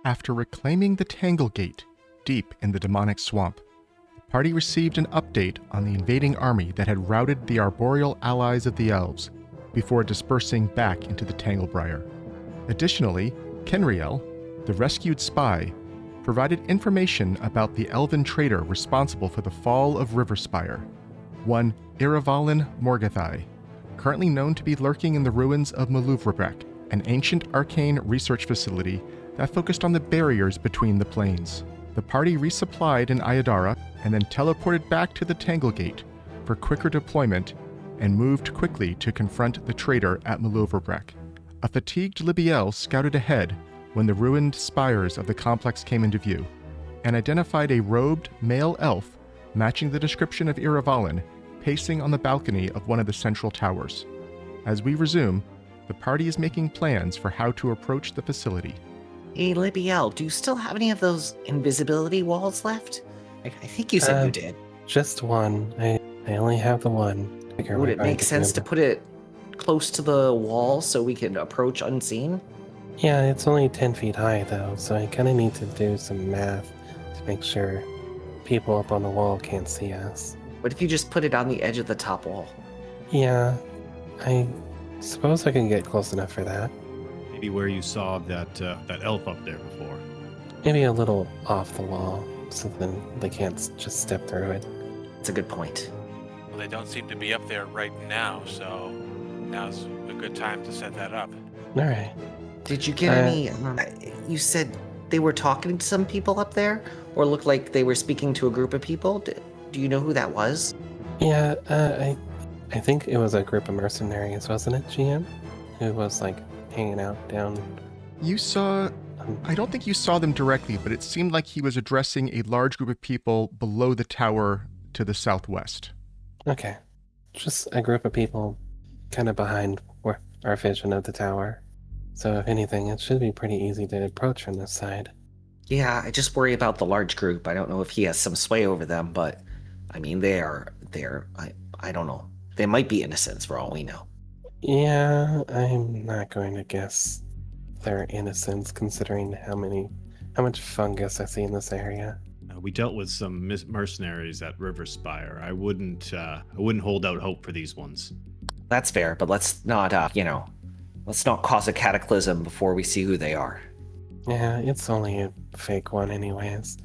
After reclaiming the Tangle Gate, deep in the demonic swamp, the party received an update on the invading army that had routed the arboreal allies of the Elves before dispersing back into the Tanglebriar. Additionally, Kenriel, the rescued spy, provided information about the Elven traitor responsible for the fall of Riverspire, one Iravalin Morgathai, currently known to be lurking in the ruins of Maluvrabrek, an ancient arcane research facility that focused on the barriers between the planes. The party resupplied in Ayadara and then teleported back to the Tangle Gate for quicker deployment and moved quickly to confront the traitor at Maluvrabrek. A fatigued Libbiel scouted ahead when the ruined spires of the complex came into view, and identified a robed male elf matching the description of Iravalin, pacing on the balcony of one of the central towers. As we resume, the party is making plans for how to approach the facility. Hey, Libbiel, do you still have any of those invisibility walls left? I think you said you did. Just one. I only have the one. Would it make sense to put it close to the wall so we can approach unseen? Yeah, it's only 10 feet high though, so I kind of need to do some math to make sure people up on the wall can't see us. What if you just put it on the edge of the top wall? Yeah, I suppose I can get close enough for that. Maybe where you saw that elf up there before. Maybe a little off the wall, so then they can't just step through it. It's a good point. Well, they don't seem to be up there right now, so now's a good time to set that up. All right. Did you get any... you said they were talking to some people up there? Or looked like they were speaking to a group of people? Do you know who that was? Yeah, I think it was a group of mercenaries, wasn't it, GM? Who was, like, hanging out down... You saw... I don't think you saw them directly, but it seemed like he was addressing a large group of people below the tower to the southwest. Okay. Just a group of people kind of behind our vision of the tower. So if anything, it should be pretty easy to approach from this side. Yeah, I just worry about the large group. I don't know if he has some sway over them, but I mean, they're I don't know. They might be innocents for all we know. Yeah, I'm not going to guess they're innocents considering how much fungus I see in this area. We dealt with some mercenaries at Riverspire. I wouldn't hold out hope for these ones. That's fair, but let's not let's not cause a cataclysm before we see who they are. Yeah, it's only a fake one anyways.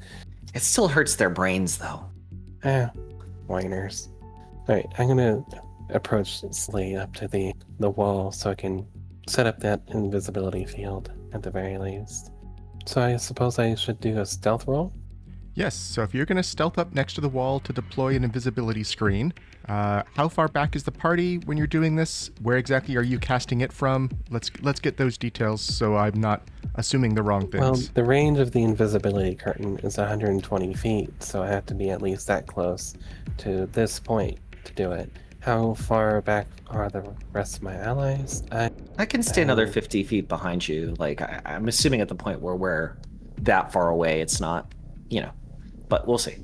It still hurts their brains, though. Whiners. Alright, I'm gonna approach Slee up to the wall so I can set up that invisibility field at the very least. So I suppose I should do a stealth roll? Yes, so if you're going to stealth up next to the wall to deploy an invisibility screen, how far back is the party when you're doing this? Where exactly are you casting it from? Let's get those details so I'm not assuming the wrong things. Well, the range of the invisibility curtain is 120 feet, so I have to be at least that close to this point to do it. How far back are the rest of my allies? I can stay another 50 feet behind you. Like, I'm assuming at the point where we're that far away, it's not, but we'll see.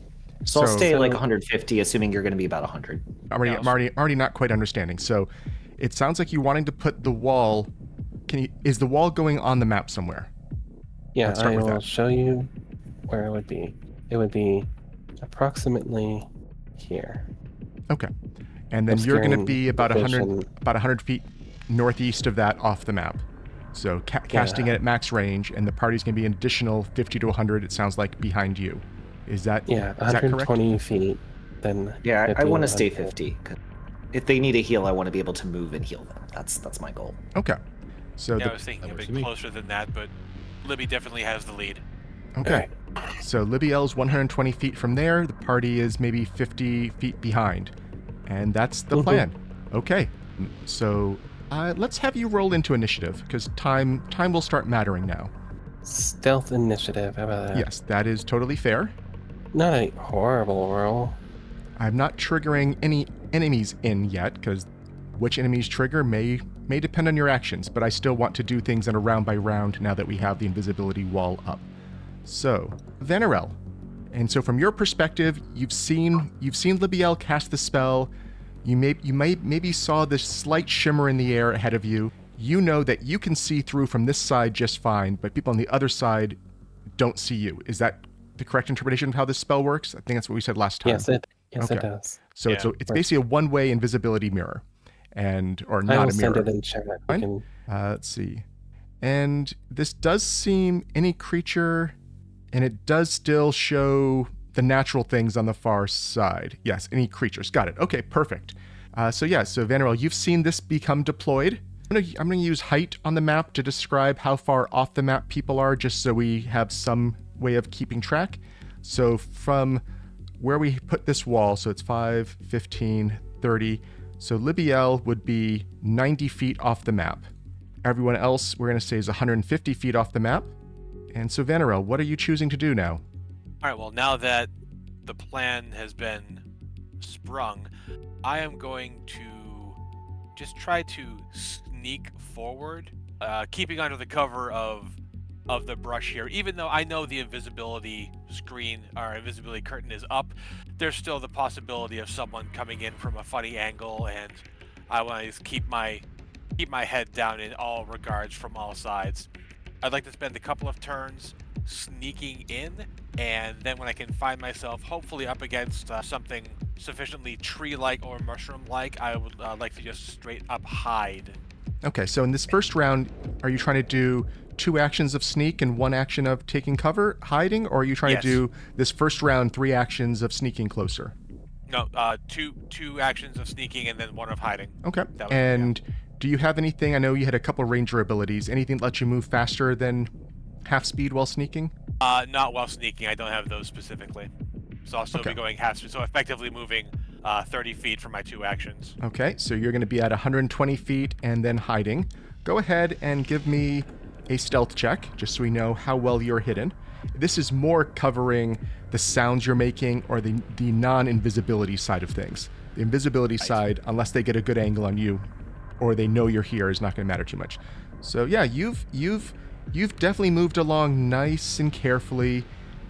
So I'll stay like 150, assuming you're going to be about 100. I'm already not quite understanding. So it sounds like you're wanting to put the wall. Is the wall going on the map somewhere? Yeah, I will show you where it would be. It would be approximately here. Okay. And then you're going to be about 100 feet northeast of that off the map. So casting it at max range, and the party's going to be an additional 50 to 100, it sounds like, behind you. Is that correct? 120 feet. Then yeah, I want to stay 50. If they need a heal, I want to be able to move and heal them. That's my goal. Okay. So I was thinking a bit closer than that, but Libby definitely has the lead. Okay. So Libbiel's 120 feet from there. The party is maybe 50 feet behind. And that's the plan. Okay. So let's have you roll into initiative, because time will start mattering now. Stealth initiative, how about that? Yes, that is totally fair. Not a horrible roll. I'm not triggering any enemies in yet, because which enemies trigger may depend on your actions, but I still want to do things in a round by round now that we have the invisibility wall up. So, Vanarel. And so from your perspective, you've seen Libbiel cast the spell. You maybe saw this slight shimmer in the air ahead of you. You know that you can see through from this side just fine, but people on the other side, don't see you. Is that the correct interpretation of how this spell works? I think that's what we said last time. Yes, it Okay. does. So it's basically a one-way invisibility mirror, or I not will a mirror. send it in chat. We Fine. can- Let's see. And this does seem any creature, and it does still show the natural things on the far side. Yes, any creatures. Got it. Okay, perfect. So Vanarel, you've seen this become deployed. I'm gonna use height on the map to describe how far off the map people are, just so we have some way of keeping track. So from where we put this wall, so it's 5, 15, 30. So Libbiel would be 90 feet off the map. Everyone else, we're going to say, is 150 feet off the map. And so Vanarel, what are you choosing to do now? All right, well, now that the plan has been sprung, I am going to just try to sneak forward, keeping under the cover of the brush here. Even though I know the invisibility screen or invisibility curtain is up, there's still the possibility of someone coming in from a funny angle, and I want to just keep my head down in all regards from all sides. I'd like to spend a couple of turns sneaking in, and then when I can find myself hopefully up against something sufficiently tree-like or mushroom-like, I would like to just straight up hide. Okay, so in this first round, are you trying to do 2 actions of sneak and 1 action of taking cover, hiding, or are you trying Yes. to do this first round 3 actions of sneaking closer? No, two actions of sneaking and then 1 of hiding. Okay. That would- And do you have anything? I know you had a couple ranger abilities. Anything that lets you move faster than half speed while sneaking? Not while sneaking. I don't have those specifically. So I'll still be going half speed. So effectively moving 30 feet for my 2 actions. Okay, so you're going to be at 120 feet and then hiding. Go ahead and give me a stealth check, just so we know how well you're hidden. This is more covering the sounds you're making or the non-invisibility side of things. The invisibility side, unless they get a good angle on you or they know you're here, is not going to matter too much. So yeah, you've definitely moved along nice and carefully.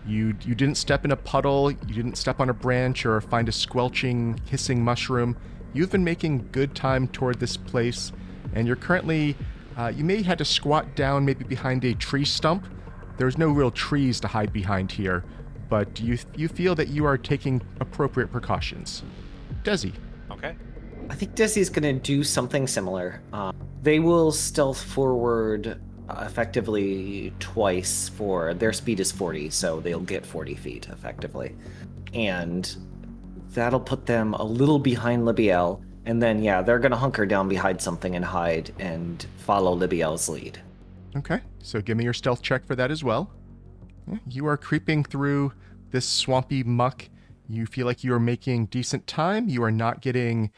You didn't step in a puddle, you didn't step on a branch or find a squelching, hissing mushroom. You've been making good time toward this place, and you're currently, you may have had to squat down maybe behind a tree stump. There's no real trees to hide behind here, but you feel that you are taking appropriate precautions. Dezi. Okay. I think Dezi's going to do something similar. They will stealth forward effectively twice for their speed is 40, so they'll get 40 feet effectively. And that'll put them a little behind Libbiel. And then, they're going to hunker down behind something and hide and follow Libbiel's lead. Okay, so give me your stealth check for that as well. Yeah, you are creeping through this swampy muck. You feel like you are making decent time. You're not getting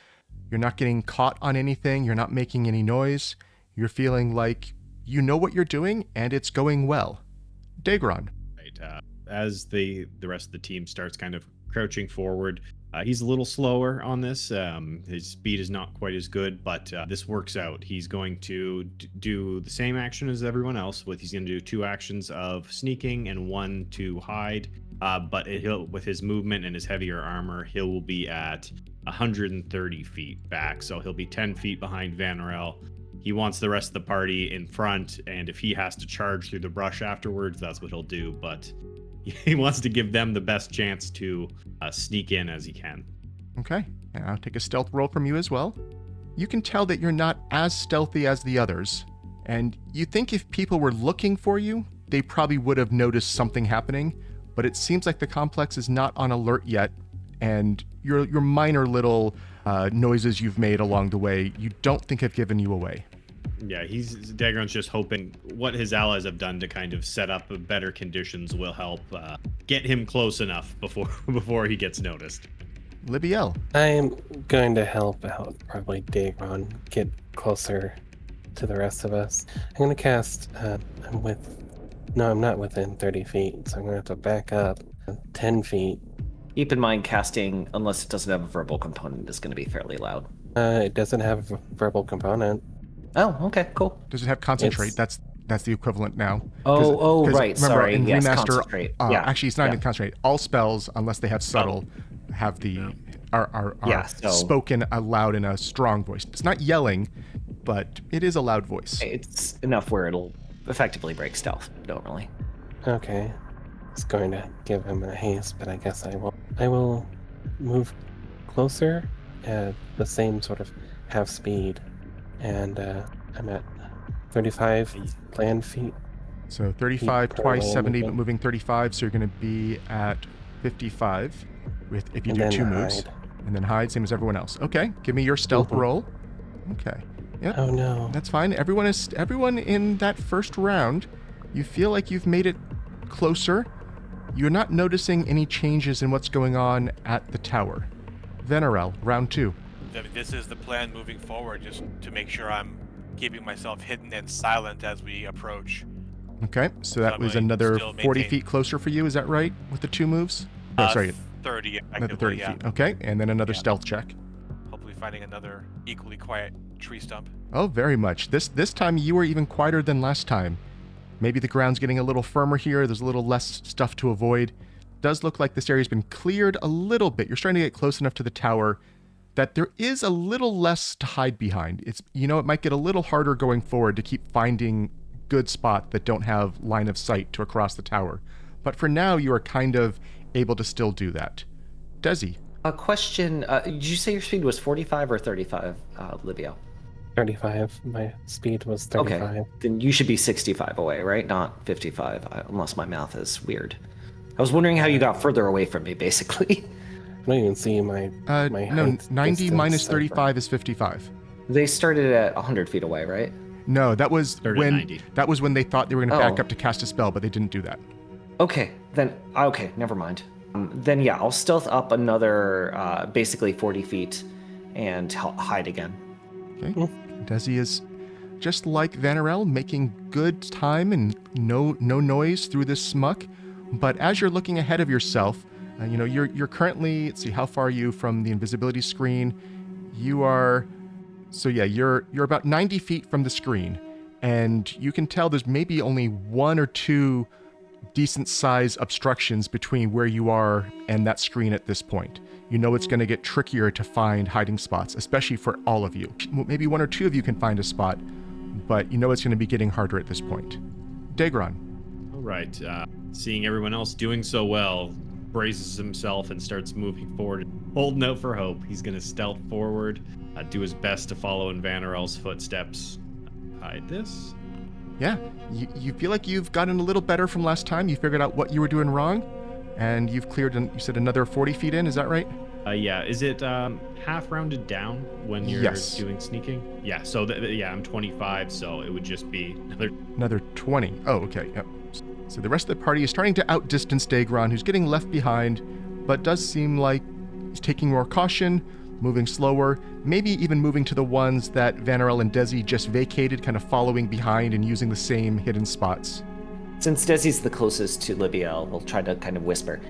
caught on anything. You're not making any noise. You're feeling like you know what you're doing and it's going well. Daegron. Right. As the rest of the team starts kind of crouching forward, he's a little slower on this. His speed is not quite as good, but this works out. He's going to do the same action as everyone else. He's going to do 2 actions of sneaking and 1 to hide. But he'll, with his movement and his heavier armor, he will be at 130 feet back. So he'll be 10 feet behind Vanarel. He wants the rest of the party in front, and if he has to charge through the brush afterwards, that's what he'll do. But he wants to give them the best chance to sneak in as he can. Okay, and I'll take a stealth roll from you as well. You can tell that you're not as stealthy as the others, and you think if people were looking for you, they probably would have noticed something happening, but it seems like the complex is not on alert yet, and your minor little noises you've made along the way, you don't think have given you away. Yeah, Daegron's just hoping what his allies have done to kind of set up better conditions will help get him close enough before he gets noticed. Libbiel. I'm going to help out probably Daegron get closer to the rest of us. I'm going to cast, I'm not within 30 feet, so I'm going to have to back up 10 feet. Keep in mind, casting, unless it doesn't have a verbal component, is going to be fairly loud. It doesn't have a verbal component. Oh, okay, cool. Does it have concentrate? That's the equivalent now. Oh, right. Remember, Sorry. in Yes, Remaster, concentrate. Yeah. Actually, it's not even concentrate. All spells, unless they have subtle, have are spoken aloud in a strong voice. It's not yelling, but it is a loud voice. It's enough where it'll effectively break stealth, normally. Okay. I was going to give him a haste, but I guess I will. I will move closer at the same sort of half speed, and I'm at 35 planned feet. So 35 twice, parallel 70, but movement. moving 35, so you're going to be at 55 with if you And do then 2 moves. hide. And then hide, same as everyone else. Okay, give me your stealth Mhm. roll. Okay. Yep. Oh no. That's fine. Everyone in that first round, you feel like you've made it closer. You're not noticing any changes in what's going on at the tower. Vanarel, round 2. I mean, this is the plan moving forward, just to make sure I'm keeping myself hidden and silent as we approach. Okay, so that I'm was gonna another still 40 maintain- feet closer for you, is that right? With the 2 moves? Oh, sorry, 30 another effectively, 30 yeah. feet. Okay, and then another Yeah. stealth check. Hopefully finding another equally quiet tree stump. Oh, very much. This time you were even quieter than last time. Maybe the ground's getting a little firmer here. There's a little less stuff to avoid. Does look like this area's been cleared a little bit. You're starting to get close enough to the tower that there is a little less to hide behind. It might get a little harder going forward to keep finding good spots that don't have line of sight to across the tower. But for now, you are kind of able to still do that. Dezi. A question, did you say your speed was 45 or 35, Libbiel? 35. My speed was 35. Okay, then you should be 65 away, right? Not 55, unless my math is weird. I was wondering how you got further away from me, basically. I don't even see my my No, height 90 distance minus so far. 35 is 55. They started at 100 feet away, right? No, that was Started at when 90. that was when they thought they were going to back Oh. up to cast a spell, but they didn't do that. Okay, never mind. Then yeah, I'll stealth up another, basically 40 feet and hide again. Okay. Dezi is just like Vanarel, making good time and no noise through this smuck. But as you're looking ahead of yourself, you're currently, let's see, how far are you from the invisibility screen? You are, so yeah, you're about 90 feet from the screen, and you can tell there's maybe only 1 or 2 decent size obstructions between where you are and that screen at this point. You know it's going to get trickier to find hiding spots, especially for all of you. Maybe 1 or 2 of you can find a spot, but you know it's going to be getting harder at this point. Daegron. All right. Seeing everyone else doing so well, braces himself and starts moving forward, holding out for hope. He's going to stealth forward, do his best to follow in Vanarel's footsteps. Hide this. Yeah, you feel like you've gotten a little better from last time. You figured out what you were doing wrong, and you've cleared, you said another 40 feet in, is that right? Yeah. Is it half rounded down when you're Yes. doing sneaking? Yeah. So I'm 25, so it would just be Another 20. Oh, okay, yep. So the rest of the party is starting to outdistance Daegron, who's getting left behind, but does seem like he's taking more caution, moving slower, maybe even moving to the ones that Vanarel and Dezi just vacated, kind of following behind and using the same hidden spots. Since Dezi's the closest to Libbiel, we'll try to kind of whisper,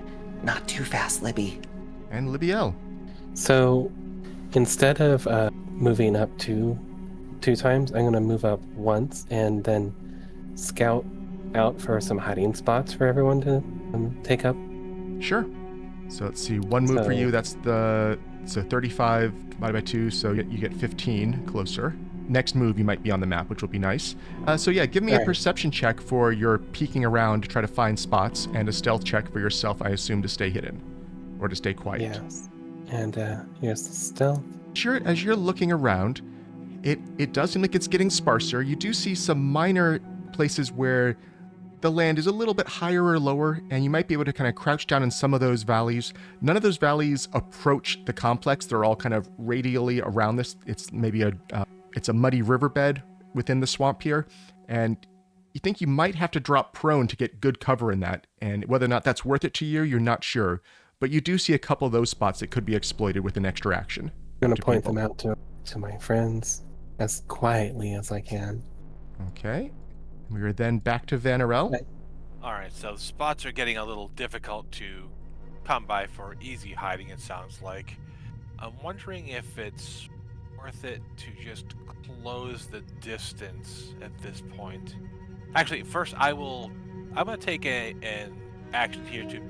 "Not too fast, Libby." And Libbiel. So instead of moving up two times, I'm going to move up once and then scout out for some hiding spots for everyone to take up. Sure. So let's see, 1 move for So- you, that's so 35 divided by 2, so you get 15 closer. Next move, you might be on the map, which will be nice. So yeah, give me a Alright. perception check for your peeking around to try to find spots, and a stealth check for yourself, I assume, to stay hidden. Or to stay quiet. Yes. And here's the stealth. As you're looking around, it does seem like it's getting sparser. You do see some minor places where the land is a little bit higher or lower, and you might be able to kind of crouch down in some of those valleys. None of those valleys approach the complex. They're all kind of radially around this. It's maybe it's a muddy riverbed within the swamp here, and you think you might have to drop prone to get good cover in that, and whether or not that's worth it to you, you're not sure. But you do see a couple of those spots that could be exploited with an extra action. I'm going to to point people. them out to my friends as quietly as I can. Okay. We are then back to Vanarel. Right. Alright, so the spots are getting a little difficult to come by for easy hiding, it sounds like. I'm wondering if it's worth it to just close the distance at this point. Actually, first I'm going to take an action here to,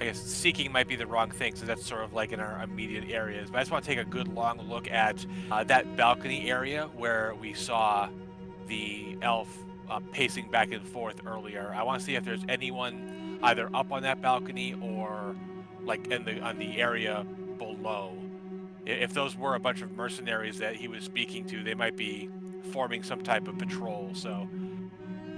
I guess seeking might be the wrong thing, so that's sort of like in our immediate areas, but I just want to take a good long look at that balcony area where we saw the elf pacing back and forth earlier. I want to see if there's anyone either up on that balcony or like on the area below. If those were a bunch of mercenaries that he was speaking to, they might be forming some type of patrol. So,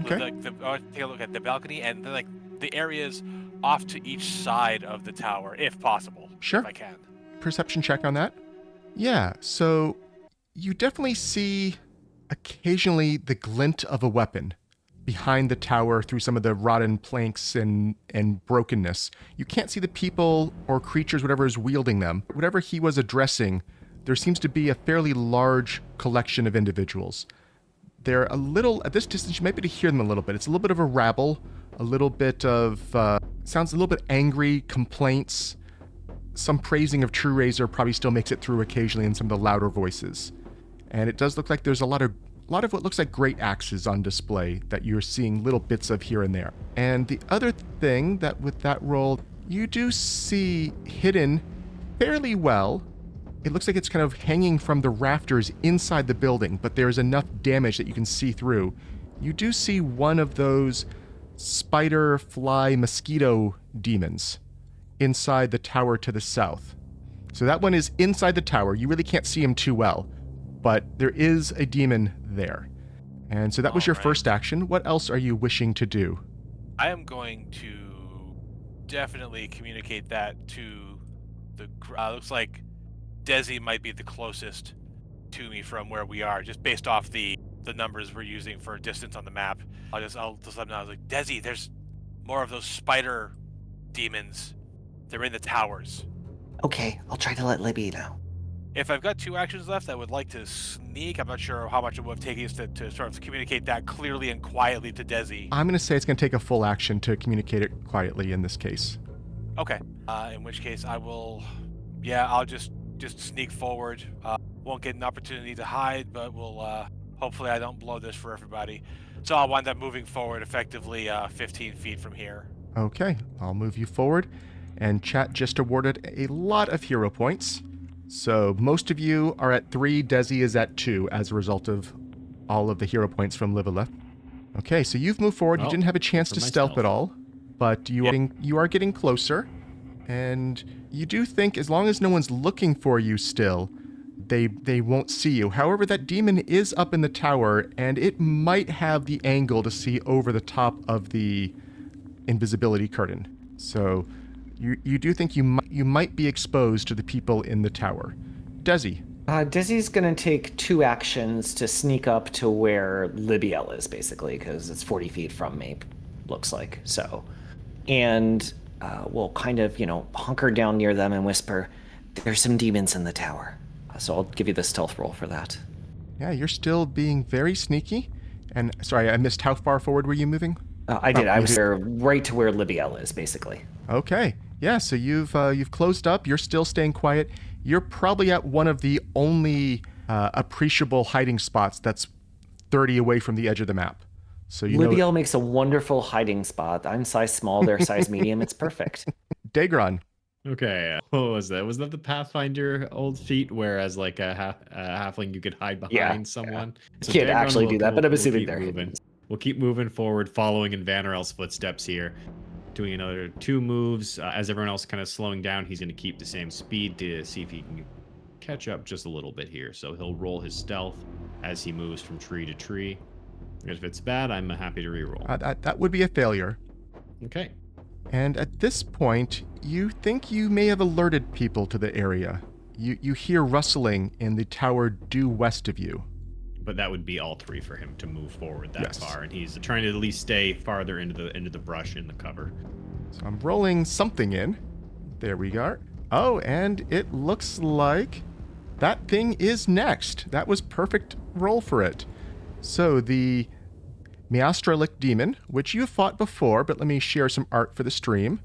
Okay. I'll take a look at the balcony and the areas off to each side of the tower, if possible. Sure. If I can. Perception check on that. Yeah, so you definitely see occasionally the glint of a weapon behind the tower through some of the rotten planks and brokenness. You can't see the people or creatures, whatever is wielding them. Whatever he was addressing, there seems to be a fairly large collection of individuals. They're a little, at this distance, you might be able to hear them a little bit. It's a little bit of a rabble, a little bit of, sounds a little bit angry, complaints. Some praising of True Razor probably still makes it through occasionally in some of the louder voices. And it does look like there's a lot of what looks like great axes on display that you're seeing little bits of here and there. And the other thing that with that roll, you do see hidden fairly well. It looks like it's kind of hanging from the rafters inside the building, but there's enough damage that you can see through. You do see one of those spider, fly, mosquito demons inside the tower to the south. So that one is inside the tower. You really can't see him too well, but there is a demon there. And so that was your first action. What else are you wishing to do? I am going to definitely communicate that to the looks like Dezi might be the closest to me from where we are, just based off the numbers we're using for distance on the map. I'll just let them know. I was like, Dezi, there's more of those spider demons. They're in the towers. Okay, I'll try to let Libby know. If I've got 2 actions left, I would like to sneak. I'm not sure how much it would have taken us to sort of communicate that clearly and quietly to Dezi. I'm going to say it's going to take a full action to communicate it quietly in this case. Okay. In which case I will... Yeah, I'll just sneak forward. Won't get an opportunity to hide, but we'll... hopefully I don't blow this for everybody. So I'll wind up moving forward effectively 15 feet from here. Okay, I'll move you forward. And chat just awarded a lot of hero points. So most of you are at 3, Dezi is at 2 as a result of all of the hero points from Libbiel. Okay, so you've moved forward. You didn't have a chance to stealth at all, but you are getting closer. And you do think as long as no one's looking for you still, they won't see you. However, that demon is up in the tower, and it might have the angle to see over the top of the invisibility curtain. So you do think you might be exposed to the people in the tower. Dezi. Dezi's going to take 2 actions to sneak up to where Libbiel is, basically, because it's 40 feet from me, looks like. So, and we'll kind of, hunker down near them and whisper, there's some demons in the tower. So I'll give you the stealth roll for that. Yeah, you're still being very sneaky. And sorry, I missed how far forward were you moving? I did. I was there right to where Libbiel is, basically. Okay. Yeah, so you've closed up. You're still staying quiet. You're probably at one of the only appreciable hiding spots that's 30 away from the edge of the map. So Libbiel makes a wonderful hiding spot. I'm size small, they're size medium. It's perfect. Daegron. Okay, what was that? Was that the Pathfinder old feat, where as like a halfling you could hide behind someone? So can't actually do that, but I'm assuming they're hidden. We'll keep moving forward, following in Vanarel's footsteps here. Doing another 2 moves. As everyone else kind of slowing down, he's going to keep the same speed to see if he can catch up just a little bit here. So he'll roll his stealth as he moves from tree to tree. If it's bad, I'm happy to reroll. That would be a failure. Okay. And at this point, you think you may have alerted people to the area. You hear rustling in the tower due west of you. But that would be all 3 for him to move forward that far, and he's trying to at least stay farther into the brush in the cover. So I'm rolling something in. There we are. Oh, and it looks like that thing is next. That was perfect roll for it. So the Meastralic demon, which you've fought before, but let me share some art for the stream.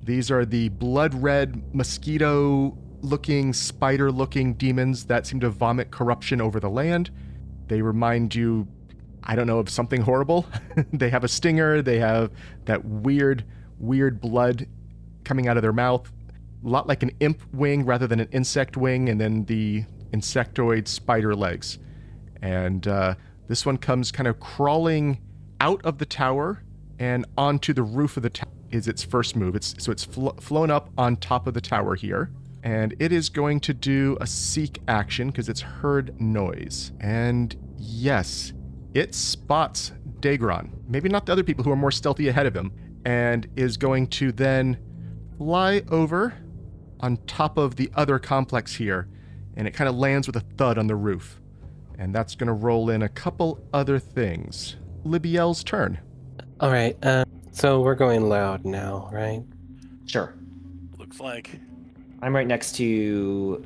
These are the blood red mosquito-looking, spider-looking demons that seem to vomit corruption over the land. They remind you, I don't know, of something horrible. They have a stinger. They have that weird blood coming out of their mouth. A lot like an imp wing rather than an insect wing, and then the insectoid spider legs. And this one comes kind of crawling out of the tower and onto the roof of the tower is its first move. It's flown up on top of the tower here. And it is going to do a seek action because it's heard noise. And yes, it spots Daegron. Maybe not the other people who are more stealthy ahead of him. And is going to then fly over on top of the other complex here. And it kind of lands with a thud on the roof. And that's going to roll in a couple other things. Libbiel's turn. All right. So we're going loud now, right? Sure. Looks like. I'm right next to,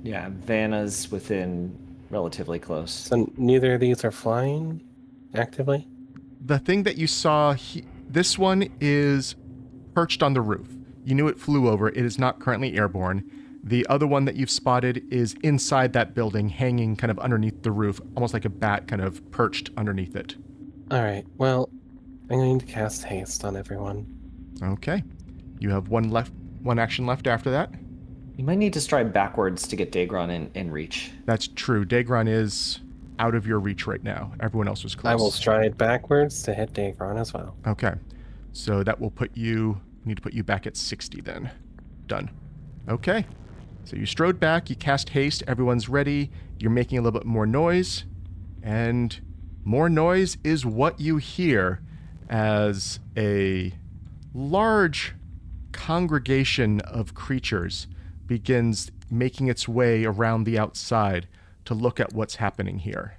Vanna's within relatively close. So neither of these are flying actively? The thing that you saw, this one is perched on the roof. You knew it flew over. It is not currently airborne. The other one that you've spotted is inside that building, hanging kind of underneath the roof, almost like a bat kind of perched underneath it. All right. Well, I'm going to cast haste on everyone. Okay. You have one action left after that. You might need to stride backwards to get Daegron in reach. That's true. Daegron is out of your reach right now. Everyone else was close. I will stride backwards to hit Daegron as well. Okay. So that will need to put you back at 60 then. Done. Okay. So you strode back, you cast haste, everyone's ready, you're making a little bit more noise, and more noise is what you hear as a large congregation of creatures begins making its way around the outside to look at what's happening here.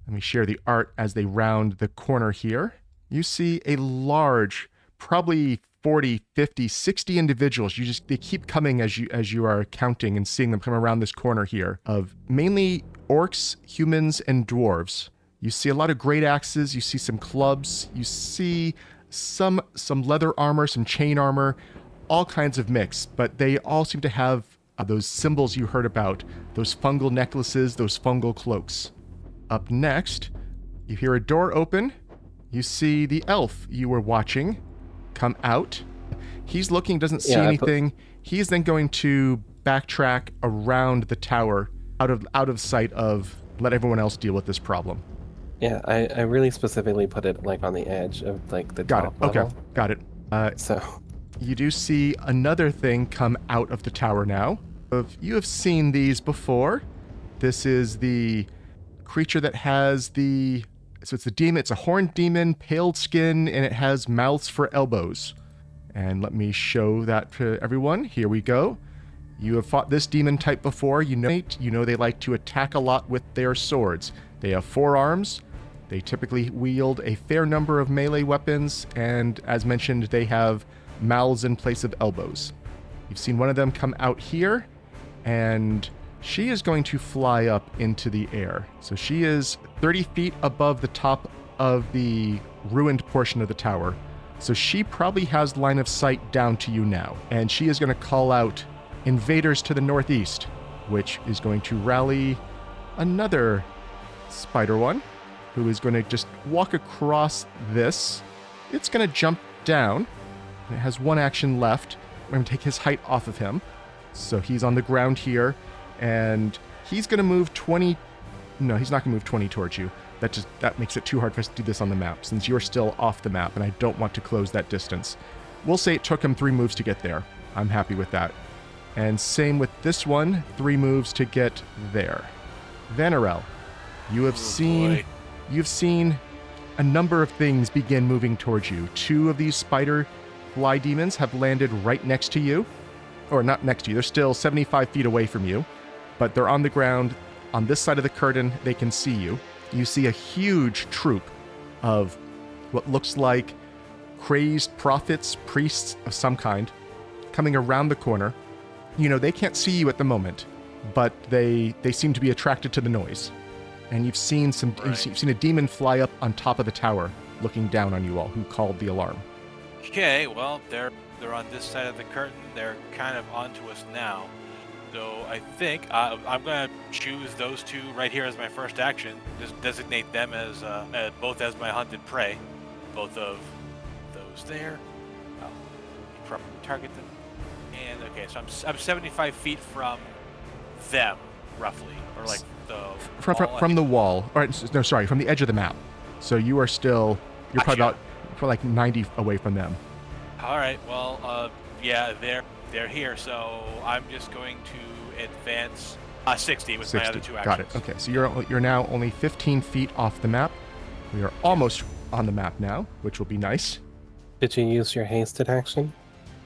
Let me share the art as they round the corner here. You see a large, probably 40, 50, 60 individuals. They keep coming as you are counting and seeing them come around this corner here of mainly orcs, humans, and dwarves. You see a lot of great axes, you see some clubs, you see some leather armor, some chain armor, all kinds of mix, but they all seem to have those symbols you heard about, those fungal necklaces, those fungal cloaks. Up next, you hear a door open. You see the elf you were watching come out. He's looking, doesn't see anything. He's then going to backtrack around the tower, out of sight of, let everyone else deal with this problem. Yeah, I really specifically put it like on the edge of like the top level. Okay, got it. So you do see another thing come out of the tower now. You have seen these before. This is the creature that has so it's the demon. It's a horned demon, paled skin, and it has mouths for elbows. And let me show that to everyone. Here we go. You have fought this demon type before. You know they like to attack a lot with their swords. They have 4 arms. They typically wield a fair number of melee weapons, and as mentioned, they have mouths in place of elbows. You've seen one of them come out here, and she is going to fly up into the air. So she is 30 feet above the top of the ruined portion of the tower. So she probably has line of sight down to you now. And she is going to call out invaders to the northeast, which is going to rally another spider one, who is going to just walk across this. It's going to jump down. It has 1 action left. I'm going to take his height off of him. So he's on the ground here. And he's going to move 20... No, he's not going to move 20 towards you. That makes it too hard for us to do this on the map, since you're still off the map, and I don't want to close that distance. We'll say it took him 3 moves to get there. I'm happy with that. And same with this one, 3 moves to get there. Vanarel, you've seen a number of things begin moving towards you. 2 of these spider fly demons have landed right next to you. Or not next to you, they're still 75 feet away from you. But they're on the ground. On this side of the curtain, they can see you. You see a huge troop of what looks like crazed prophets, priests of some kind, coming around the corner. You know, they can't see you at the moment, but they seem to be attracted to the noise. And you've seen you've seen a demon fly up on top of the tower, looking down on you all, who called the alarm. Okay, well, they're on this side of the curtain. They're kind of onto us now. So I think I'm going to choose those 2 right here as my first action. Just designate them as both as my hunted prey. Both of those there. I'll target them. And okay, so I'm 75 feet from them, roughly, or like the from the wall. Or no, sorry, from the edge of the map. So you are still You're probably Gotcha. about for like 90 away from them. All right. Well, yeah, they're here. So I'm just going to advance 60 with my other 2 actions. Got it. Okay, so you're now only 15 feet off the map. We are almost on the map now, which will be nice. Did you use your hasted action?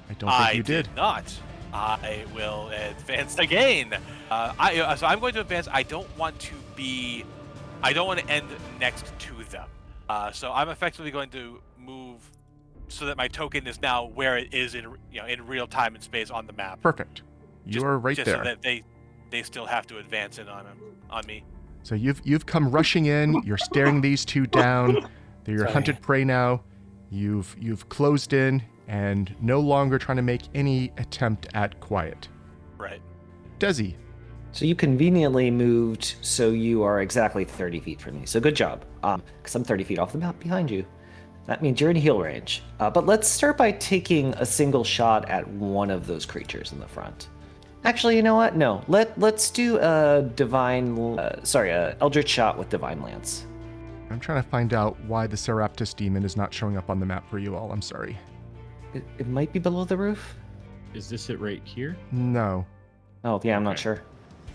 I don't think you did. Not. I will advance again. So I'm going to advance. I don't want to end next to them. So I'm effectively going to move so that my token is now where it is in real time and space on the map. Perfect. You're right there. So that they still have to advance in on me. So you've come rushing in. You're staring these 2 down. They're your hunted prey now. You've closed in and no longer trying to make any attempt at quiet. Right. Dezi. So you conveniently moved so you are exactly 30 feet from me. So good job. Because I'm 30 feet off the map behind you. That means you're in heal range. But let's start by taking a single shot at one of those creatures in the front. Actually, you know what? No. Let's do a Eldritch shot with Divine Lance. I'm trying to find out why the Seraptus demon is not showing up on the map for you all. I'm sorry. It might be below the roof. Is this it right here? No. Oh, yeah, I'm not sure.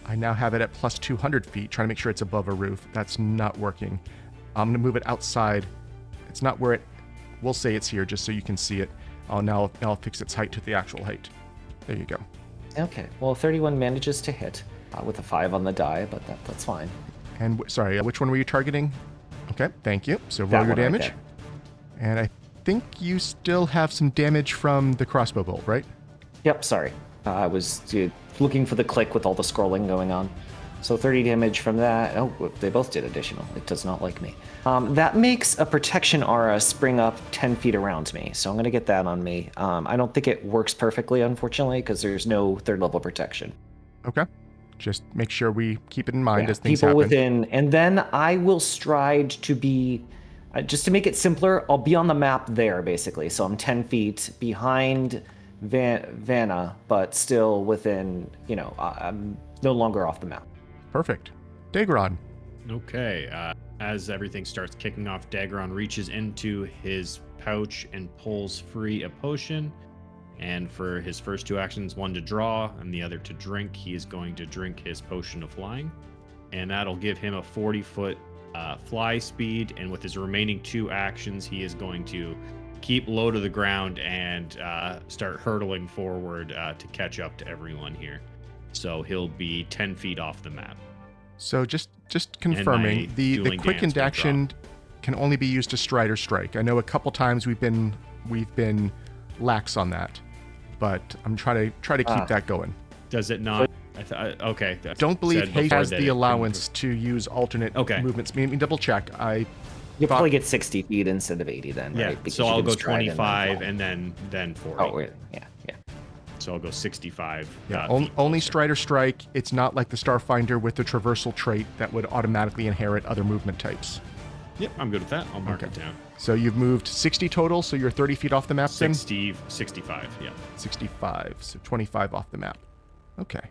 I now have it at plus 200 feet, trying to make sure it's above a roof. That's not working. I'm going to move it outside. It's not where it... We'll say it's here, just so you can see it. Now I'll fix its height to the actual height. There you go. Okay, well, 31 manages to hit with a 5 on the die, but that's fine. And sorry, which one were you targeting? Okay, thank you. So roll That your one right damage. there. And I think you still have some damage from the crossbow bolt, right? Yep, sorry. I was looking for the click with all the scrolling going on. So 30 damage from that. Oh, they both did additional. It does not like me. That makes a protection aura spring up 10 feet around me. So I'm going to get that on me. I don't think it works perfectly, unfortunately, because there's no 3rd level protection. Okay. Just make sure we keep it in mind as things people happen. within. And then I will stride to be... just to make it simpler, I'll be on the map there, basically. So I'm 10 feet behind Vanna, but still within, I'm no longer off the map. Perfect. Daegron. Okay. As everything starts kicking off, Daegron reaches into his pouch and pulls free a potion. And for his first 2 actions, one to draw and the other to drink, he is going to drink his potion of flying. And that'll give him a 40-foot fly speed. And with his remaining 2 actions, he is going to keep low to the ground and start hurtling forward to catch up to everyone here. So he'll be 10 feet off the map. So just confirming, the quickened action can only be used to stride or strike. I know a couple times we've been lax on that, but I'm trying to keep that going. Does it not? Okay. Don't believe Haste has the allowance to use alternate movements. Let me double check. You'll probably get 60 feet instead of 80 then, yeah, right? Because so you I'll can go stride 25 and then 40. Oh, yeah. So I'll go 65. Yeah, only stride or strike. It's not like the Starfinder with the traversal trait that would automatically inherit other movement types. Yep, I'm good with that. I'll mark it down. So you've moved 60 total, so you're 30 feet off the map, 65, yeah. 65, so 25 off the map. Okay.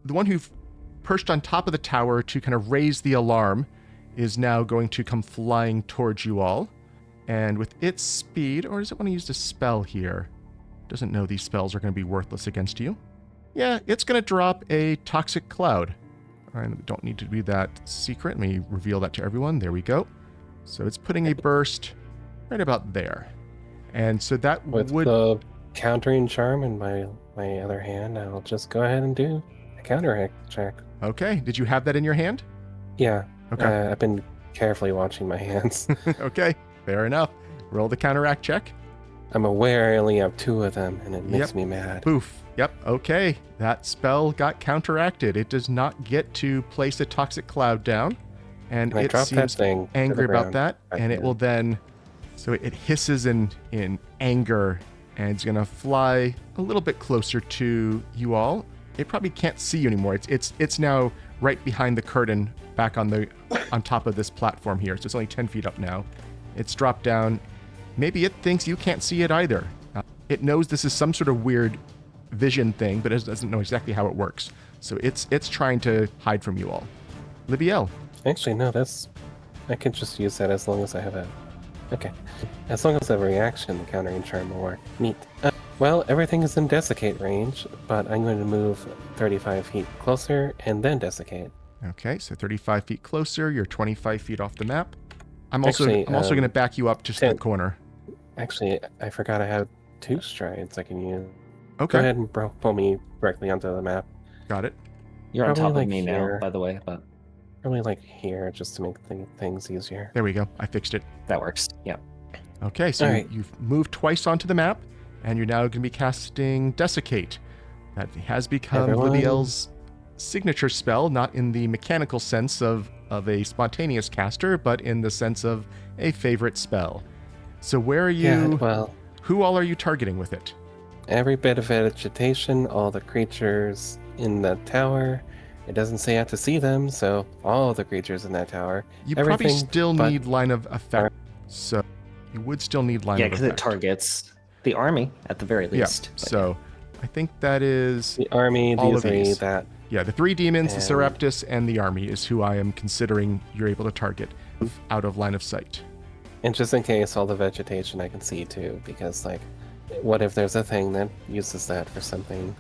The one who perched on top of the tower to kind of raise the alarm is now going to come flying towards you all. And with its speed, or does it want to use a spell here? Doesn't know these spells are going to be worthless against you. Yeah, it's going to drop a toxic cloud. I don't need to be that secret. Let me reveal that to everyone. There we go. So it's putting a burst right about there. And so that with would... the countering charm in my other hand, I'll just go ahead and do a counteract check. Okay. Did you have that in your hand? Yeah. Okay. I've been carefully watching my hands. Okay. Fair enough. Roll the counteract check. I'm aware I only have 2 of them, and it makes me mad. Poof. Yep. Okay. That spell got counteracted. It does not get to place a toxic cloud down. And it seems angry about that. And it will then... So it hisses in anger, and it's going to fly a little bit closer to you all. It probably can't see you anymore. It's now right behind the curtain, back on top of this platform here. So it's only 10 feet up now. It's dropped down. Maybe it thinks you can't see it either. It knows this is some sort of weird vision thing, but it doesn't know exactly how it works. So it's trying to hide from you all. Libbiel. Actually, no, I can just use that as long as I have a Okay. As long as the reaction, the countering charm will work. Neat. Well, everything is in desiccate range, but I'm going to move 35 feet closer and then desiccate. Okay, so 35 feet closer. You're 25 feet off the map. I'm also Actually, going to back you up just to the 10. corner. Actually, I forgot I have 2 strides I can use. Okay. Go ahead and pull me directly onto the map. Got it. You're on Probably top of like me here. now, by the way, but Probably like here, just to make things easier. There we go. I fixed it. that works. Yeah. Okay, so All right. you've moved twice onto the map, and you're now going to be casting Desiccate. That has become Everyone. Libbiel's signature spell, not in the mechanical sense of a spontaneous caster, but in the sense of a favorite spell. So where are you? Yeah, well, Who all are you targeting with it? every bit of vegetation, all the creatures in the tower. It doesn't say I have to see them, so all the creatures in that tower. You probably Everything still but- need line of effect. So you would still need line Yeah, of because it effect. targets the army at the very Yeah, least. but so I think that is... The army, All the of three, these. that. Yeah, the 3 demons, the And- Seraptus, and the army is who I am considering you're able to target out of line of sight. And just in case, all the vegetation I can see too, because, like, what if there's a thing that uses that for something?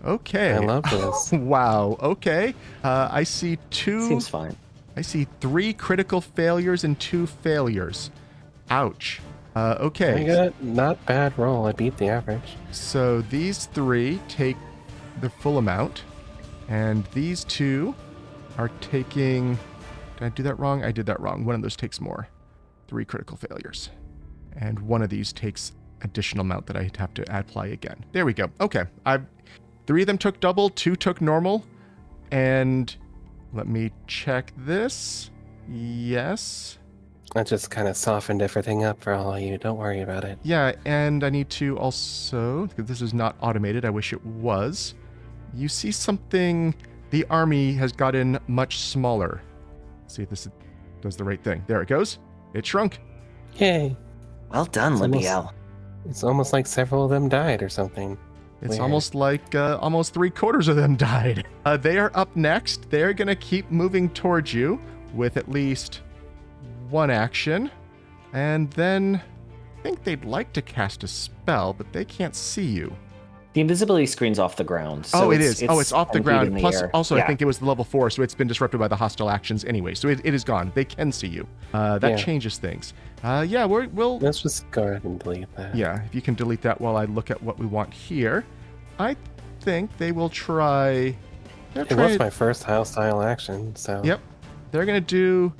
Okay. I love this. Wow. Okay. I see Seems fine. I see 3 critical failures and 2 failures. Ouch. I Okay. got not bad roll. I beat the average. So these 3 take the full amount, and these 2 are taking. Did I do that wrong? I did that wrong. One of those takes more. 3 critical failures, and one of these takes additional amount that I have to apply again. There we go. Okay. 3 of them took double, 2 took normal, and let me check this. Yes. I just kind of softened everything up for all of you. Don't worry about it. Yeah, and I need to also, because this is not automated, I wish it was. You see something, the army has gotten much smaller. Let's see if this does the right thing. There it goes. It shrunk. Yay! Well done, It's almost- Libbiel. It's almost like several of them died or something. It's Weird. almost like almost 3/4 of them died. They are up next. They're going to keep moving towards you with at least 1 action. And then I think they'd like to cast a spell, but they can't see you. The invisibility screen's off the ground. So Oh, it is. It's off the 10 feet ground. in the Plus, air. also, Yeah. I think it was level 4, so it's been disrupted by the hostile actions anyway. So it is gone. They can see you. That Yeah. changes things. Yeah, we'll. Let's just go ahead and delete that. Yeah, if you can delete that while I look at what we want here. I think they will try. It was my first hostile action, so. Yep. They're going to do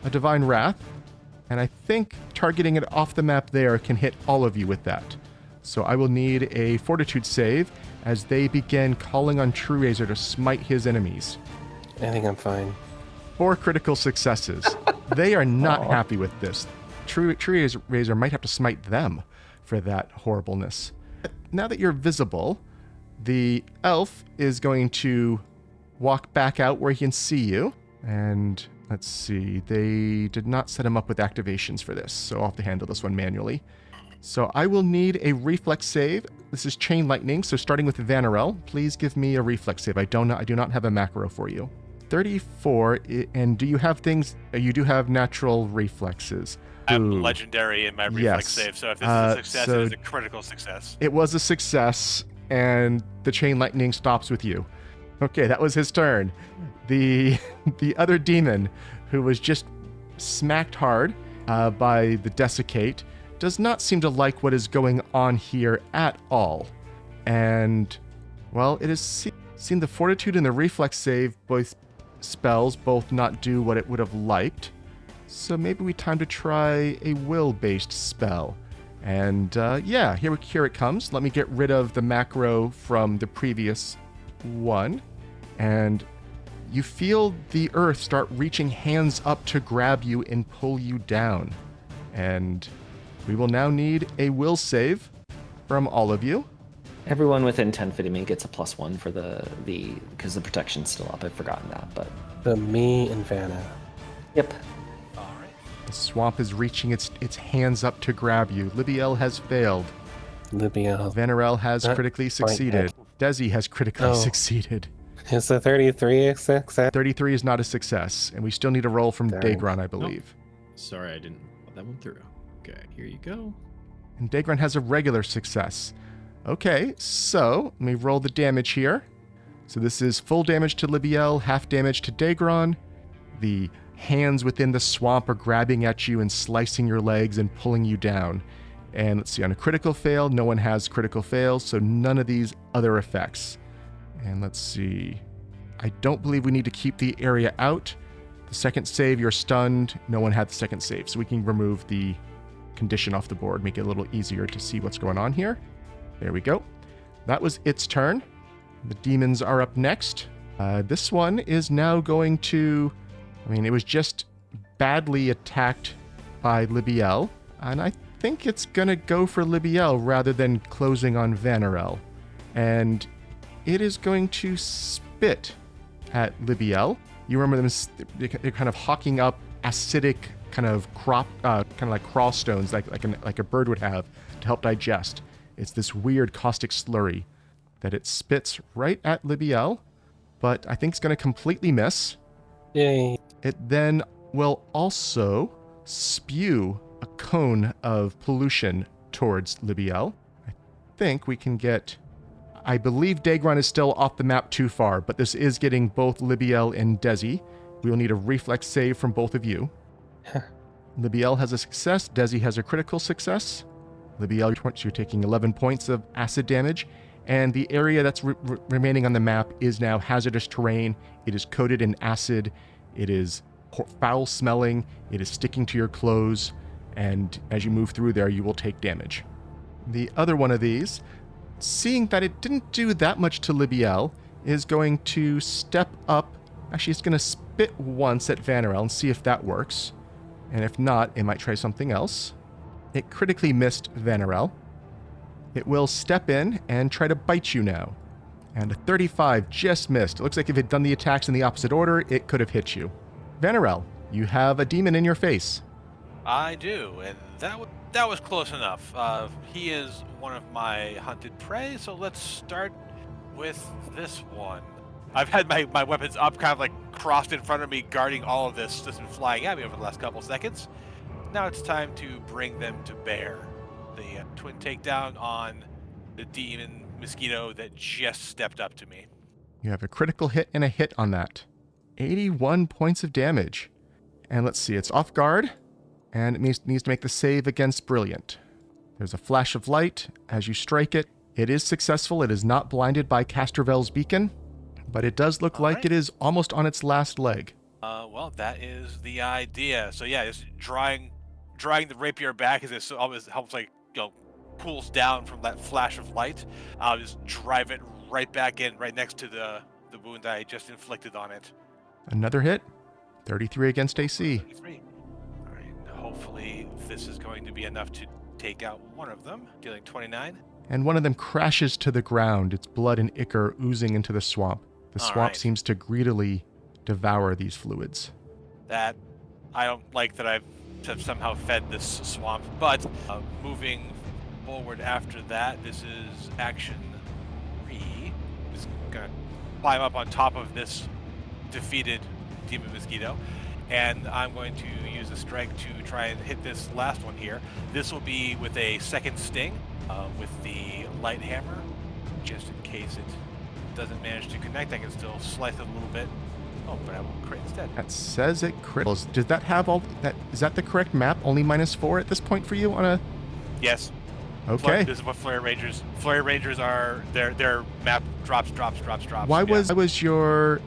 a Divine Wrath. And I think targeting it off the map there can hit all of you with that. So I will need a Fortitude save as they begin calling on True Razor to smite his enemies. I think I'm fine. 4 critical successes. They are not happy with this. True Razor might have to smite them for that horribleness. Now that you're visible, the elf is going to walk back out where he can see you. And let's see, they did not set him up with activations for this, so I'll have to handle this one manually. So I will need a reflex save. This is Chain Lightning, so starting with Vanarel, please give me a reflex save. I do not have a macro for you. 34, and do you have things? You do have natural reflexes. I'm Ooh. legendary in my reflex Yes. save, so if this is a success, so- it is a critical success. It was a success, and the Chain Lightning stops with you. Okay, that was his turn. The other demon, who was just smacked hard by the Desiccate, does not seem to like what is going on here at all. And, well, it has seen the Fortitude and the Reflex save both spells both not do what it would have liked. So maybe we time to try a will-based spell. And yeah, here it comes. Let me get rid of the macro from the previous one. And you feel the earth start reaching hands up to grab you and pull you down. And we will now need a will save from all of you. Everyone within 10 feet of me gets a +1 for the because the protection's still up. I've forgotten that, but Me and Vanna. yep. All right. The swamp is reaching its hands up to grab you. Libbiel has failed. Libbiel. Vanarel has Not critically quite succeeded. Dezi has critically Oh. succeeded. Is the 33 a success? 33 is not a success, and we still need a roll from Dang. Daegron, I believe. Sorry, I didn't put that one through. Okay, here you go. And Daegron has a regular success. Okay, so let me roll the damage here. So this is full damage to Libbiel, half damage to Daegron. The hands within the swamp are grabbing at you and slicing your legs and pulling you down. And let's see, on a critical fail, no one has critical fails, so none of these other effects. And let's see. I don't believe we need to keep the area out. The second save, you're stunned. No one had the second save, so we can remove the condition off the board, make it a little easier to see what's going on here. There we go. That was its turn. The demons are up next. This one is now going to... it was just badly attacked by Libbiel, and I think it's going to go for Libbiel rather than closing on Vanarel. And it is going to spit at Libbiel. You remember them, they're kind of hawking up acidic kind of like crawl stones, like a bird would have to help digest. It's this weird caustic slurry that it spits right at Libbiel, but I think it's going to completely miss. Yay. It then will also spew a cone of pollution towards Libbiel. I think we can get... I believe Daegron is still off the map too far, but this is getting both Libbiel and Dezi. We will need a reflex save from both of you. Libbiel has a success. Dezi has a critical success. Libbiel, you're taking 11 points of acid damage, and the area that's remaining on the map is now hazardous terrain. It is coated in acid. It is foul-smelling. It is sticking to your clothes, and as you move through there, you will take damage. The other one of these, seeing that it didn't do that much to Libbiel, is going to step up. Actually, it's going to spit once at Vanarel and see if that works. And if not, it might try something else. It critically missed Vanarel. It will step in and try to bite you now. And a 35 just missed. It looks like if it had done the attacks in the opposite order, it could have hit you. Vanarel, you have a demon in your face. I do, and that was close enough. He is one of my hunted prey, so let's start with this one. I've had my weapons up, kind of like crossed in front of me, guarding all of this that's been flying at me over the last couple seconds. Now it's time to bring them to bear. The twin takedown on the demon mosquito that just stepped up to me. You have a critical hit and a hit on that. 81 points of damage. And let's see, it's off guard, and it needs to make the save against Brilliant. There's a flash of light as you strike it. It is successful. It is not blinded by Castrovel's beacon, but it does look like it is almost on its last leg. Well, that is the idea. So yeah, just drawing the rapier back as it always helps, like, cools down from that flash of light. I'll just drive it right back in, right next to the wound that I just inflicted on it. Another hit. 33 against AC. 33. All right. Hopefully this is going to be enough to take out one of them, dealing 29. And one of them crashes to the ground, its blood and ichor oozing into the swamp. The swamp seems to greedily devour these fluids. That I don't like that I've somehow fed this swamp, but moving forward after that, this is action 3. Just gonna climb up on top of this defeated demon mosquito, and I'm going to use a strike to try and hit this last one here. This will be with a second sting with the light hammer, just in case it doesn't manage to connect. I can still slice it a little bit. Oh, but I will crit instead. That says it criticals. Does that have all that? Is that the correct map? Only -4 at this point for you on a... Yes. Okay. This is what Flurry Rangers are. Their map drops. Why was your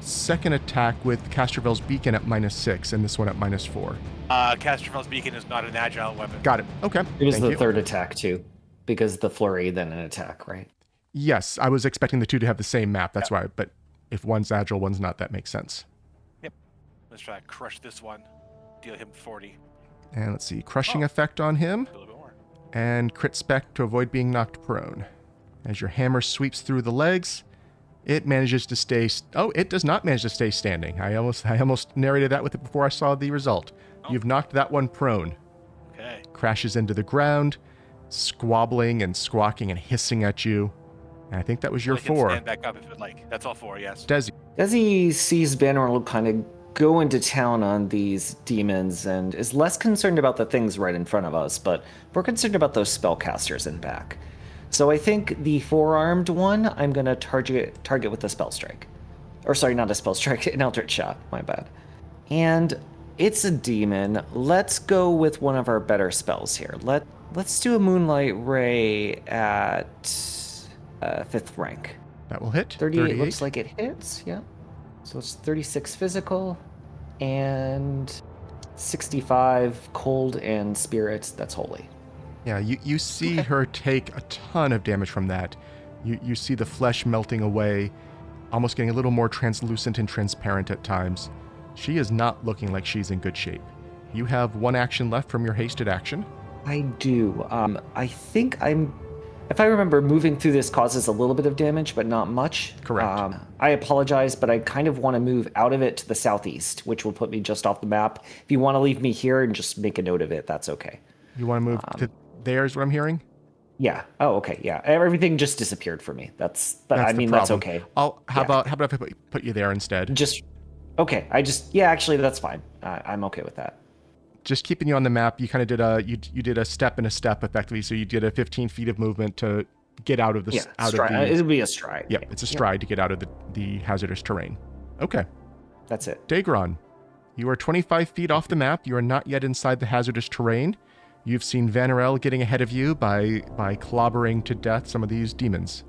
second attack with Castrovel's beacon at -6 and this one at -4? Castrovel's beacon is not an agile weapon. Got it. Okay. It was Thank the you. third attack too, because the flurry then an attack, right? Yes, I was expecting the two to have the same map. That's why. But if one's agile, one's not, that makes sense. Yep. Let's try to crush this one. Deal him 40. And let's see, crushing effect on him. A little bit more. And crit spec to avoid being knocked prone. As your hammer sweeps through the legs, it manages to stay... Oh, it does not manage to stay standing. I almost narrated that with it before I saw the result. Oh. You've knocked that one prone. Okay. Crashes into the ground, squabbling and squawking and hissing at you. And I think that was your I can 4. stand back up if you'd like. That's all 4, yes. Dezi. Dezi sees Vanarel kind of go into town on these demons and is less concerned about the things right in front of us, but we're concerned about those spellcasters in back. So I think the four-armed one, I'm going to target with a spell strike. Or sorry, not a spell strike, an eldritch shot, my bad. And it's a demon. Let's go with one of our better spells here. Let's do a Moonlight Ray at 5th rank. That will hit. 38 looks like it hits, yeah. So it's 36 physical and 65 cold and spirit, that's holy. Yeah, you see her take a ton of damage from that. You see the flesh melting away, almost getting a little more translucent and transparent at times. She is not looking like she's in good shape. You have one action left from your hasted action. I do. I think if I remember, moving through this causes a little bit of damage, but not much. Correct. I apologize, but I kind of want to move out of it to the southeast, which will put me just off the map. If you want to leave me here and just make a note of it, that's okay. You want to move to there is what I'm hearing? Yeah. Oh, okay. Yeah. Everything just disappeared for me. That's okay. How about if I put you there instead? Okay. Actually, that's fine. I'm okay with that. Just keeping you on the map, you kind of did a step and a step effectively. So you did a 15 feet of movement to get out of the it would be a stride. Yep, it's a stride to get out of the hazardous terrain. Okay. That's it. Daegron, you are 25 feet off the map. You are not yet inside the hazardous terrain. You've seen Vanarel getting ahead of you by clobbering to death some of these demons.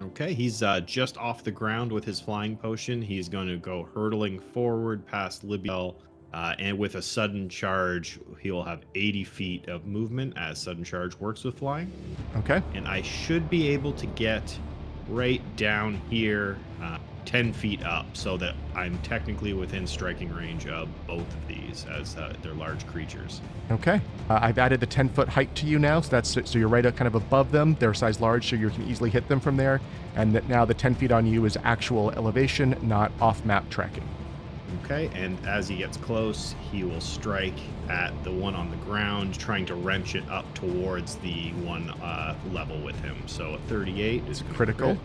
Okay, he's just off the ground with his flying potion. He's going to go hurtling forward past Libbiel, and with a sudden charge, he'll have 80 feet of movement, as sudden charge works with flying. Okay. And I should be able to get right down here, 10 feet up, so that I'm technically within striking range of both of these, as they're large creatures. Okay. I've added the 10-foot height to you now, so you're right kind of above them. They're size large, so you can easily hit them from there. And that now the 10 feet on you is actual elevation, not off-map tracking. Okay, and as he gets close, he will strike at the one on the ground, trying to wrench it up towards the one level with him. So a 38 is critical.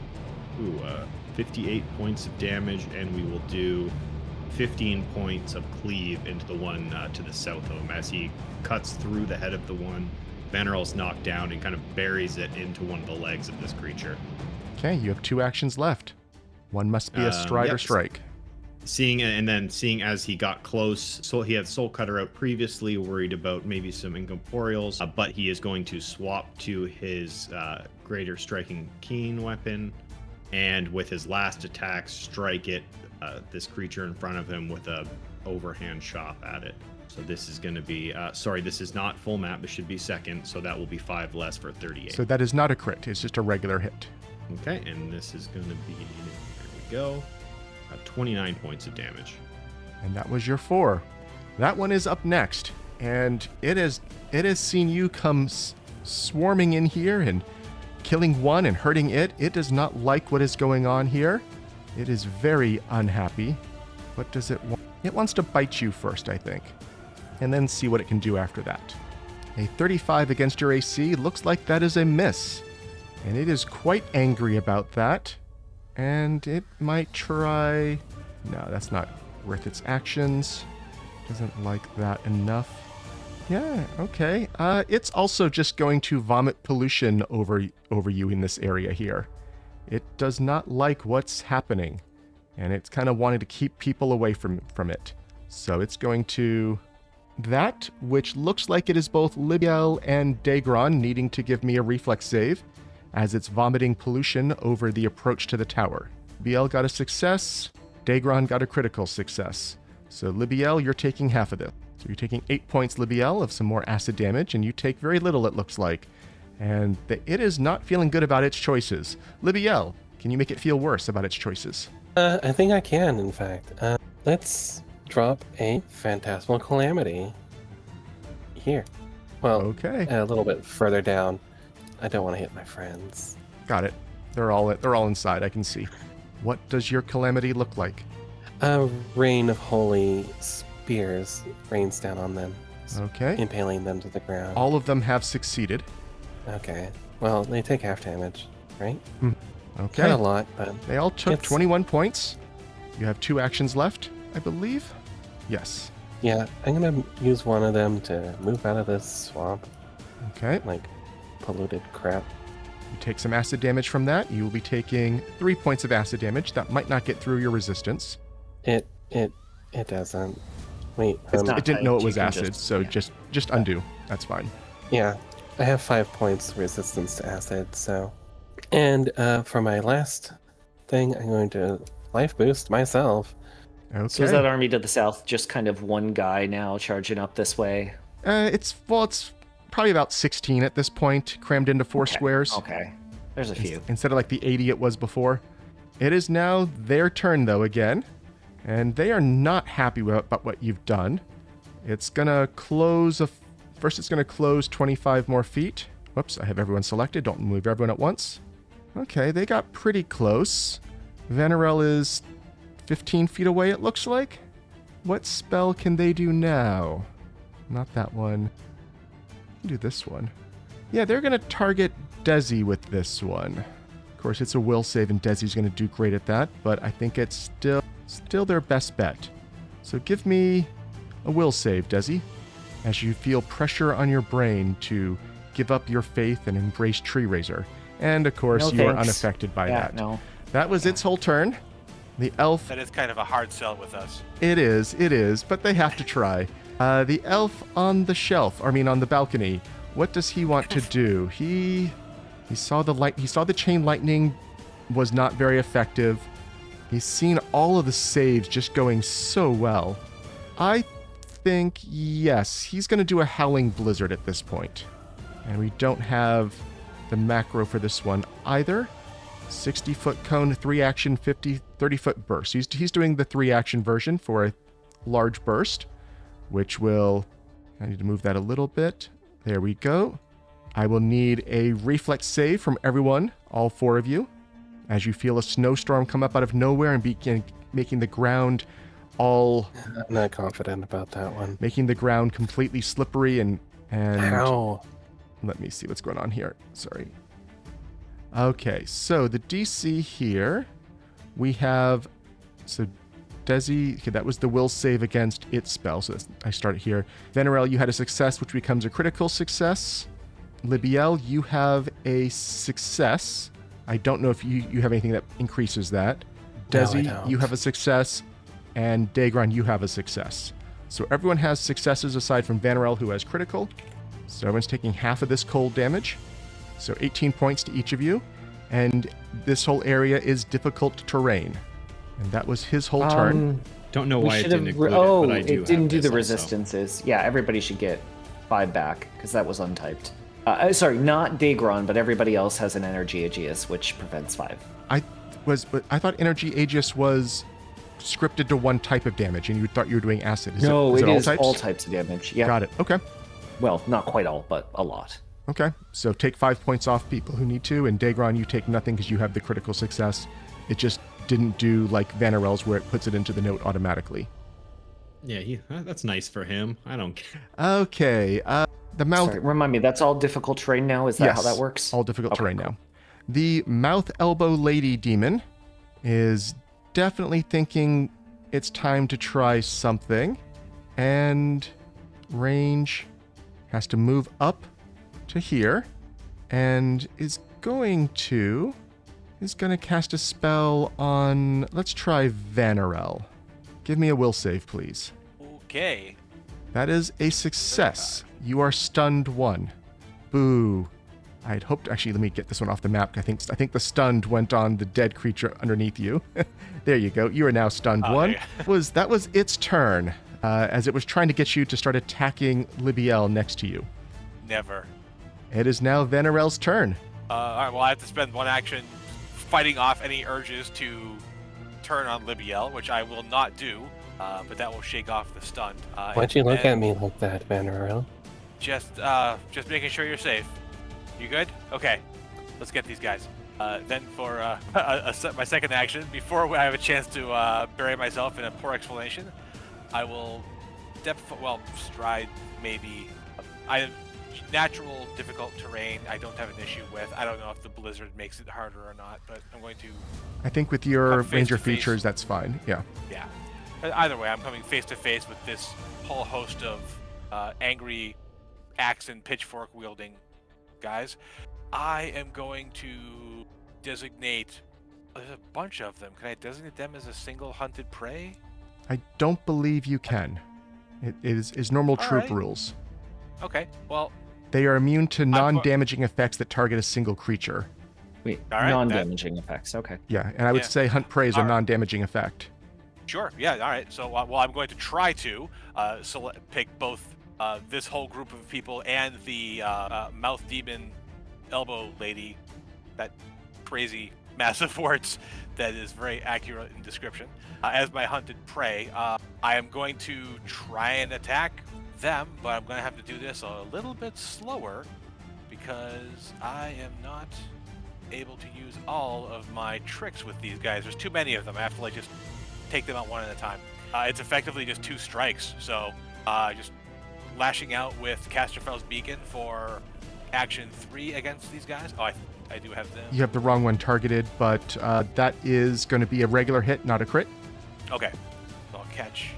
58 points of damage, and we will do 15 points of cleave into the one to the south of him. As he cuts through the head of the one, Vanarel's knocked down and kind of buries it into one of the legs of this creature. Okay, you have 2 actions left. One must be a stride or strike. Seeing as he got close, so he had Soul Cutter out previously, worried about maybe some incorporeals, but he is going to swap to his greater striking keen weapon, and with his last attack, strike it, this creature in front of him with a overhand chop at it. So this is going to be, this is not full map, this should be second, so that will be 5 less for 38. So that is not a crit, it's just a regular hit. Okay, and this is going to be, there we go, 29 points of damage. And that was your 4. That one is up next, and it has seen you come swarming in here and killing one and hurting it. It does not like what is going on here. It is very unhappy. What does it want? It wants to bite you first, I think, and then see what it can do after that. A 35 against your AC looks like that is a miss, and it is quite angry about that. And it might try... No, that's not worth its actions. Doesn't like that enough. Yeah, okay. It's also just going to vomit pollution over you in this area here. It does not like what's happening, and it's kind of wanting to keep people away from it. So it's going to... That, which looks like it is both Libbiel and Daegron needing to give me a reflex save, as it's vomiting pollution over the approach to the tower. Libbiel got a success. Daegron got a critical success. So Libbiel, you're taking half of this. So you're taking 8 points, Libbiel, of some more acid damage, and you take very little, it looks like. And it is not feeling good about its choices. Libbiel, can you make it feel worse about its choices? I think I can, in fact. Let's drop a Phantasmal Calamity here. Well, okay. A little bit further down. I don't want to hit my friends. Got it. They're all inside, I can see. What does your calamity look like? A rain of holy spears rains down on them. Okay. Impaling them to the ground. All of them have succeeded. Okay. Well, they take half damage, right? Okay. Not a lot, but... They all took 21 points. You have 2 actions left, I believe. Yes. Yeah, I'm gonna use one of them to move out of this swamp, Okay. like polluted crap. You take some acid damage from that. You will be taking 3 points of acid damage. That might not get through your resistance. It doesn't. Wait, It's not- It didn't know it You was can acid, just- so yeah. just undo. That's fine. yeah, I have 5 points resistance to acid, so. And for my last thing, I'm going to life boost myself. Okay. So is that army to the south just kind of one guy now charging up this way? It's probably about 16 at this point, crammed into 4 squares. Okay. There's a few. Instead of like the 80 it was before. It is now their turn though again, and they are not happy about what you've done. It's gonna close first. It's gonna close 25 more feet. Whoops! I have everyone selected. Don't move everyone at once. Okay, they got pretty close. Vanarel is 15 feet away. It looks like. What spell can they do now? Not that one. Do this one. Yeah, they're gonna target Dezi with this one. Of course, it's a will save, and Dezi's going to do great at that, but I think it's still their best bet. So give me a will save, Dezi, as you feel pressure on your brain to give up your faith and embrace Tree Razor. And of course, No, you are thanks. unaffected by Yeah, that. no. That was its whole turn. The elf, That is kind of a hard sell with us. it is, but they have to try. The elf on the balcony, what does he want to do? He saw the chain lightning was not very effective. He's seen all of the saves just going so well. I think, yes, he's going to do a Howling Blizzard at this point. And we don't have the macro for this one either. 60-foot cone, 3-action, 30-foot burst. He's doing the 3-action version for a large burst, which will... I need to move that a little bit. There we go. I will need a reflex save from everyone, all 4 of you, as you feel a snowstorm come up out of nowhere and begin making the ground I'm not confident about that one. making the ground completely slippery and How? let me see what's going on here. Sorry. Okay, so the DC here, we have, so Dezi, okay, that was the will save against its spell, so I start here. Vanarel, you had a success, which becomes a critical success. Libbiel, you have a success. I don't know if you have anything that increases that. No, I Dezi, don't. you have a success, and Daegron, you have a success. So everyone has successes aside from Vanarel, who has critical. So everyone's taking half of this cold damage. So 18 points to each of you. And this whole area is difficult terrain. And that was his whole turn. Don't know We why it should didn't have. include Oh, it, but I do it didn't have do the this also. resistances. Yeah, everybody should get 5 back because that was untyped. Sorry, not Daegron, but everybody else has an energy Aegis, which prevents 5. I thought Energy Aegis was scripted to one type of damage, and you thought you were doing acid. Is It is all all types? types of damage. Yeah. Got it. Okay. Well, not quite all, but a lot. Okay. So take 5 points off people who need to, and Daegron, you take nothing because you have the critical success. It just didn't do like Vanarel's, where it puts it into the note automatically. Yeah, that's nice for him. I don't care. Okay. The mouth. Sorry, remind me, that's all difficult terrain now? Is that how that works? All difficult Okay, terrain cool. now. The mouth elbow lady demon is definitely thinking it's time to try something, and range has to move up to here, and is going to cast a spell on, let's try Vanarel. Give me a will save, please. Okay. That is a success. You are stunned 1. Boo. I'd hoped, actually, let me get this one off the map. I think the stunned went on the dead creature underneath you. There you go. You are now stunned Oh, 1. there That was its turn, as it was trying to get you to start attacking Libbiel next to you. Never. It is now Vanarel's turn. All right. Well, I have to spend 1 action fighting off any urges to turn on Libbiel, which I will not do. But that will shake off the stunned. Why'd you look and at me like that, Vanarel? Just making sure you're safe. You good? Okay. Let's get these guys. Then for my second action, before I have a chance to bury myself in a poor explanation, I will stride maybe. Natural difficult terrain I don't have an issue with. I don't know if the blizzard makes it harder or not, but I'm going to. I think with your Come face ranger to face. features, that's fine. Yeah. Yeah. Either way, I'm coming face to face with this whole host of angry axe and pitchfork wielding guys. I am going to designate. There's a bunch of them. Can I designate them as a single hunted prey? I don't believe you can. It is normal All troop right. rules. Okay, well, They are immune to non-damaging effects that target a single creature. Wait, All right, non-damaging effects. Okay. Yeah, and I would Yeah. say hunt prey is a All right. non-damaging effect. sure, yeah, all right. So, well, I'm going to try to pick both this whole group of people and the mouth demon elbow lady, that crazy massive words that is very accurate in description, as my hunted prey. I am going to try and attack them, but I'm going to have to do this a little bit slower because I am not able to use all of my tricks with these guys. There's too many of them. I have to like just take them out one at a time. It's effectively just 2 strikes. So just lashing out with Casterfell's Beacon for action 3 against these guys. Oh, I do have them. You have the wrong one targeted, but that is going to be a regular hit, not a crit. Okay. So I'll catch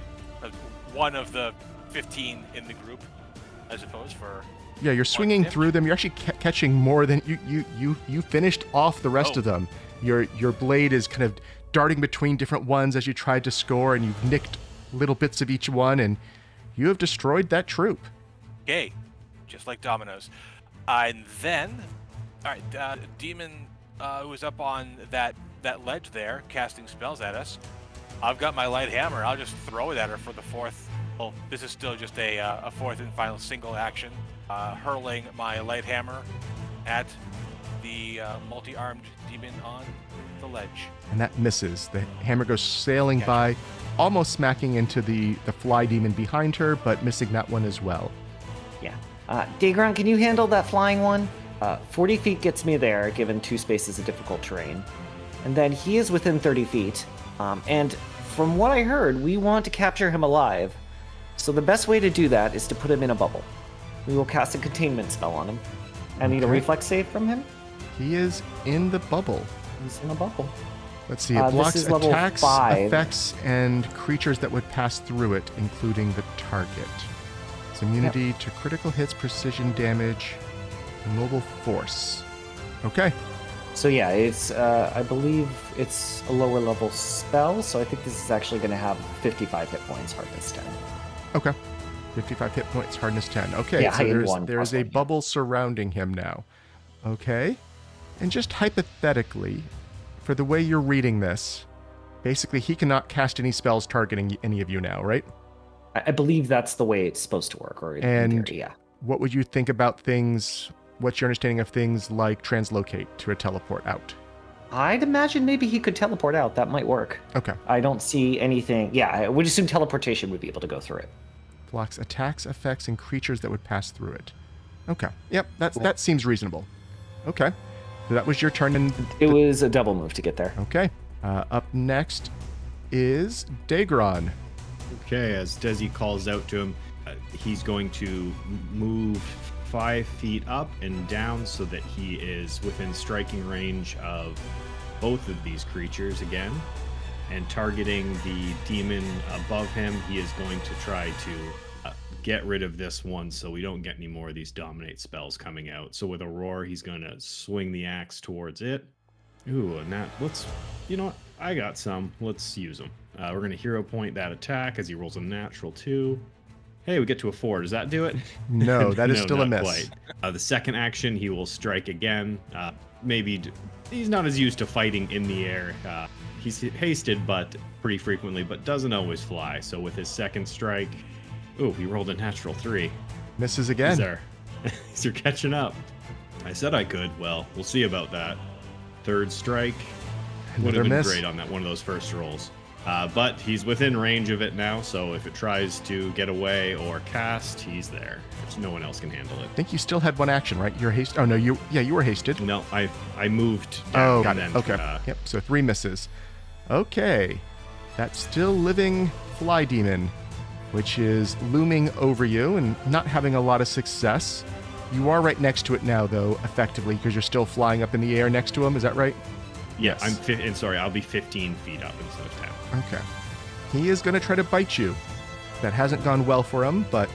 one of the 15 in the group, I suppose, for... Yeah, you're swinging hit. through them. You're actually catching more than you finished off the rest of them. Your blade is kind of darting between different ones as you tried to score, and you've nicked little bits of each one, and you have destroyed that troop. Okay. Just like dominoes. And then... All right, demon who was up on that ledge there, casting spells at us. I've got my light hammer. I'll just throw it at her for the 4th. Well, this is still just a 4th and final single action. Hurling my light hammer at the multi-armed demon on the ledge. And that misses. The hammer goes sailing by, almost smacking into the fly demon behind her, but missing that one as well. Yeah. Daegron, can you handle that flying one? 40 feet gets me there, given 2 spaces of difficult terrain. And then he is within 30 feet. And from what I heard, we want to capture him alive. So the best way to do that is to put him in a bubble. We will cast a containment spell on him. I need a Okay. reflex save from him. He is in the bubble. He's in a bubble. Let's see, it This blocks is level attacks, 5. effects, and creatures that would pass through it, including the target. It's immunity to critical hits, precision damage, mobile force. Okay. So yeah, it's I believe it's a lower level spell, so I think this is actually going to have 55 hit points, hardness 10. Okay. 55 hit points, hardness 10. Okay, Yeah, so heightened there's 1 there's plus a 1, yeah. bubble surrounding him now. Okay. And just hypothetically, for the way you're reading this, basically he cannot cast any spells targeting any of you now, right? I believe that's the way it's supposed to work, or in And theory, yeah. what would you think about things, what's your understanding of things like translocate to a teleport out? I'd imagine maybe he could teleport out. That might work. Okay. I don't see anything. Yeah, I would assume teleportation would be able to go through it. Blocks attacks, effects, and creatures that would pass through it. Okay. Yep, that seems reasonable. Okay. So that was your turn. And It was a double move to get there. okay. Up next is Daegron. Okay, as Dezi calls out to him, he's going to move 5 feet up and down so that he is within striking range of both of these creatures again. And targeting the demon above him, he is going to try to get rid of this one so we don't get any more of these dominate spells coming out. So with a roar, he's going to swing the axe towards it. Ooh, and that, you know what? I got some. Let's use them. We're going to hero point that attack as he rolls a natural 2. Hey, we get to a 4. Does that do it? No, that is No, still a not miss. quite. The second action, he will strike again. He's not as used to fighting in the air. He's hasted, but pretty frequently, but doesn't always fly. So with his second strike, ooh, he rolled a natural 3. Misses again. These are catching up. I said I could. Well, we'll see about that. Third strike would have Another been miss. great on that one of those first rolls. But he's within range of it now, so if it tries to get away or cast, he's there. No one else can handle it. I think you still had one action, right? You're hasted. Oh no, you were hasted. No, I moved down. Oh, got and it. then, Okay. Yep. So 3 misses. Okay. That still living fly demon, which is looming over you and not having a lot of success. You are right next to it now, though, effectively, because you're still flying up in the air next to him. Is that right? Yeah, Yes. I'll be 15 feet up instead of 10. Okay. he is going to try to bite you. That hasn't gone well for him, but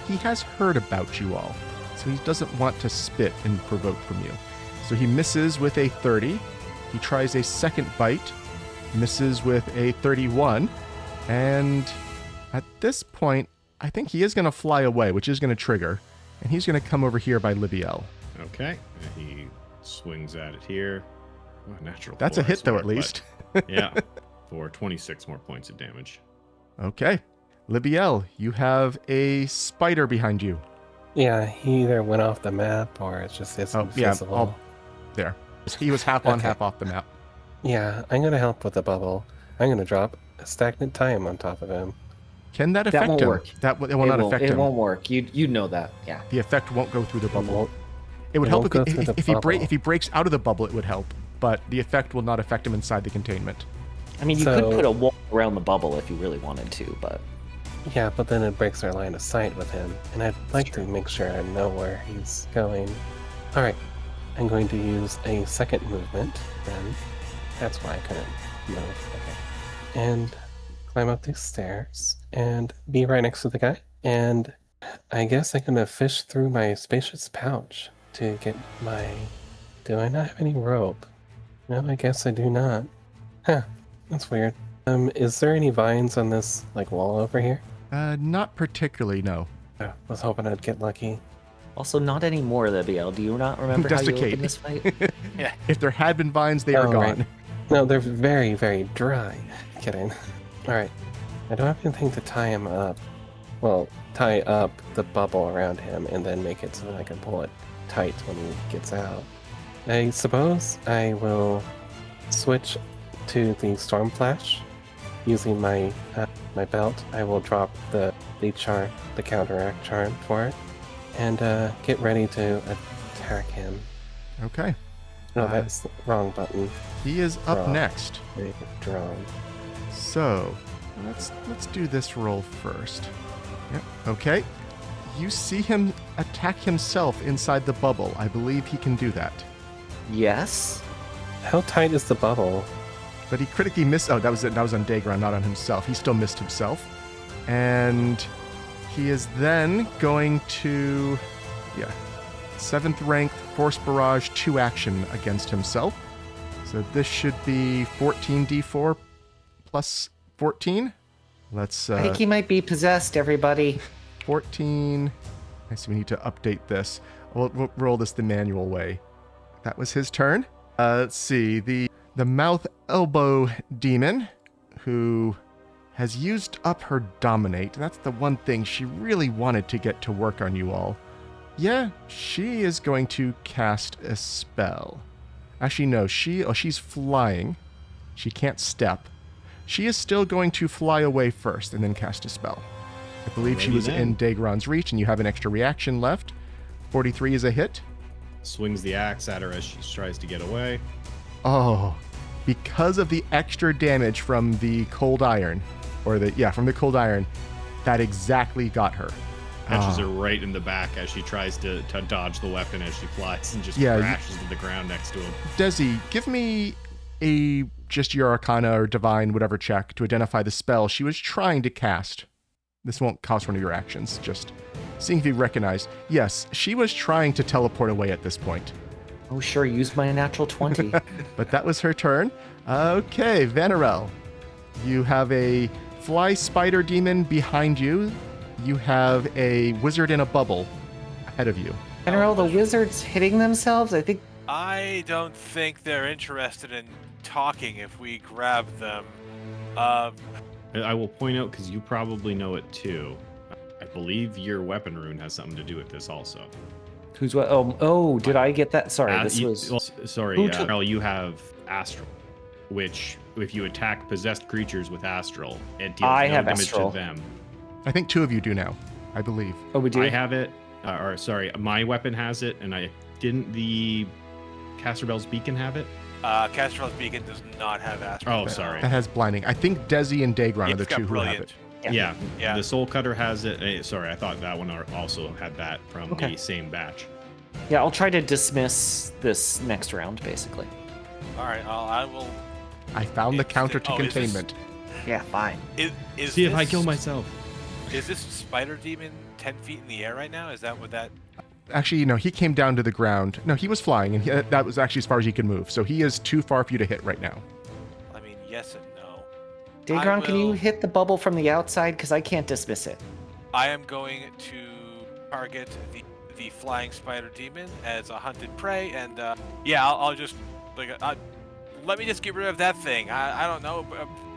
he has heard about you all, so he doesn't want to spit and provoke from you. So he misses with a 30. He tries a second bite, misses with a 31, and at this point, I think he is going to fly away, which is going to trigger, and he's going to come over here by Libbiel. Okay. And he swings at it here. Oh, natural. That's 4, a hit, I swear, though, at least. Yeah. For 26 more points of damage. Okay. Libbiel, you have a spider behind you. Yeah, he either went off the map or it's just Oh, yeah, invisible. there. He was half on, Okay. half off the map. Yeah, I'm gonna help with the bubble. I'm gonna drop a stagnant time on top of him. Can that affect won't him? work. It will not affect It him. won't work. You know that. Yeah. The effect won't go through the bubble. won't- It would it help won't go through the if he bubble. if he breaks out of the bubble. It would help, but the effect will not affect him inside the containment. I mean, you could So- put a wall around the bubble if you really wanted to, but Yeah, but then it breaks our line of sight with him, and I'd like to make sure I know where he's going. Alright, I'm going to use a second movement, then. That's why I couldn't move. Okay. And climb up these stairs, and be right next to the guy. And I guess I'm gonna fish through my spacious pouch to get my... Do I not have any rope? No, I guess I do not. Huh, that's weird. Is there any vines on this, like, wall over here? Not particularly, no. Oh, was hoping I'd get lucky. also not anymore, Libbiel. Do you not remember how you Desicate. opened this fight? If there had been vines, they are Oh, gone. right. No, they're very, very dry. Kidding. Alright. I don't have anything to tie him up. Well, tie up the bubble around him and then make it so that I can pull it tight when he gets out. I suppose I will switch to the Storm Flash. Using my my belt, I will drop the charm, the counteract charm for it, and get ready to attack him. Okay. No, that's the wrong button. He is up Draw. next. Drone. So, let's do this roll first. Yep. Okay. You see him attack himself inside the bubble. I believe he can do that. Yes. How tight is the bubble? But he critically missed. Oh, that was on Daegron, not on himself. He still missed himself. And he is then going to, 7th ranked Force Barrage 2 action against himself. So this should be 14d4 plus 14. Let's, I think he might be possessed, everybody. 14. I see we need to update this. We'll roll this the manual way. That was his turn. Let's see. The mouth elbow demon, who has used up her dominate. That's the one thing she really wanted to get to work on you all. Yeah, she is going to cast a spell. Actually, no, she's flying. She can't step. She is still going to fly away first and then cast a spell. I believe she Alrighty was then. in Daegron's reach, and you have an extra reaction left. 43 is a hit. Swings the axe at her as she tries to get away. Oh, because of the extra damage from the cold iron, from the cold iron, that exactly got her. Catches Ah. her right in the back as she tries to dodge the weapon as she flies and just Yeah, crashes to the ground next to him. Dezi, give me just your Arcana or Divine, whatever check to identify the spell she was trying to cast. This won't cost one of your actions, just seeing if you recognize. Yes, she was trying to teleport away at this point. Oh, sure. Use my natural 20. But that was her turn. Okay, Vanarel. You have a fly spider demon behind you. You have a wizard in a bubble ahead of you. And are all the wizards hitting themselves? I think. I don't think they're interested in talking if we grab them. Um, I will point out, because you probably know it too, I believe your weapon rune has something to do with this also. Who's what? Oh, did I get that? Sorry, this You- was. well, sorry, Who took- Earl, you have Astral, which if you attack possessed creatures with Astral, it deals I no have damage Astral. to them. I think 2 of you do now, I believe. Oh, we do. I have it, my weapon has it, and the Casterbell's Beacon have it? Castrel's Beacon does not have Astral. Oh, sorry. That has blinding. I think Dezi and Daegron are the It's got 2 who have brilliant. it. Yeah. Yeah. The Soul Cutter has it. Sorry, I thought that one also had that from Okay. the same batch. Yeah, I'll try to dismiss this next round, basically. All right, I will. I found the counter to Oh, is this- containment. Yeah, fine. Is See if I this- kill myself. Is this spider demon 10 feet in the air right now? Is that what that? Actually, no, he came down to the ground. No, he was flying, and that was actually as far as he could move. So he is too far for you to hit right now. I mean, yes and no. Daegron, can you will- hit the bubble from the outside? Because I can't dismiss it. I am going to target the flying spider demon as a hunted prey, and I'll just let me just get rid of that thing. I don't know,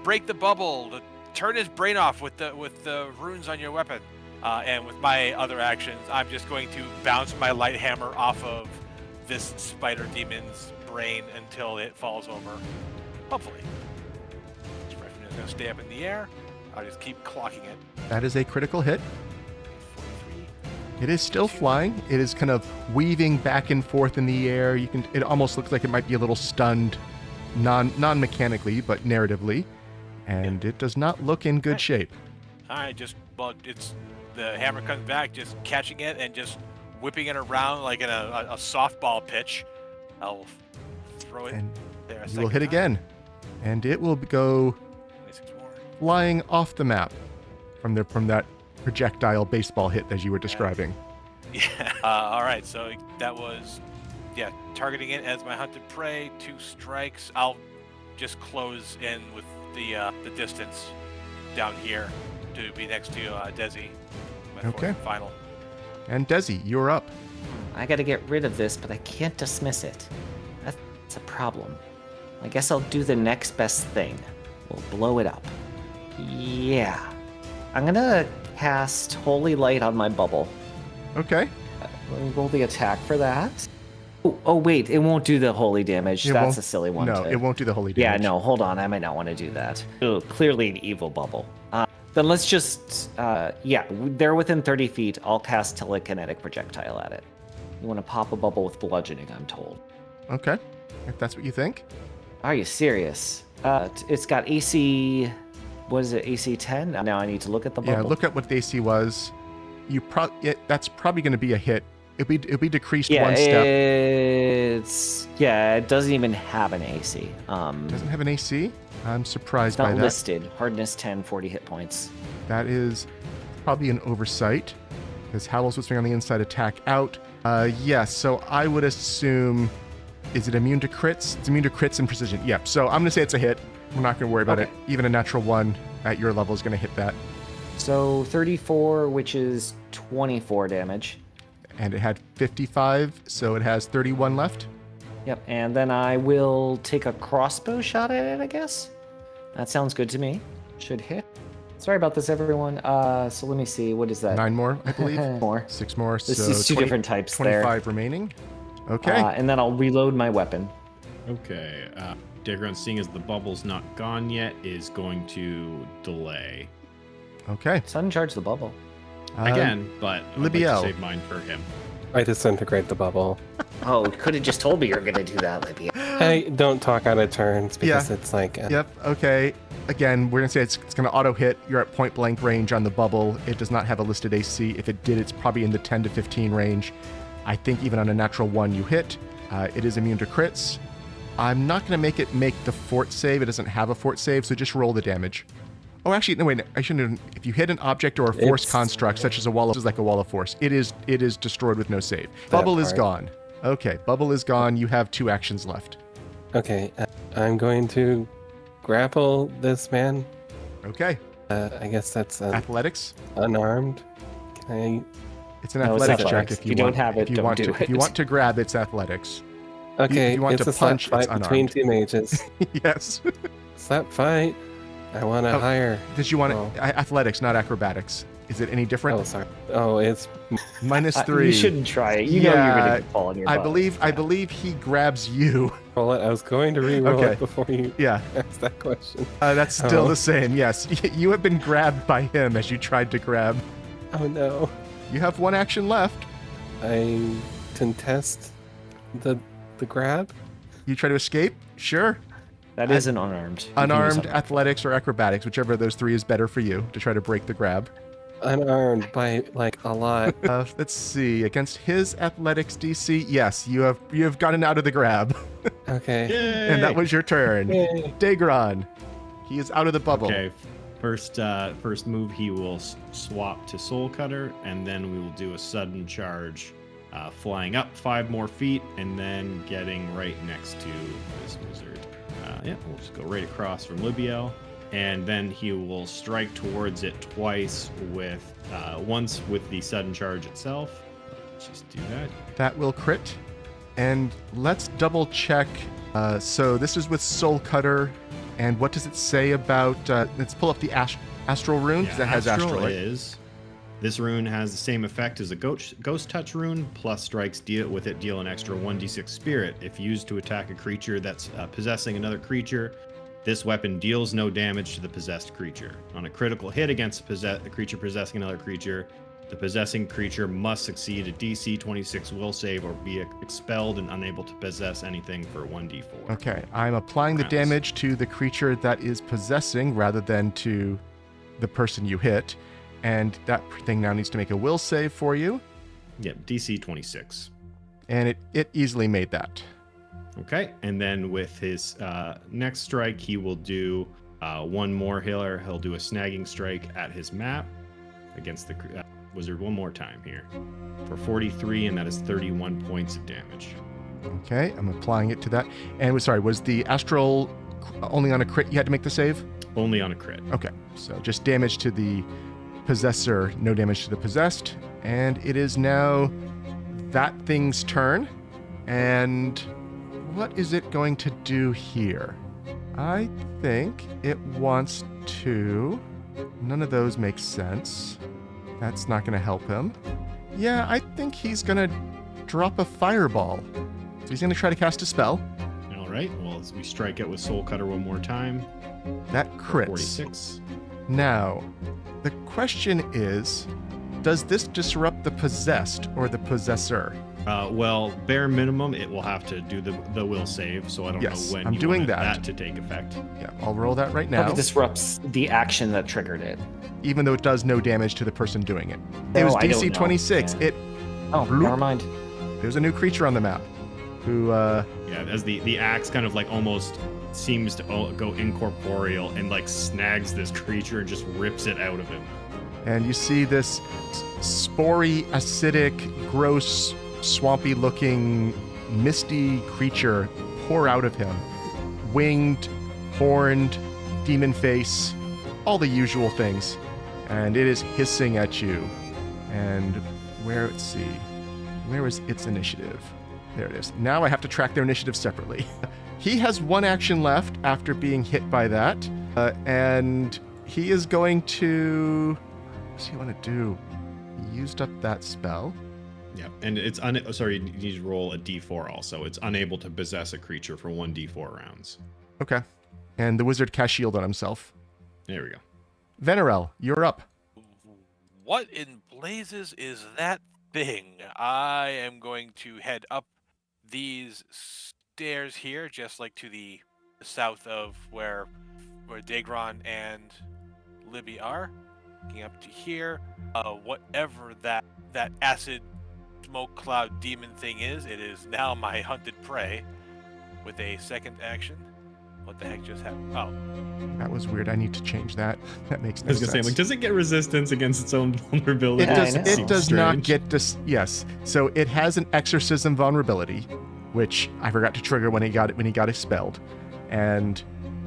break the bubble, turn his brain off with the runes on your weapon, and with my other actions, I'm just going to bounce my light hammer off of this spider demon's brain until it falls over. Hopefully, this rifle is going to stay up in the air. I'll just keep clocking it. That is a critical hit. 43. It is still flying. It is kind of weaving back and forth in the air. It almost looks like it might be a little stunned, non-mechanically, but narratively. And it does not look in good shape. All right, it's the hammer comes back, just catching it and just whipping it around like in a softball pitch. I'll throw it And there. you will hit again. And it will go 26 more. flying off the map from that projectile baseball hit as you were describing. Yeah. All right, so that was, targeting it as my hunted prey. 2 strikes. I'll just close in with the distance down here to be next to Dezi. My fourth Okay. and final. And Dezi, you're up. I gotta get rid of this, but I can't dismiss it. That's a problem. I guess I'll do the next best thing. We'll blow it up. Yeah. I'm gonna cast Holy Light on my bubble. Okay. Let me roll the attack for that. Oh wait, it won't do the holy damage. It That's won't- a silly one. No, to- it won't do the holy Yeah, damage. no, hold on. I might not want to do that. Oh, clearly an evil bubble. Then let's just, they're within 30 feet. I'll cast telekinetic projectile at it. You want to pop a bubble with bludgeoning, I'm told. Okay. If that's what you think. Are you serious? It's got AC, what is it, AC 10? Now I need to look at the bubble. Yeah, look at what the AC was. That's probably going to be a hit. It'll be decreased one step. It doesn't even have an AC. Doesn't have an AC? I'm surprised It's by not that. listed. Hardness 10, 40 hit points. That is probably an oversight. Because Howl's Whispering on the inside attack out. So I would assume... Is it immune to crits? It's immune to crits and precision. Yep. So I'm going to say it's a hit. We're not going to worry about it. Even a natural 1 at your level is going to hit that. So 34, which is 24 damage. And it had 55, so it has 31 left. Yep, and then I will take a crossbow shot at it, I guess. That sounds good to me. Should hit. Sorry about this, everyone. So let me see. What is that? 9 more, I believe. More. 6 more. This So is 2 different types 25 remaining. Okay. And then I'll reload my weapon. Okay. Daegron, seeing as the bubble's not gone yet, is going to delay Okay. So uncharge the bubble. again, but I'd like to Libbiel. save mine for him. I disintegrate the bubble. Oh, could have just told me you were going to do that, Libbiel. Hey, don't talk out of turns because Yeah. it's like Yep. Okay. Again, we're going to say it's going to auto hit. You're at point blank range on the bubble. It does not have a listed AC. If it did, it's probably in the 10 to 15 range. I think even on a natural 1 you hit. It is immune to crits. I'm not going to make it make the fort save. It doesn't have a fort save, so just roll the damage. Oh, actually, no, wait. I shouldn't. If you hit an object or a force It's- construct, such as a wall of, like a wall of force, it is destroyed with no save. Bubble is part. gone. Okay, bubble is gone. You have 2 actions left. okay. I'm going to grapple this man. Okay, I guess that's athletics. unarmed. Can It's an No, it's athletics check athletics. if If you you don't want. have it, if you don't want do to, it. If you want to grab, it's athletics. I? Okay, you want it's to a slap punch, fight it's between unarmed. 2 mages. Yes. Slap fight. I want to Oh. hire. Did you want Oh. athletics, not acrobatics? Is it any different? Oh, sorry. Oh, it's -3. You shouldn't try it. You know you're Yeah, going to fall on your I butt. believe he grabs you. roll it. I was going to re-roll Okay. it before you Yeah, asked that question. that's still Oh. the same. Yes, you have been grabbed by him as you tried to grab. Oh no. You have 1 action left. I contest the grab. You try to escape. Sure. That is an unarmed. You can use Unarmed, unarmed. athletics, or acrobatics, whichever of those 3 is better for you to try to break the grab. Unarmed by like a lot. Let's see. Against his athletics DC, yes, you have gotten out of the grab, Okay. and that was your turn. Yay. Daegron, He is out of the bubble. Okay. First move, he will swap to Soul Cutter, and then we will do a sudden charge, flying up 5 more feet, and then getting right next to this wizard. We'll just go right across from Libbiel, and then he will strike towards it twice with once with the sudden charge itself. Let's just do that. That will crit. And let's double check. So this is with Soul Cutter. And what does it say about... let's pull up the Astral rune, because that has Astral. Is, this rune has the same effect as a Ghost Touch rune, plus strikes deal an extra 1d6 spirit. If used to attack a creature that's possessing another creature, this weapon deals no damage to the possessed creature. On a critical hit against a creature possessing another creature, the possessing creature must succeed a DC 26 will save or be expelled and unable to possess anything for 1d4. Okay, I'm applying the damage to the creature that is possessing rather than to the person you hit. And that thing now needs to make a will save for you. Yep, DC 26. And it easily made that. Okay, and then with his next strike, he will do one more healer. He'll do a snagging strike at his map against the wizard one more time here for 43, and that is 31 points of damage. Okay, I'm applying it to that. And was the Astral only on a crit you had to make the save? Only on a crit. Okay, so just damage to the possessor, no damage to the possessed. And it is now that thing's turn. And what is it going to do here? I think it wants to... None of those make sense. That's not going to help him. Yeah, I think he's going to drop a fireball. So he's going to try to cast a spell. All right. Well, as we strike it with Soul Cutter one more time. That crits. 46. Now, the question is, does this disrupt the possessed or the possessor? Well, bare minimum, it will have to do the will save, so I don't know when I'm doing that to take effect. Yeah, I'll roll that right now. Probably disrupts the action that triggered it. Even though it does no damage to the person doing it. No, It was I don't DC know. 26. Yeah. Never mind. There's a new creature on the map who... Yeah, as the axe kind of like almost seems to go incorporeal and like snags this creature and just rips it out of him. And you see this spory, acidic, gross, swampy-looking, misty creature pour out of him. Winged, horned, demon face, all the usual things. And it is hissing at you. And let's see. Where is its initiative? There it is. Now I have to track their initiative separately. He has one action left after being hit by that. And he is going to... What does he want to do? He used up that spell. Yeah, and it's you need to roll a d4 also. It's unable to possess a creature for 1d4 rounds. Okay. And the wizard cast shield on himself. There we go. Vanarel, you're up. What in blazes is that thing? I am going to head up these stairs here, just like to the south of where Daegron and Libby are. Looking up to here. Whatever that acid smoke cloud demon thing is, it is now my hunted prey. With a second action. What the heck just happened? Oh. That was weird. I need to change that. That makes no I was gonna sense. say, does it get resistance against its own vulnerability? It does not get this. Yes. So it has an exorcism vulnerability, which I forgot to trigger when he got expelled. And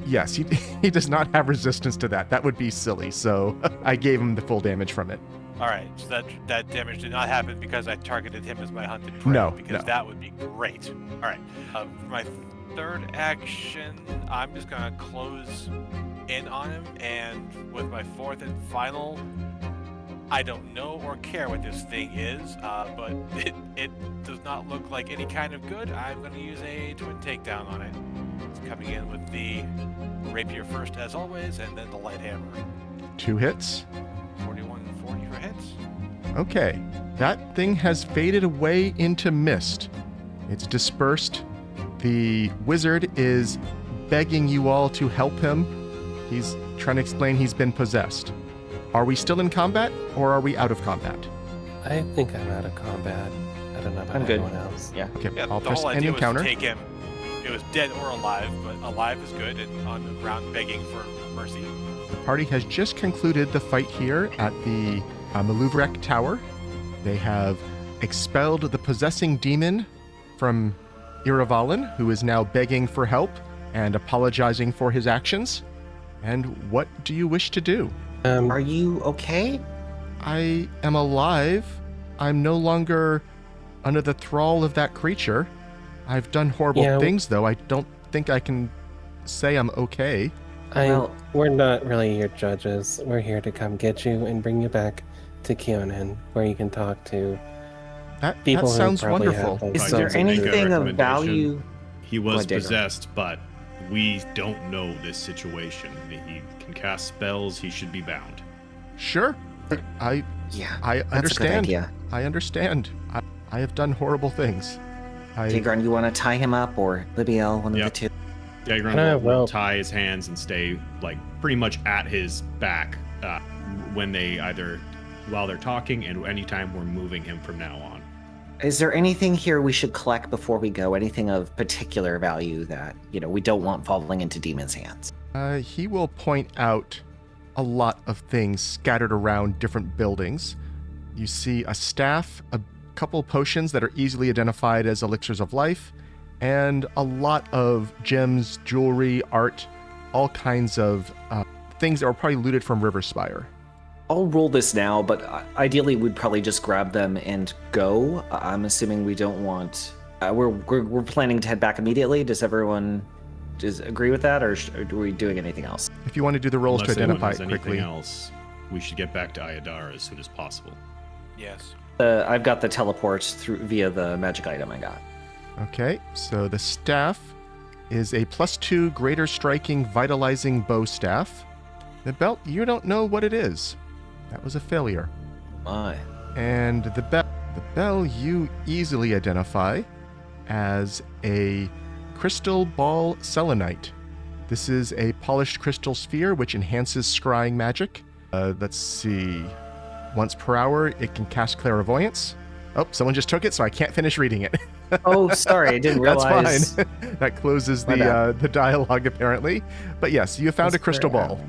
yes, he does not have resistance to that. That would be silly. So I gave him the full damage from it. All right, so that damage did not happen because I targeted him as my hunted prey. No, because that would be great. All right, for my third action, I'm just gonna close in on him, and with my fourth and final, I don't know or care what this thing is, but it does not look like any kind of good. I'm gonna use a twin takedown on it. It's coming in with the rapier first, as always, and then the light hammer. 2 hits. 41 and 40 for hits. Okay. That thing has faded away into mist. It's dispersed. The wizard is begging you all to help him. He's trying to explain he's been possessed. Are we still in combat, or are we out of combat? I think I'm out of combat. I don't know about I'm good. anyone else. Yeah. Okay, Yeah, I'll the press whole end idea was encounter. to take him it was dead or alive, but alive is good and on the ground begging for mercy. The party has just concluded the fight here at the Maluvrek Tower. They have expelled the possessing demon from Iravalin, who is now begging for help and apologizing for his actions. And what do you wish to do? Are you okay? I am alive. I'm no longer under the thrall of that creature. I've done horrible things, though. I don't think I can say I'm okay. We're not really your judges. We're here to come get you and bring you back to Kionin, where you can talk to people that sounds who probably wonderful. have, like, Is there sons of anything of recommendation. value? He was Daegron. possessed, but we don't know this situation. He can cast spells. He should be bound. Sure. I Yeah, I that's a good understand. idea. I understand. I have done horrible things. Daegron, you want to tie him up, or Libbiel, one of Yep. the two? Daegron will tie his hands and stay like pretty much at his back when they while they're talking and anytime we're moving him from now on. Is there anything here we should collect before we go? Anything of particular value that, we don't want falling into demons' hands? He will point out a lot of things scattered around different buildings. You see a staff, a couple potions that are easily identified as elixirs of life, and a lot of gems, jewelry, art, all kinds of things that were probably looted from Riverspire. I'll roll this now, but ideally we'd probably just grab them and go. I'm assuming we don't want... We're planning to head back immediately. Does everyone agree with that, or are we doing anything else? If you want to do the rolls Unless to identify anyone it has quickly. anything else, we should get back to Ayadar as soon as possible. Yes. I've got the teleport via the magic item I got. Okay, so the staff is a +2 greater striking vitalizing bow staff. The belt, you don't know what it is. That was a failure. My. And the bell you easily identify as a crystal ball selenite. This is a polished crystal sphere which enhances scrying magic. Let's see. Once per hour, it can cast clairvoyance. Oh, someone just took it, so I can't finish reading it. Oh, sorry, I didn't realize. That's fine. That closes My bad. the dialogue, apparently. But yes, you found a crystal ball.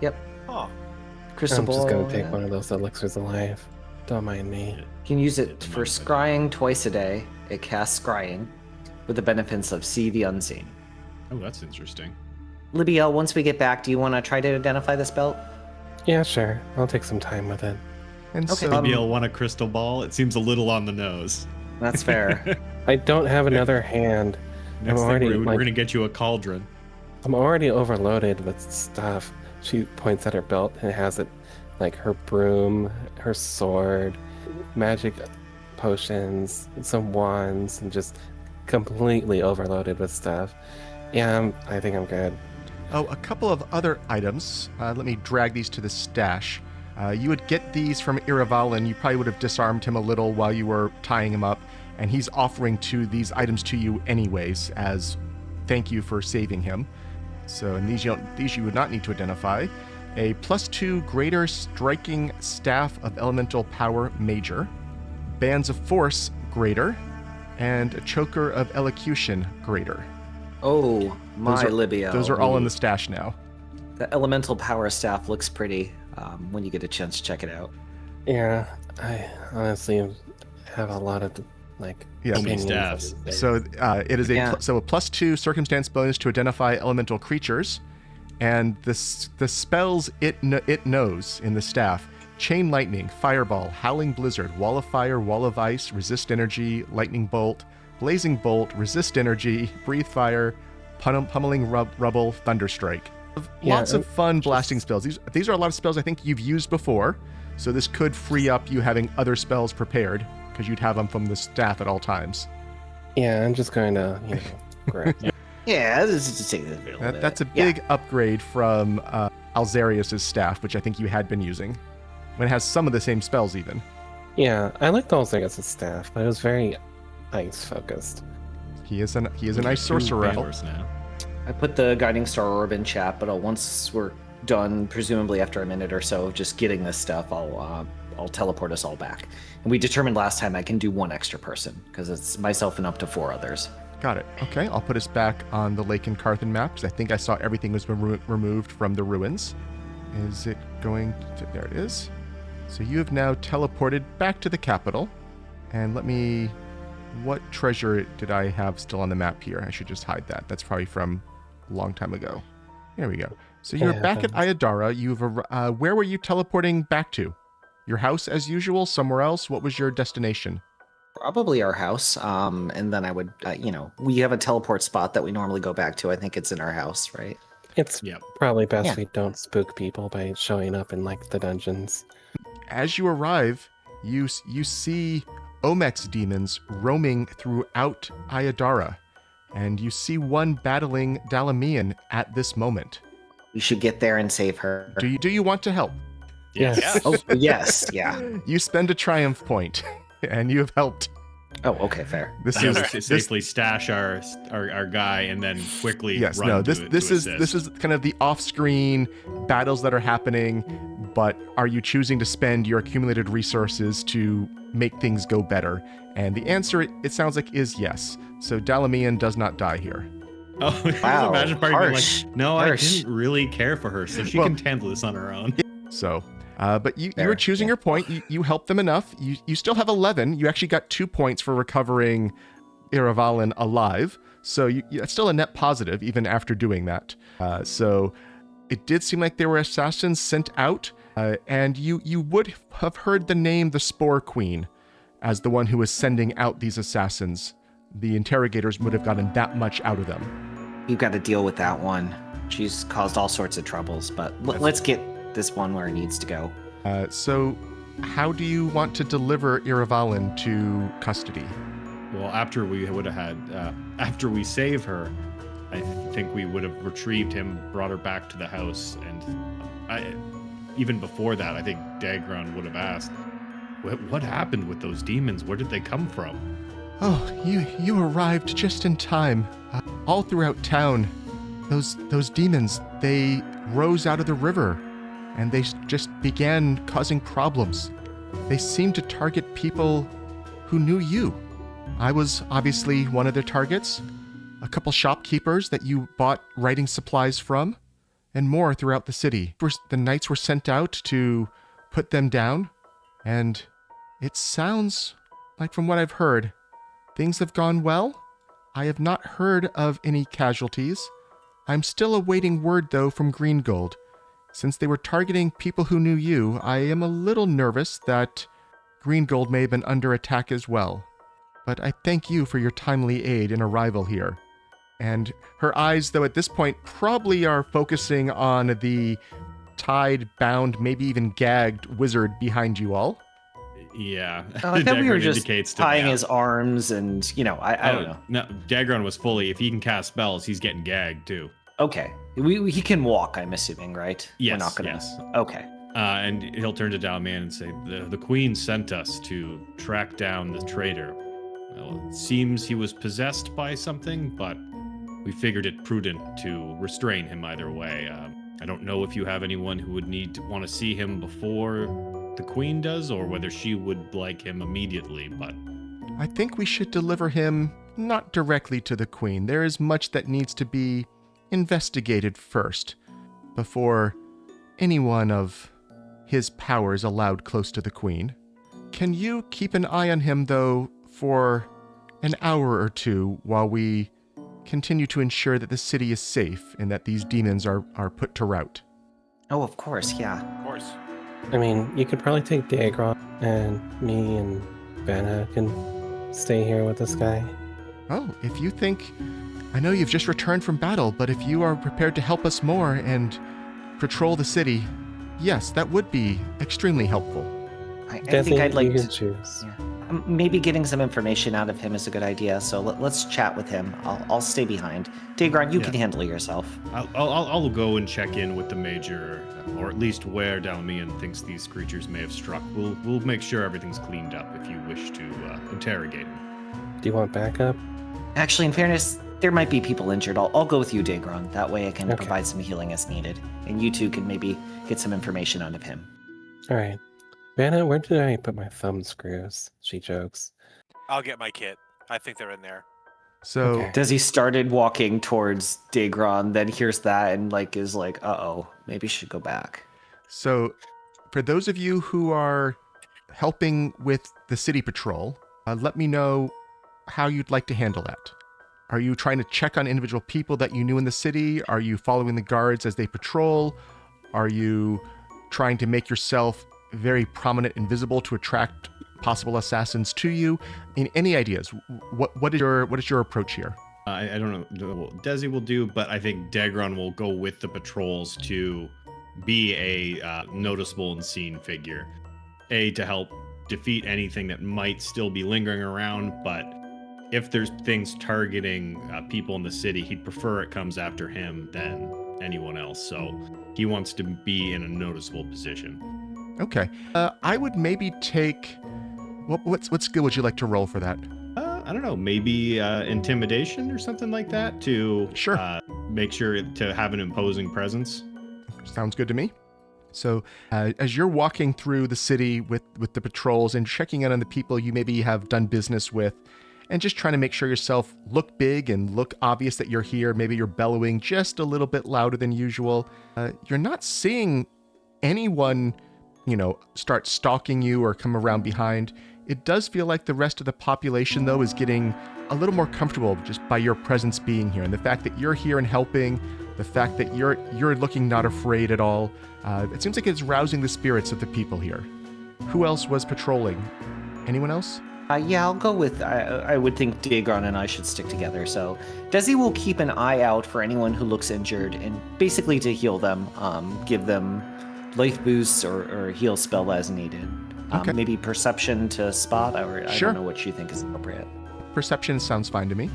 Yep. Oh. Crystal I'm ball. just gonna take yeah. one of those elixirs alive. Don't mind me. You can use it for scrying twice a day. It casts scrying with the benefits of see the unseen. Oh, that's interesting. Libbiel, once we get back, do you want to try to identify this belt? Yeah, sure. I'll take some time with it. And Okay. so Libbiel want a crystal ball? It seems a little on the nose. That's fair. I don't have another hand. Next thing already, we're like- going to get you a cauldron. I'm already overloaded with stuff. She points at her belt and has it like her broom, her sword, magic potions, some wands, and just completely overloaded with stuff. Yeah, I think I'm good. Oh, a couple of other items. Let me drag these to the stash. You would get these from Iravalin. You probably would have disarmed him a little while you were tying him up, and he's offering these items to you anyways as thank you for saving him. So, and these you would not need to identify. A +2 greater striking staff of elemental power major, bands of force greater, and a choker of elocution greater. Oh, my Libbiel. Those are all in the stash now. The elemental power staff looks pretty when you get a chance to check it out. Yeah, I honestly have a lot of Yeah, opinions staffs. on this. So it is a Yeah. a +2 circumstance bonus to identify elemental creatures, and the spells it knows in the staff: chain lightning, fireball, howling blizzard, wall of fire, wall of ice, resist energy, lightning bolt, blazing bolt, resist energy, breathe fire, pummeling rubble, thunderstrike. Yeah, Lots of fun blasting spells. These are a lot of spells I think you've used before, so this could free up you having other spells prepared because you'd have them from the staff at all times. Yeah, I'm just going to, grab. Yeah, this is just take this a little bit. That's a big upgrade from Alzarius' staff, which I think you had been using. When it has some of the same spells even. Yeah, I liked Alzarius' staff, but it was very ice focused. He is a nice sorcerer. Now. I put the guiding star orb in chat, but once we're done, presumably after a minute or so of just getting this stuff, I'll teleport us all back. And we determined last time I can do one extra person because it's myself and up to 4 others. Got it. Okay, I'll put us back on the Lake and Carthen map because I think I saw everything was removed from the ruins. Is it going to... There it is. So you have now teleported back to the capital. And let me... What treasure did I have still on the map here? I should just hide that. That's probably from a long time ago. There we go. So you're back at Ayadara. Where were you teleporting back to? Your house as usual? Somewhere else? What was your destination? Probably our house. And then I would, we have a teleport spot that we normally go back to. I think it's in our house, right? It's Yep. probably best we don't spook people by showing up in like the dungeons. As you arrive, you see Omex demons roaming throughout Ayadara, and you see one battling Dalamian at this moment. We should get there and save her. Do you want to help? Yes. Yeah. Oh, yes. Yeah. You spend a triumph point, and you have helped. Oh, okay, fair. This You is safely stash our guy and then quickly run to this assist. is kind of the off-screen battles that are happening, but are you choosing to spend your accumulated resources to make things go better? And the answer, it sounds like, is yes. So Dalamian does not die here. Oh, Wow, imagine party being harsh. like, no, Harsh. I didn't really care for her, so she Well- can handle this on her own. So, but you Fair, were choosing yeah. your point. You helped them enough. You still have 11. You actually got 2 points for recovering Iravalin alive. So that's still a net positive, even after doing that. So it did seem like there were assassins sent out, and you would have heard the name the Spore Queen as the one who was sending out these assassins. The interrogators would have gotten that much out of them. We've got to deal with that one. She's caused all sorts of troubles, but let's get this one where it needs to go. So how do you want to deliver Iravalin to custody? Well, after we would have had, after we save her, I think we would have retrieved him, brought her back to the house, and even before that, I think Daegron would have asked, "What happened with those demons? Where did they come from?" Oh, you arrived just in time. All throughout town, those demons, they rose out of the river, and they just began causing problems. They seemed to target people who knew you. I was obviously one of their targets, a couple shopkeepers that you bought writing supplies from, and more throughout the city. The knights were sent out to put them down, and it sounds like, from what I've heard, things have gone well. I have not heard of any casualties. I'm still awaiting word, though, from Greengold. Since they were targeting people who knew you, I am a little nervous that Greengold may have been under attack as well. But I thank you for your timely aid in arrival here. And her eyes, though, at this point probably are focusing on the tied, bound, maybe even gagged wizard behind you all. Yeah. I thought we were Daegron just indicates to tying them. his arms and, I don't know. No, Daegron was fully, if he can cast spells, he's getting gagged too. Okay. He can walk, I'm assuming, right? Yes, We're not gonna... yes. Okay. And he'll turn to Dalman and say, the queen sent us to track down the traitor. Well, it seems he was possessed by something, but we figured it prudent to restrain him either way. I don't know if you have anyone who would want to see him before the queen does, or whether she would like him immediately, but... I think we should deliver him not directly to the queen. There is much that needs to be investigated first, before anyone of his powers allowed close to the queen. Can you keep an eye on him, though, for an hour or two while we continue to ensure that the city is safe and that these demons are put to rout? Oh, of course, yeah. Of course. I mean, you could probably take Daegron, and me and Vanna can stay here with this guy. Oh, if you think... I know you've just returned from battle, but if you are prepared to help us more and patrol the city, yes, that would be extremely helpful. I Dezi, think I'd like you can to... choose. Yeah. Maybe getting some information out of him is a good idea, so let's chat with him. I'll stay behind. Daegron, you can handle yourself. I'll go and check in with the major, or at least where Dalmian thinks these creatures may have struck. We'll make sure everything's cleaned up if you wish to interrogate him. Do you want backup? Actually, in fairness, there might be people injured. I'll go with you, Daegron. That way I can Okay. provide some healing as needed. And you two can maybe get some information out of him. All right. Vanna, where did I put my thumb screws? She jokes. I'll get my kit. I think they're in there. So Okay. Dezi started walking towards Daegron, then hears that and is like, uh-oh, maybe she should go back. So, for those of you who are helping with the city patrol, let me know how you'd like to handle that. Are you trying to check on individual people that you knew in the city? Are you following the guards as they patrol? Are you trying to make yourself very prominent and visible to attract possible assassins to you? Any ideas? What is your approach here? I don't know what Dezi will do, but I think Daegron will go with the patrols to be a noticeable and seen figure. To help defeat anything that might still be lingering around, but if there's things targeting people in the city, he'd prefer it comes after him than anyone else. So he wants to be in a noticeable position. Okay. I would maybe take... What skill would you like to roll for that? I don't know, maybe intimidation or something like that to Sure. Make sure to have an imposing presence. Sounds good to me. So as you're walking through the city with the patrols and checking in on the people you maybe have done business with, and just trying to make sure yourself look big and look obvious that you're here, maybe you're bellowing just a little bit louder than usual, you're not seeing anyone, start stalking you or come around behind. It does feel like the rest of the population, though, is getting a little more comfortable just by your presence being here. And the fact that you're here and helping, the fact that you're looking not afraid at all, it seems like it's rousing the spirits of the people here. Who else was patrolling? Anyone else? Yeah, I'll go with, I would think Daegron and I should stick together. So Dezi will keep an eye out for anyone who looks injured and basically to heal them, give them life boosts or heal spell as needed. Okay. Maybe perception to spot, or I Sure. don't know what you think is appropriate. Perception sounds fine to me.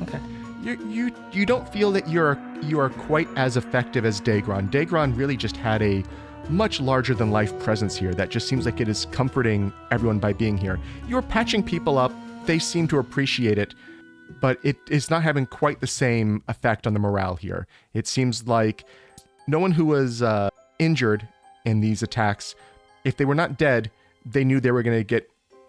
Okay. You don't feel that you are quite as effective as Daegron. Daegron really just had a much larger than life presence here that just seems like it is comforting everyone by being here. You're patching people up, they seem to appreciate it, but it is not having quite the same effect on the morale here. It seems like no one who was injured in these attacks, if they were not dead, they knew they were going to get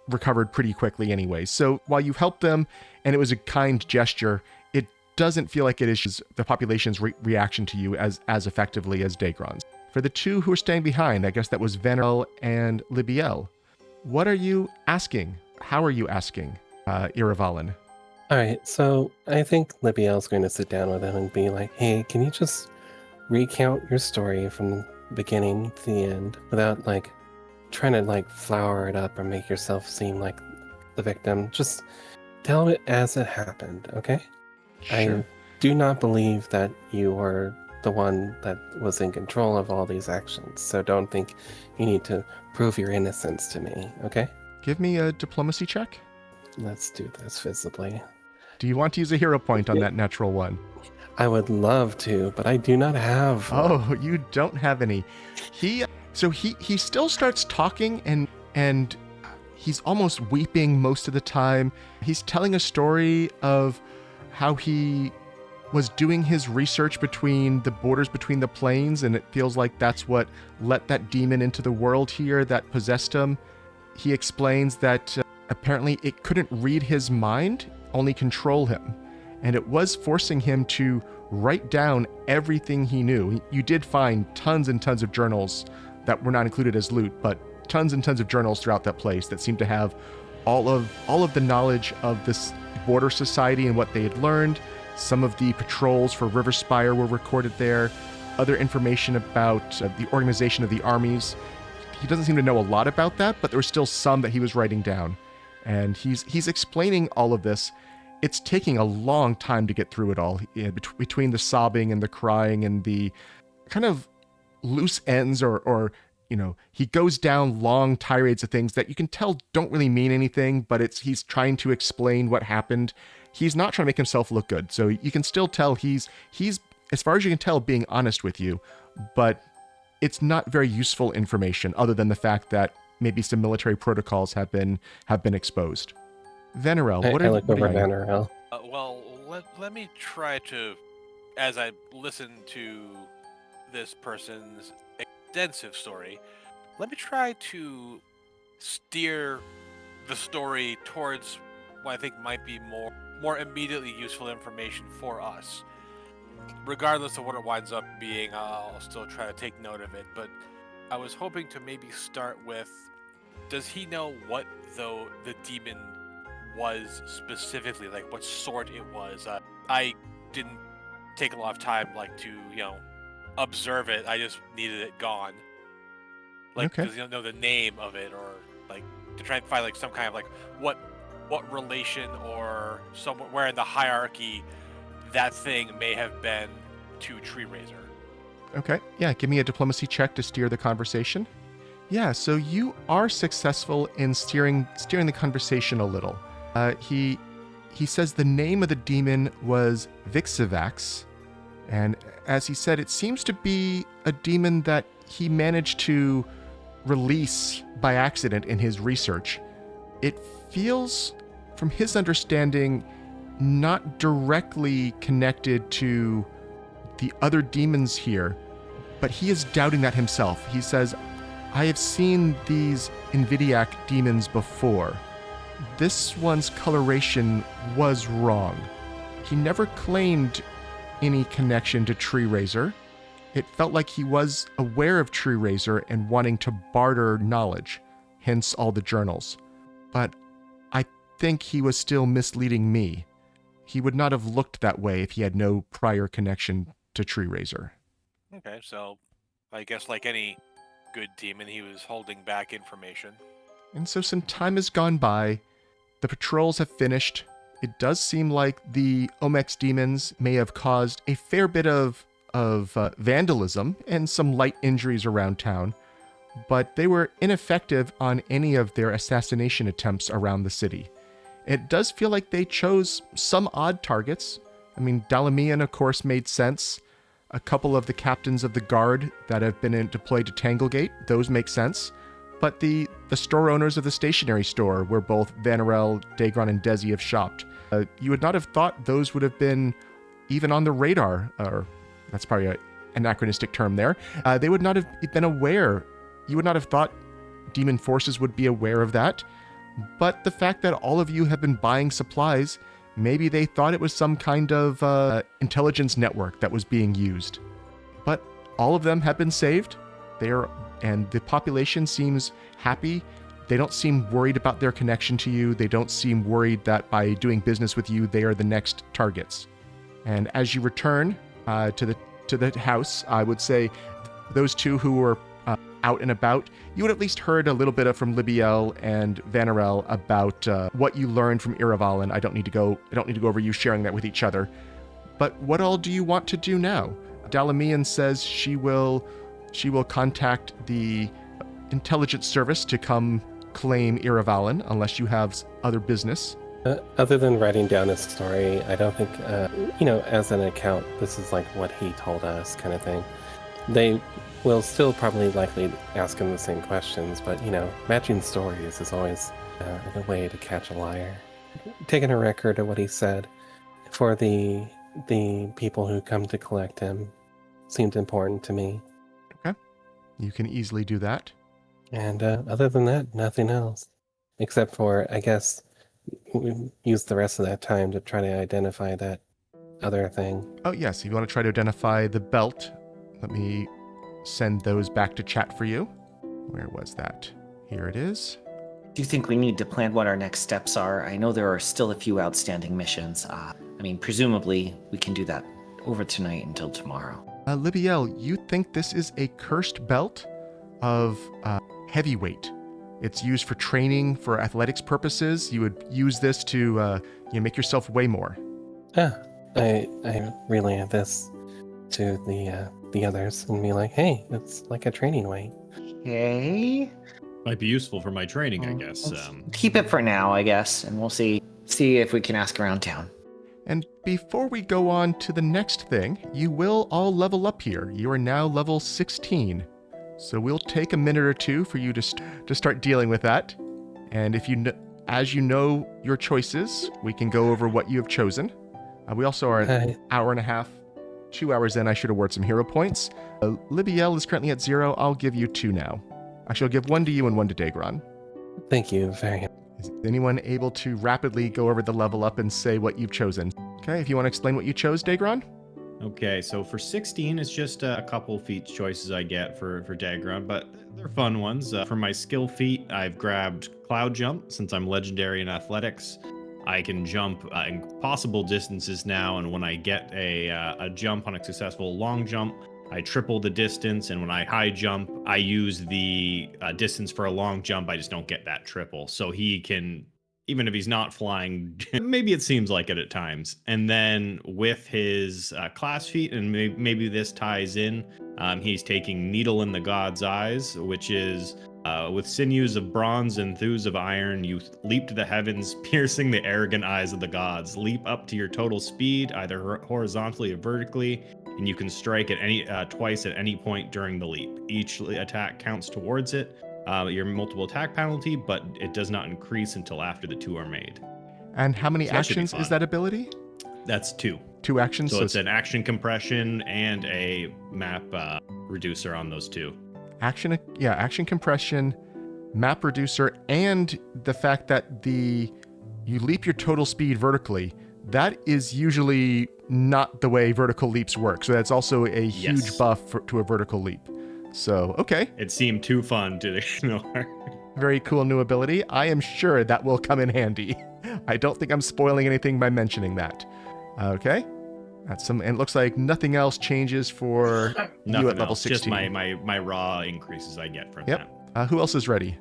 recovered pretty quickly anyway. So while you helped them and it was a kind gesture, it doesn't feel like it is the population's reaction to you as effectively as Daegron's. For the two who are staying behind, I guess that was Vanarel and Libbiel. What are you asking? How are you asking, Iravalin? All right, so I think Libbiel's going to sit down with him and be like, hey, can you just recount your story from the beginning to the end without trying to flower it up or make yourself seem like the victim? Just tell it as it happened, okay? Sure. I do not believe that you were the one that was in control of all these actions, so don't think you need to prove your innocence to me, okay? Give me a diplomacy check. Let's do this visibly. Do you want to use a hero point on that natural one? I would love to, but I do not have one. Oh, you don't have any. He still starts talking and he's almost weeping most of the time. He's telling a story of how he was doing his research between the borders between the planes, and it feels like that's what let that demon into the world here that possessed him. He explains that apparently it couldn't read his mind, only control him. And it was forcing him to write down everything he knew. You did find tons and tons of journals that were not included as loot, but tons and tons of journals throughout that place that seemed to have all of the knowledge of this border society and what they had learned. Some of the patrols for Riverspire were recorded there. Other information about the organization of the armies. He doesn't seem to know a lot about that, but there was still some that he was writing down. And he's explaining all of this. It's taking a long time to get through it all, between the sobbing and the crying and the kind of loose ends or he goes down long tirades of things that you can tell don't really mean anything, but he's trying to explain what happened. He's not trying to make himself look good. So you can still tell he's as far as you can tell, being honest with you, but it's not very useful information other than the fact that maybe some military protocols have been exposed. Vanarel, I look over what are you? Vanarel. Well, let me try to, as I listen to this person's extensive story, let me try to steer the story towards what I think might be more immediately useful information for us. Regardless of what it winds up being, I'll still try to take note of it. But I was hoping to maybe start with, does he know what the demon was specifically, like what sort it was? I didn't take a lot of time to observe it. I just needed it gone. Okay. Does he know the name of it, or to try and find some kind of what relation or somewhere in the hierarchy that thing may have been to Tree Raiser. Okay. Yeah, give me a diplomacy check to steer the conversation. Yeah, so you are successful in steering the conversation a little. He says the name of the demon was Vixivax, and as he said, it seems to be a demon that he managed to release by accident in his research. It feels, from his understanding, not directly connected to the other demons here, but he is doubting that himself. He says, I have seen these Invidiac demons before. This one's coloration was wrong. He never claimed any connection to Tree Raiser. It felt like he was aware of Tree Raiser and wanting to barter knowledge, hence all the journals. But I think he was still misleading me. He would not have looked that way if he had no prior connection to Tree Raiser. Okay, so I guess like any good demon, he was holding back information. And so some time has gone by. The patrols have finished. It does seem like the Omex demons may have caused a fair bit of vandalism and some light injuries around town, but they were ineffective on any of their assassination attempts around the city. It does feel like they chose some odd targets. I mean, Dalamian, of course, made sense. A couple of the captains of the guard that have been deployed to Tanglegate, those make sense. But the store owners of the stationery store, where both Vanarel, Daegron, and Dezi have shopped, you would not have thought those would have been even on the radar, or that's probably an anachronistic term there. They would not have been aware. You would not have thought demon forces would be aware of that. But the fact that all of you have been buying supplies, maybe they thought it was some kind of intelligence network that was being used. But all of them have been saved. And the population seems happy. They don't seem worried about their connection to you. They don't seem worried that by doing business with you, they are the next targets. And as you return to the house, I would say those two who were out and about, you would at least heard a little bit from Libbiel and Vanarel about what you learned from Iraval, and I don't need to go over you sharing that with each other. But what all do you want to do now? Dalamian says she will contact the intelligence service to come claim Iravalin, unless you have other business. Other than writing down his story, I don't think, as an account, this is like what he told us kind of thing. They will still probably likely ask him the same questions, but, matching stories is always a way to catch a liar. Taking a record of what he said for the people who come to collect him seemed important to me. Okay. You can easily do that. And other than that, nothing else. Except for, I guess, we use the rest of that time to try to identify that other thing. Oh, yes. If you want to try to identify the belt, let me send those back to chat for you. Where was that? Here it is. Do you think we need to plan what our next steps are? I know there are still a few outstanding missions. Presumably we can do that over tonight until tomorrow. Libbiel, you think this is a cursed belt of heavyweight. It's used for training, for athletics purposes. You would use this to make yourself weigh more. I relay this to the others and be like, hey, it's like a training weight. Okay. Might be useful for my training, I guess. Keep it for now, I guess, and we'll see if we can ask around town. And before we go on to the next thing, you will all level up here. You are now level 16. So we'll take a minute or two for you to start dealing with that. And as you know your choices, we can go over what you have chosen. We also are an hour and a half, 2 hours in. I should award some hero points. Libbiel is currently at 0. I'll give you 2 now. Actually, I'll give 1 to you and 1 to Daegron. Thank you very much. Is anyone able to rapidly go over the level up and say what you've chosen? Okay, if you want to explain what you chose, Daegron? Okay, so for 16, it's just a couple feat choices I get for Daegron, but they're fun ones. For my skill feat, I've grabbed Cloud Jump, since I'm legendary in athletics. I can jump impossible distances now, and when I get a jump on a successful long jump, I triple the distance, and when I high jump, I use the distance for a long jump. I just don't get that triple. So he can, even if he's not flying, maybe it seems like it at times. And then with his class feat, and maybe this ties in, he's taking Needle in the God's Eyes, which is with sinews of bronze and thews of iron, you leap to the heavens, piercing the arrogant eyes of the gods. Leap up to your total speed, either horizontally or vertically, and you can strike at any twice at any point during the leap. Each attack counts towards it. Your multiple attack penalty, but it does not increase until after the 2 are made. And how many So that should be actions fun. is that ability? That's 2. 2 actions. So it's an action compression and a map reducer on those 2. Action compression, map reducer, and the fact that you leap your total speed vertically. That is usually not the way vertical leaps work. So that's also a huge buff to a vertical leap. So, okay. It seemed too fun to ignore. Very cool new ability. I am sure that will come in handy. I don't think I'm spoiling anything by mentioning that. Okay. And it looks like nothing else changes for you at level 16. Just my raw increases I get from that. Who else is ready?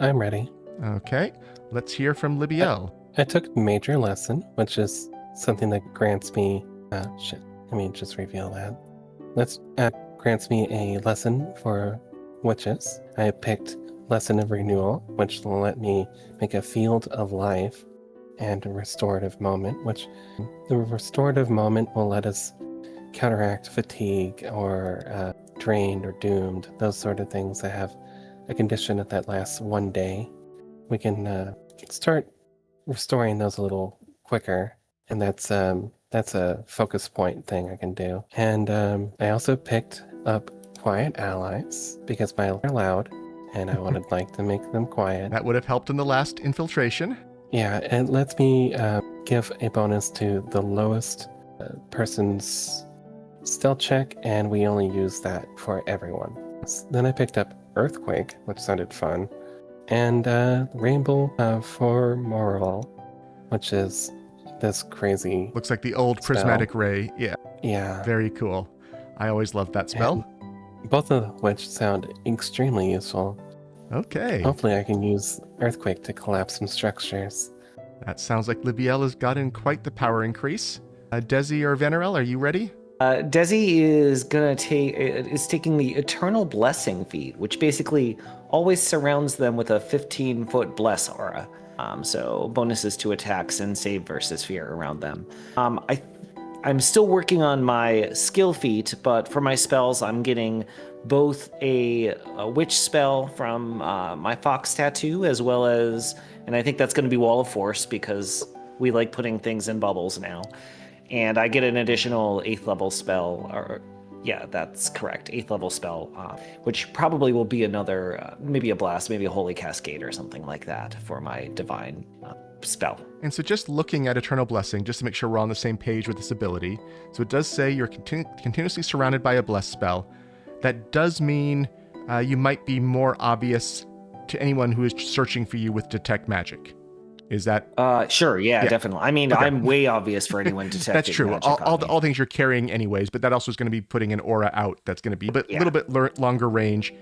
I'm ready. Okay. Let's hear from Libbiel. I took Major Lesson, which is something that grants me... Let me just reveal that. Grants me a lesson for witches. I picked Lesson of Renewal, which will let me make a Field of Life, and a Restorative Moment, which the Restorative Moment will let us counteract fatigue or drained or doomed, those sort of things that have a condition that lasts 1 day. We can start restoring those a little quicker, and that's a focus point thing I can do. And I also picked up Quiet Allies because my are loud, and I would like to make them quiet. That would have helped in the last infiltration. Yeah, it lets me give a bonus to the lowest person's stealth check, and we only use that for everyone. Then I picked up Earthquake, which sounded fun, and Rainbow for Moral, which is this crazy... Looks like the old spell. Prismatic Ray. Yeah. Yeah. Very cool. I always loved that spell. And both of which sound extremely useful. Okay. Hopefully I can use Earthquake to collapse some structures. That sounds like Libbiel has gotten quite the power increase. Dezi or Vanarel, are you ready? Dezi is taking the Eternal Blessing feat, which basically always surrounds them with a 15-foot bless aura. So bonuses to attacks and save versus fear around them. I'm still working on my skill feat, but for my spells, I'm getting both a witch spell from my fox tattoo, as well as, and I think that's going to be Wall of Force because we like putting things in bubbles now. And I get an additional 8th level spell, yeah, that's correct, 8th level spell, which probably will be another, maybe a blast, maybe a Holy Cascade or something like that for my divine spell. And so just looking at Eternal Blessing, just to make sure we're on the same page with this ability, so it does say you're continuously surrounded by a bless spell. That does mean you might be more obvious to anyone who is searching for you with Detect Magic. Is that... Sure, yeah, definitely. I mean, okay. I'm way obvious for anyone detecting That's true. magic All things you're carrying anyways, but that also is going to be putting an aura out that's going to be a little bit longer range.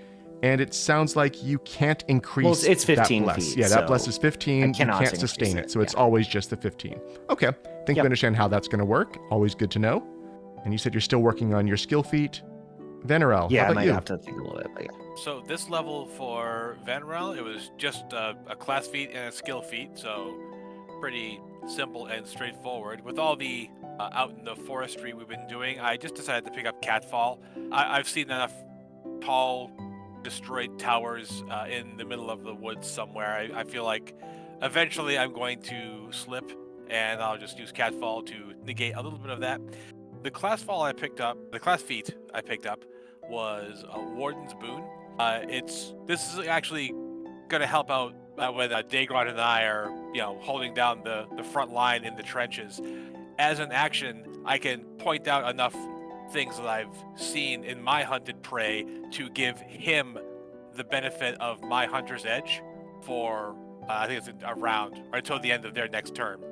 And it sounds like you can't increase it's 15 that bless. feet. Yeah, that bless is 15. You can't sustain it. So it's always just the 15. Okay. Think we understand how that's going to work. Always good to know. And you said you're still working on your skill feat. Vanarel, yeah, how about I might you? have to think a little bit. But yeah. So this level for Vanarel, it was just a class feat and a skill feat. So pretty simple and straightforward. With all the out in the forestry we've been doing, I just decided to pick up Catfall. I've seen enough tall destroyed towers in the middle of the woods somewhere. I feel like eventually I'm going to slip, and I'll just use Catfall to negate a little bit of that. The class feat I picked up was Warden's Boon. This is actually going to help out when Daegron and I are, holding down the front line in the trenches, as an action, I can point out enough things that I've seen in my hunted prey to give him the benefit of my hunter's edge for, I think it's a round, or until the end of their next turn.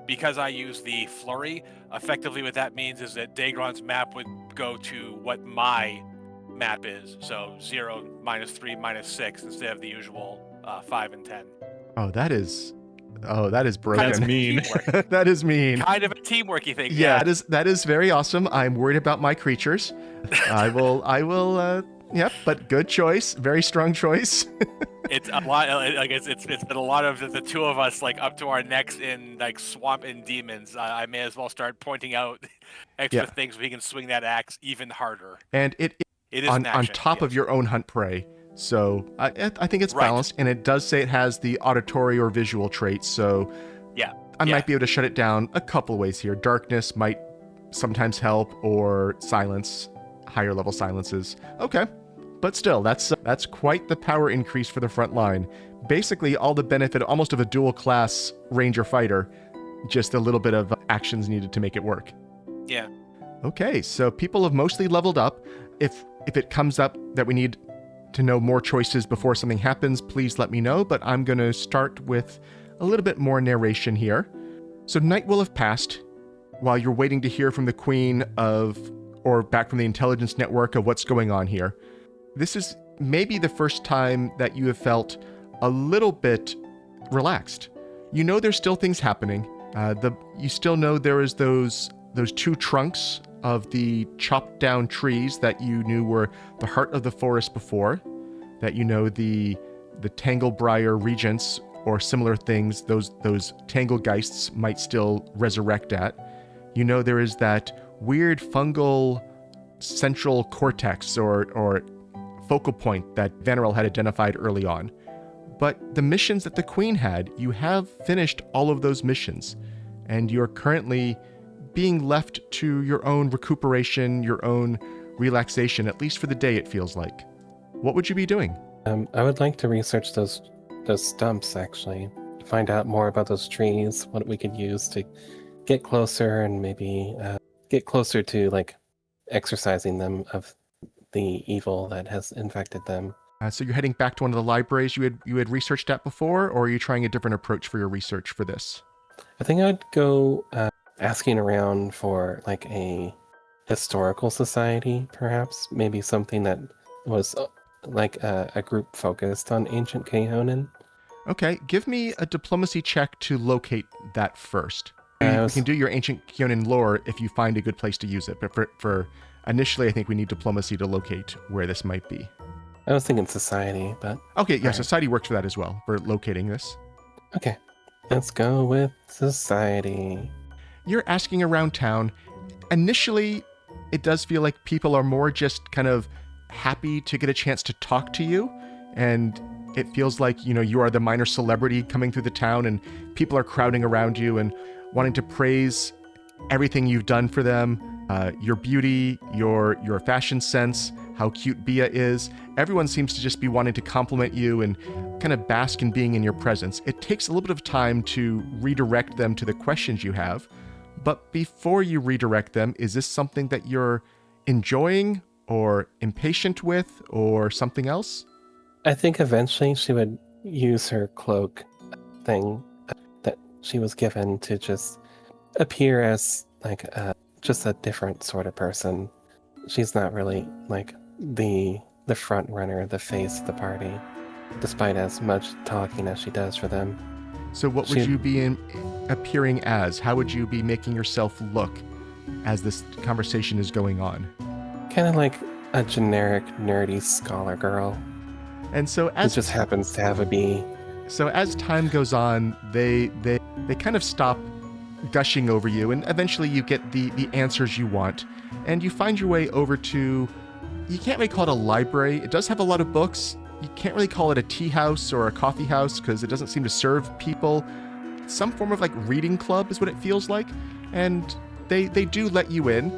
Because I use the flurry, effectively what that means is that Daegron's map would go to what my map is. So 0, -3, -6 instead of the usual 5 and 10. Oh, that is broken. That's mean. That is mean. Kind of a teamworky thing. Yeah, that is very awesome. I'm worried about my creatures. I will. Yep, but good choice. Very strong choice. It's a lot. Like it's been a lot of the two of us like up to our necks in like swamp and demons. I may as well start pointing out extra things so we can swing that axe even harder. And it is on action, top of your own hunt prey. So I think it's balanced, and it does say it has the auditory or visual traits. So I might be able to shut it down a couple ways here. Darkness might sometimes help, or silence, higher level silences. Okay. But still, that's quite the power increase for the front line. Basically, all the benefit almost of a dual class ranger fighter, just a little bit of actions needed to make it work. Yeah. Okay, so people have mostly leveled up. If it comes up that we need to know more choices before something happens, please let me know, but I'm going to start with a little bit more narration here. So night will have passed while you're waiting to hear from the Queen or back from the intelligence network of what's going on here. This is maybe the first time that you have felt a little bit relaxed. You know there's still things happening. You still know there is those 2 trunks of the chopped down trees that you knew were the heart of the forest before, that you know the Tanglebriar regents or similar things, those Tanglegeists might still resurrect at. You know there is that weird fungal central cortex or focal point that Vanarel had identified early on. But the missions that the Queen had, you have finished all of those missions, and you're currently being left to your own recuperation, your own relaxation, at least for the day it feels like. What would you be doing? I would like to research those stumps, actually. Find out more about those trees, what we could use to get closer and maybe get closer to like exorcising them of the evil that has infected them. So you're heading back to one of the libraries you had researched at before, or are you trying a different approach for your research for this? I think I'd go asking around for like a historical society, perhaps. Maybe something that was like a group focused on ancient Kahonen. Okay, give me a diplomacy check to locate that first. You can do your ancient Kahonen lore if you find a good place to use it, but for initially I think we need diplomacy to locate where this might be. I was thinking society, but... Okay, yeah, society works for that as well, for locating this. Okay, let's go with society. You're asking around town. Initially, it does feel like people are more just kind of happy to get a chance to talk to you, and it feels like, you are the minor celebrity coming through the town, and people are crowding around you and wanting to praise everything you've done for them, your beauty, your fashion sense, how cute Bia is. Everyone seems to just be wanting to compliment you and kind of bask in being in your presence. It takes a little bit of time to redirect them to the questions you have, but before you redirect them, is this something that you're enjoying or impatient with or something else? I think eventually she would use her cloak thing that she was given to just appear as like just a different sort of person. She's not really like the front runner, the face of the party, despite as much talking as she does for them. So what would you be appearing as? How would you be making yourself look as this conversation is going on? Kind of like a generic nerdy scholar girl. And so as it just happens to have a bee. So as time goes on, they kind of stop gushing over you, and eventually you get the answers you want, and you find your way over to, you can't really call it a library. It does have a lot of books. You can't really call it a tea house or a coffee house because it doesn't seem to serve people. Some form of like reading club is what it feels like, and they do let you in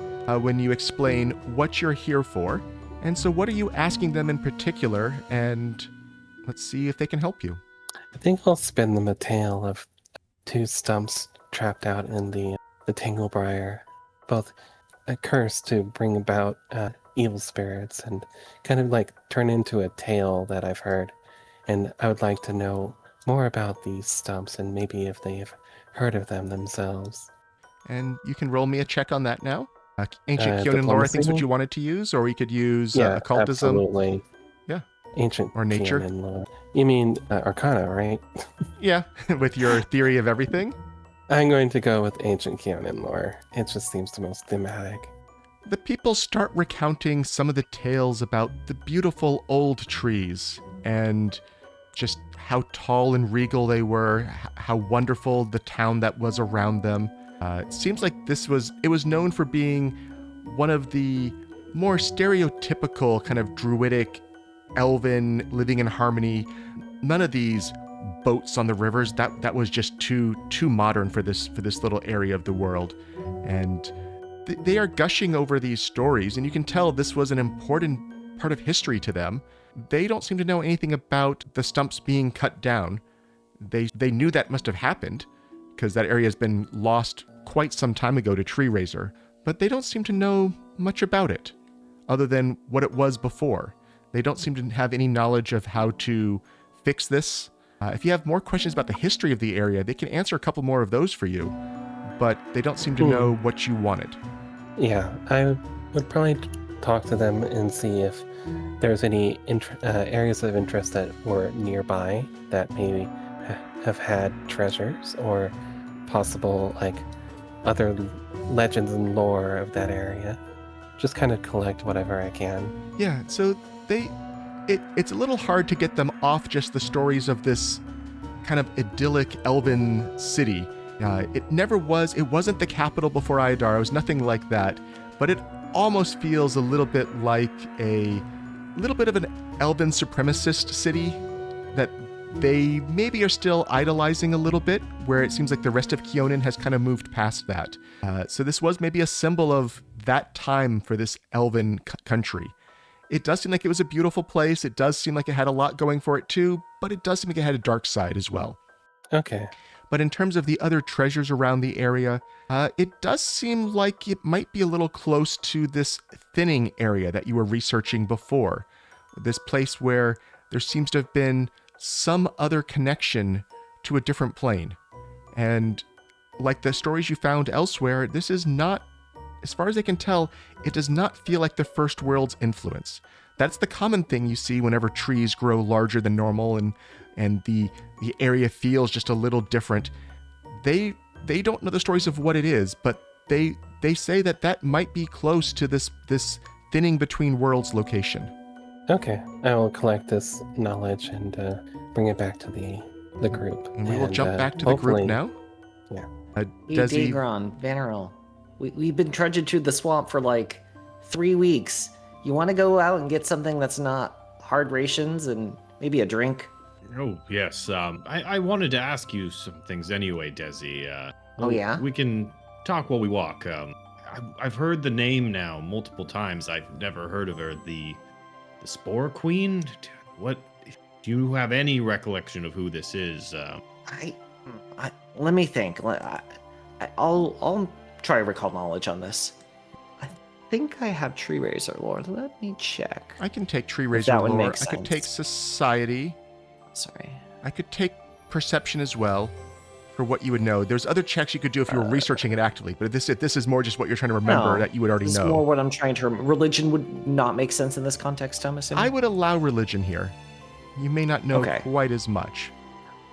when you explain what you're here for. And so what are you asking them in particular, and let's see if they can help you. I think I'll spin them a tale of 2 stumps trapped out in the Tanglebriar, both a curse to bring about evil spirits and kind of like turn into a tale that I've heard. And I would like to know more about these stumps and maybe if they've heard of them themselves. And you can roll me a check on that now. Ancient Kyonin lore, I think, is what diplomacy? you wanted to use, or we could use Yeah, occultism. absolutely. Yeah. Ancient Or nature. Kyonin lore. You mean Arcana, right? Yeah, with your theory of everything. I'm going to go with Ancient Kyonin lore. It just seems the most thematic. The people start recounting some of the tales about the beautiful old trees and just how tall and regal they were, how wonderful the town that was around them. It seems like it was known for being one of the more stereotypical kind of druidic, elven, living in harmony. None of these boats on the rivers, that was just too modern for this little area of the world. And they are gushing over these stories, and you can tell this was an important part of history to them. They don't seem to know anything about the stumps being cut down. They knew that must have happened, because that area has been lost quite some time ago to tree raiser, but they don't seem to know much about it, other than what it was before. They don't seem to have any knowledge of how to fix this. If you have more questions about the history of the area, they can answer a couple more of those for you, but they don't seem to know what you wanted. Yeah, I would probably talk to them and see if there's any areas of interest that were nearby that maybe have had treasures or possible like other legends and lore of that area. Just kind of collect whatever I can. Yeah, so it's a little hard to get them off just the stories of this kind of idyllic elven city. It wasn't the capital before Iadar, it was nothing like that, but it almost feels a little bit like a little bit of an elven supremacist city that they maybe are still idolizing a little bit, where it seems like the rest of Kyonin has kind of moved past that. So this was maybe a symbol of that time for this elven country. It does seem like it was a beautiful place. It does seem like it had a lot going for it too, but it does seem like it had a dark side as well. Okay. But in terms of the other treasures around the area, it does seem like it might be a little close to this thinning area that you were researching before. This place where there seems to have been some other connection to a different plane. And like the stories you found elsewhere, this is not, as far as I can tell, it does not feel like the First World's influence. That's the common thing you see whenever trees grow larger than normal and the area feels just a little different. They don't know the stories of what it is, but they say that might be close to this thinning between worlds location. Okay, I will collect this knowledge and bring it back to the group. And we will jump back to the group now. Yeah. Hey, Dezi, Daegron, Vanarel, we've been trudging through the swamp for like 3 weeks. You want to go out and get something that's not hard rations and maybe a drink? Oh, yes. I wanted to ask you some things anyway, Dezi. Oh, yeah? We can talk while we walk. I've heard the name now multiple times. I've never heard of her. The Spore Queen? What? Do you have any recollection of who this is? Let me think. I'll try to recall knowledge on this. I think I have Tree Raiser lore. Let me check. I can take Tree If Raiser that would lore. make I could take sense. Society. Sorry. I could take Perception as well for what you would know. There's other checks you could do if you were researching it actively, but this is more just what you're trying to remember No, that you would already This know. is more what I'm trying to remember. Religion would not make sense in this context, I'm assuming. I would allow religion here. You may not know Okay. quite as much.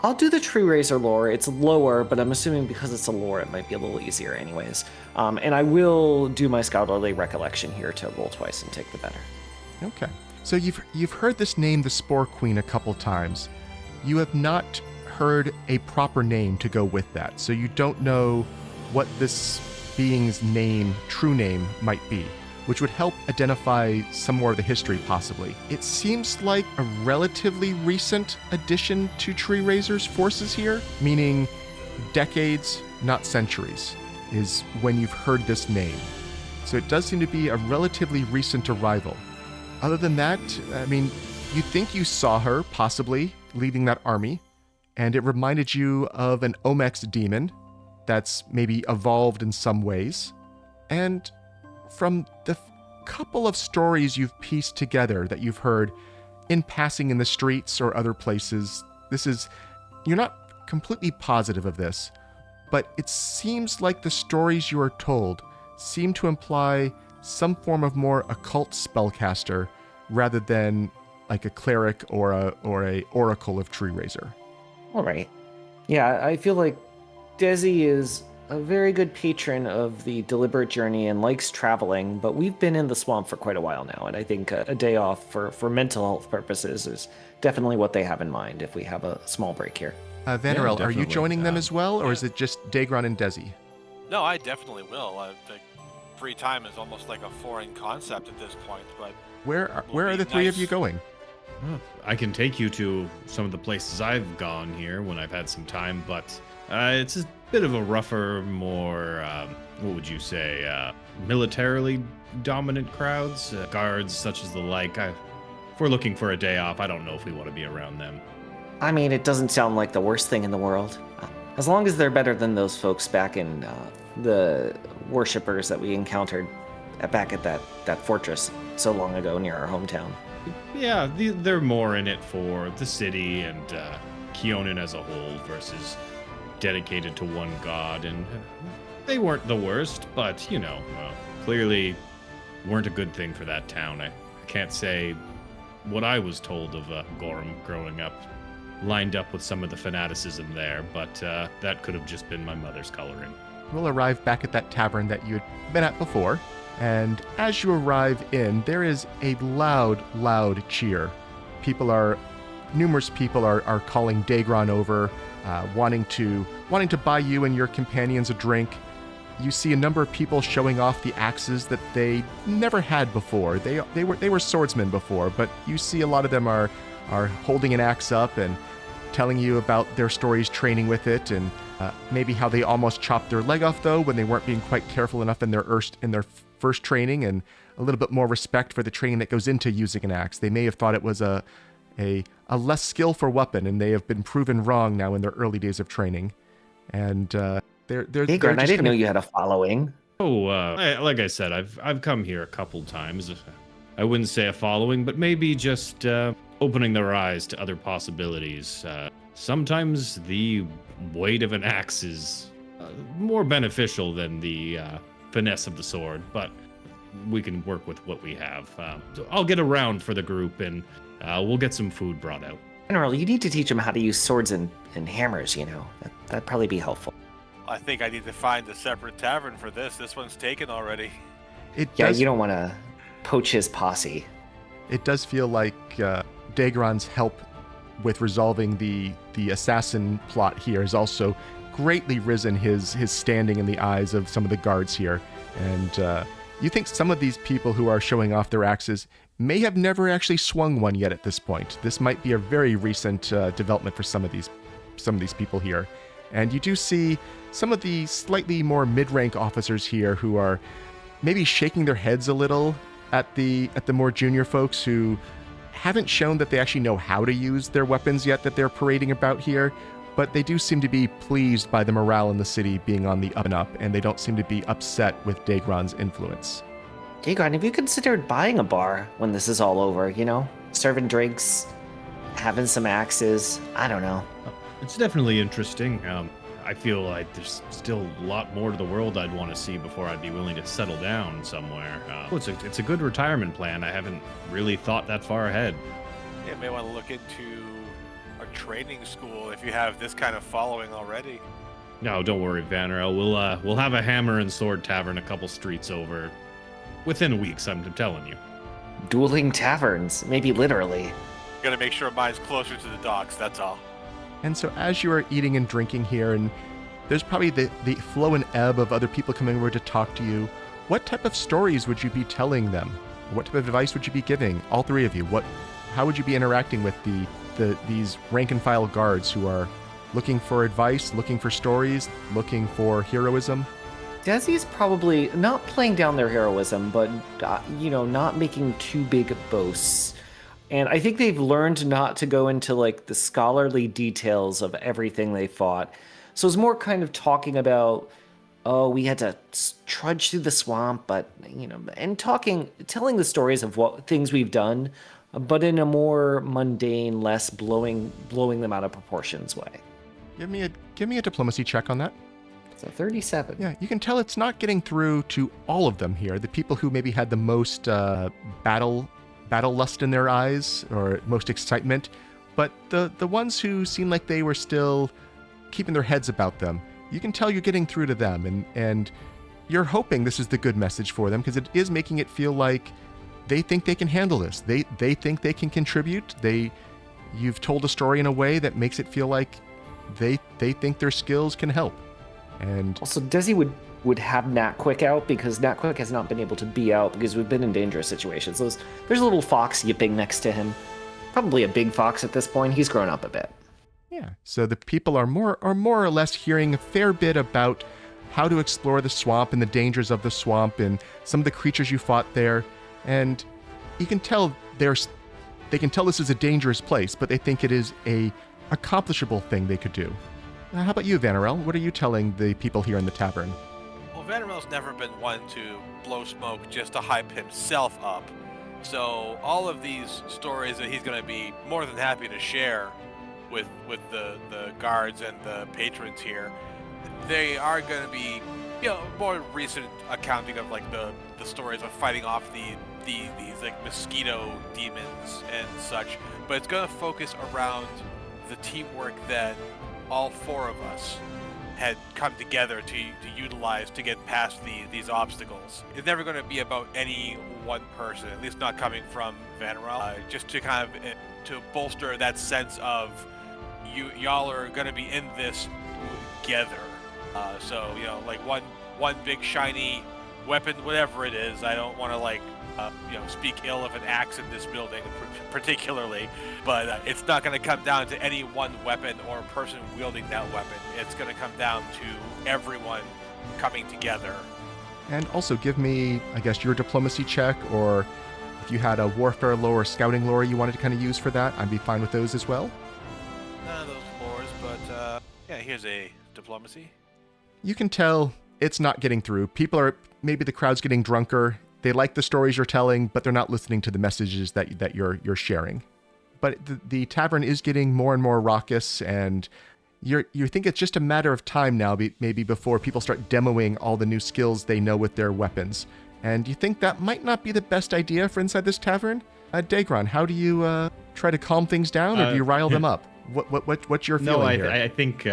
I'll do the Tree Raiser lore. It's lower, but I'm assuming because it's a lore, it might be a little easier anyways. And I will do my scholarly recollection here to roll twice and take the better. Okay. So you've heard this name, the Spore Queen, a couple times. You have not heard a proper name to go with that, so you don't know what this being's true name might be, which would help identify some more of the history possibly. It seems like a relatively recent addition to Tree Raiser's forces here, meaning decades, not centuries, is when you've heard this name. So it does seem to be a relatively recent arrival. Other than that, I mean, you think you saw her, possibly, leading that army. and it reminded you of an Omex demon that's maybe evolved in some ways. And from the couple of stories you've pieced together that you've heard in passing in the streets or other places, you're not completely positive of this, but it seems like the stories you are told seem to imply some form of more occult spellcaster rather than like a cleric or a oracle of tree raiser. All right. Yeah, I feel like Dezi is a very good patron of the deliberate journey and likes traveling, but we've been in the swamp for quite a while now, and I think a day off for mental health purposes is definitely what they have in mind if we have a small break here. Vanarel, are you definitely. joining them as well, or is it just Daegron and Dezi? No, I definitely will. The free time is almost like a foreign concept at this point, but Where are the three of you going? I can take you to some of the places I've gone here when I've had some time, but it's a bit of a rougher, more, what would you say, militarily dominant crowds, guards such as the like. If we're looking for a day off, I don't know if we want to be around them. I mean, it doesn't sound like the worst thing in the world. As long as they're better than those folks back in the worshippers that we encountered back at that fortress so long ago near our hometown. Yeah, they're more in it for the city and Keonan as a whole versus dedicated to one god, and they weren't the worst, but, clearly weren't a good thing for that town. I can't say what I was told of Gorham growing up lined up with some of the fanaticism there, but that could have just been my mother's coloring. We'll arrive back at that tavern that you had been at before, and as you arrive in, there is a loud cheer. Numerous people are calling Daegron over, wanting to buy you and your companions a drink. You see a number of people showing off the axes that they never had before. They were swordsmen before, but you see a lot of them are holding an axe up and telling you about their stories training with it, and maybe how they almost chopped their leg off though when they weren't being quite careful enough in their first training, and a little bit more respect for the training that goes into using an axe. They may have thought it was a less skillful weapon, and they have been proven wrong now in their early days of training. And they're Daegron, I didn't know you had a following. Oh, like I said, I've come here a couple times. I wouldn't say a following, but maybe just opening their eyes to other possibilities. Sometimes the weight of an axe is more beneficial than the finesse of the sword, but we can work with what we have. So I'll get around for the group, and we'll get some food brought out. General, you need to teach them how to use swords and hammers, That'd probably be helpful. I think I need to find a separate tavern for this. This one's taken already. You don't want to poach his posse. It does feel like Daegron's help with resolving the assassin plot here has also greatly risen his standing in the eyes of some of the guards here. And you think some of these people who are showing off their axes may have never actually swung one yet at this point. This might be a very recent development for some of these people here. And you do see some of the slightly more mid-rank officers here who are maybe shaking their heads a little at the more junior folks who haven't shown that they actually know how to use their weapons yet that they're parading about here, but they do seem to be pleased by the morale in the city being on the up and up, and they don't seem to be upset with Daegron's influence. Daegron, have you considered buying a bar when this is all over, Serving drinks, having some axes, I don't know. It's definitely interesting. I feel like there's still a lot more to the world I'd want to see before I'd be willing to settle down somewhere. It's a good retirement plan. I haven't really thought that far ahead. You may want to look into a training school if you have this kind of following already. No, don't worry, Vanarel. We'll have a hammer and sword tavern a couple streets over within weeks, I'm telling you. Dueling taverns, maybe literally. Gotta make sure mine's closer to the docks, that's all. And so as you are eating and drinking here, and there's probably the flow and ebb of other people coming over to talk to you, what type of stories would you be telling them? What type of advice would you be giving, all three of you? How would you be interacting with these rank and file guards who are looking for advice, looking for stories, looking for heroism? Dezi's probably not playing down their heroism, but, not making too big boasts. And I think they've learned not to go into like the scholarly details of everything they fought. So it's more kind of talking about, oh, we had to trudge through the swamp, but and telling the stories of what things we've done, but in a more mundane, less blowing them out of proportions way. Give me a diplomacy check on that. So 37. Yeah, you can tell it's not getting through to all of them here. The people who maybe had the most battle lust in their eyes or most excitement, but the ones who seem like they were still keeping their heads about them, you can tell you're getting through to them, and you're hoping this is the good message for them because it is making it feel like they think they can handle this. They think they can contribute. You've told a story in a way that makes it feel like they think their skills can help. And also, Dezi would have Nat Quick out because Nat Quick has not been able to be out because we've been in dangerous situations. There's a little fox yipping next to him. Probably a big fox at this point. He's grown up a bit. yeah, so the people are more or less hearing a fair bit about how to explore the swamp and the dangers of the swamp and some of the creatures you fought there. And you can tell they can tell this is a dangerous place, but they think it is a accomplishable thing they could do. How about you, Vanarel? What are you telling the people here in the tavern? Well, Vanarel's never been one to blow smoke just to hype himself up. So all of these stories that he's going to be more than happy to share with the guards and the patrons here, they are going to be, more recent accounting of like the stories of fighting off these like mosquito demons and such. But it's going to focus around the teamwork that all four of us had come together to utilize to get past these obstacles. It's never going to be about any one person, at least not coming from Vanarel, just to kind of to bolster that sense of y'all are going to be in this together. So like one big shiny weapon, whatever it is. I don't want to speak ill of an axe in this building particularly, but it's not going to come down to any one weapon or person wielding that weapon. It's going to come down to everyone coming together. And also give me, I guess, your diplomacy check, or if you had a warfare lore or scouting lore you wanted to kind of use for that, I'd be fine with those as well. None of those lores, but here's a diplomacy. You can tell it's not getting through. People are, maybe the crowd's getting drunker. They like the stories you're telling, but they're not listening to the messages that you're sharing. But the tavern is getting more and more raucous, and you think it's just a matter of time now, maybe before people start demoing all the new skills they know with their weapons. And you think that might not be the best idea for inside this tavern? Daegron, how do you try to calm things down, or do you rile them up? What's your feeling here? I think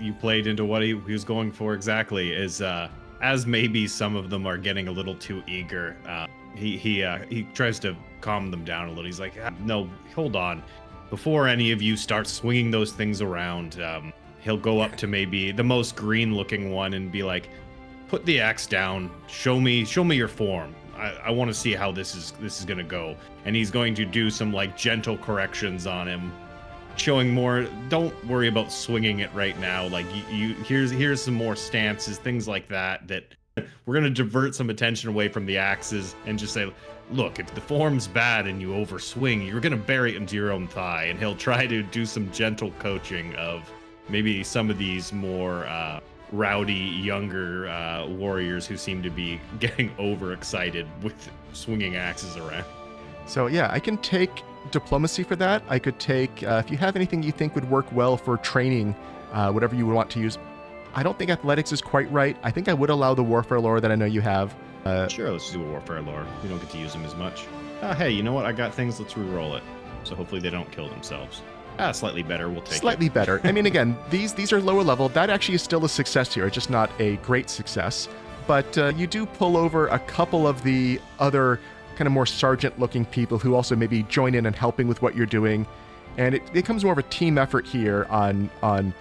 you played into what he was going for exactly. Is as maybe some of them are getting a little too eager. He tries to calm them down a little. He's like, no, hold on. Before any of you start swinging those things around, he'll go up to maybe the most green-looking one and be like, put the axe down. Show me your form. I want to see how this is gonna go. And he's going to do some like gentle corrections on him, showing more. Don't worry about swinging it right now. Like here's some more stances, things like that. That we're gonna divert some attention away from the axes and just say, look, if the form's bad and you overswing, you're gonna bury it into your own thigh. And he'll try to do some gentle coaching of maybe some of these more rowdy younger warriors who seem to be getting overexcited with swinging axes around. So yeah, I can take diplomacy for that. I could take, if you have anything you think would work well for training, whatever you would want to use. I don't think athletics is quite right. I think I would allow the warfare lore that I know you have. Sure, let's do a warfare lore. We don't get to use them as much. Hey, you know what? I got things. Let's re-roll it. So hopefully they don't kill themselves. Slightly better. We'll take Slightly better. I mean, again, these are lower level. That actually is still a success here, just not a great success. But you do pull over a couple of the other kind of more sergeant-looking people who also maybe join in and helping with what you're doing. And it becomes more of a team effort here on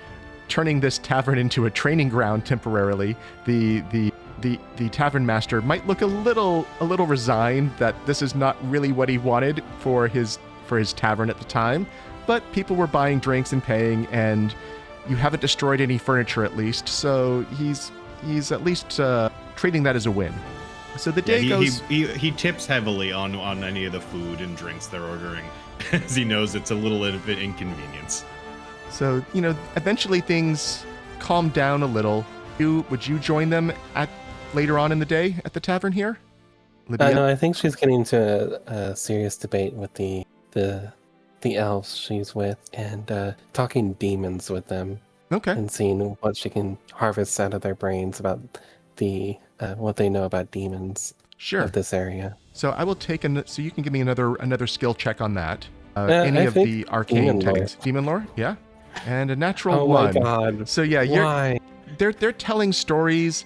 turning this tavern into a training ground temporarily. The tavern master might look a little resigned that this is not really what he wanted for his tavern at the time. But people were buying drinks and paying, and you haven't destroyed any furniture at least, so he's at least treating that as a win. So the day goes. He tips heavily on any of the food and drinks they're ordering, as he knows it's a little bit inconvenience. So, eventually things calm down a little. Would you join them later on in the day at the tavern here? Libbiel? No, I think she's getting into a serious debate with the elves she's with, and talking demons with them. Okay. And seeing what she can harvest out of their brains about what they know about demons of this area. So I will take so you can give me another skill check on that. Any of the arcane techniques. Demon lore, yeah. And a natural 1. Oh my god. So yeah, why? They're telling stories.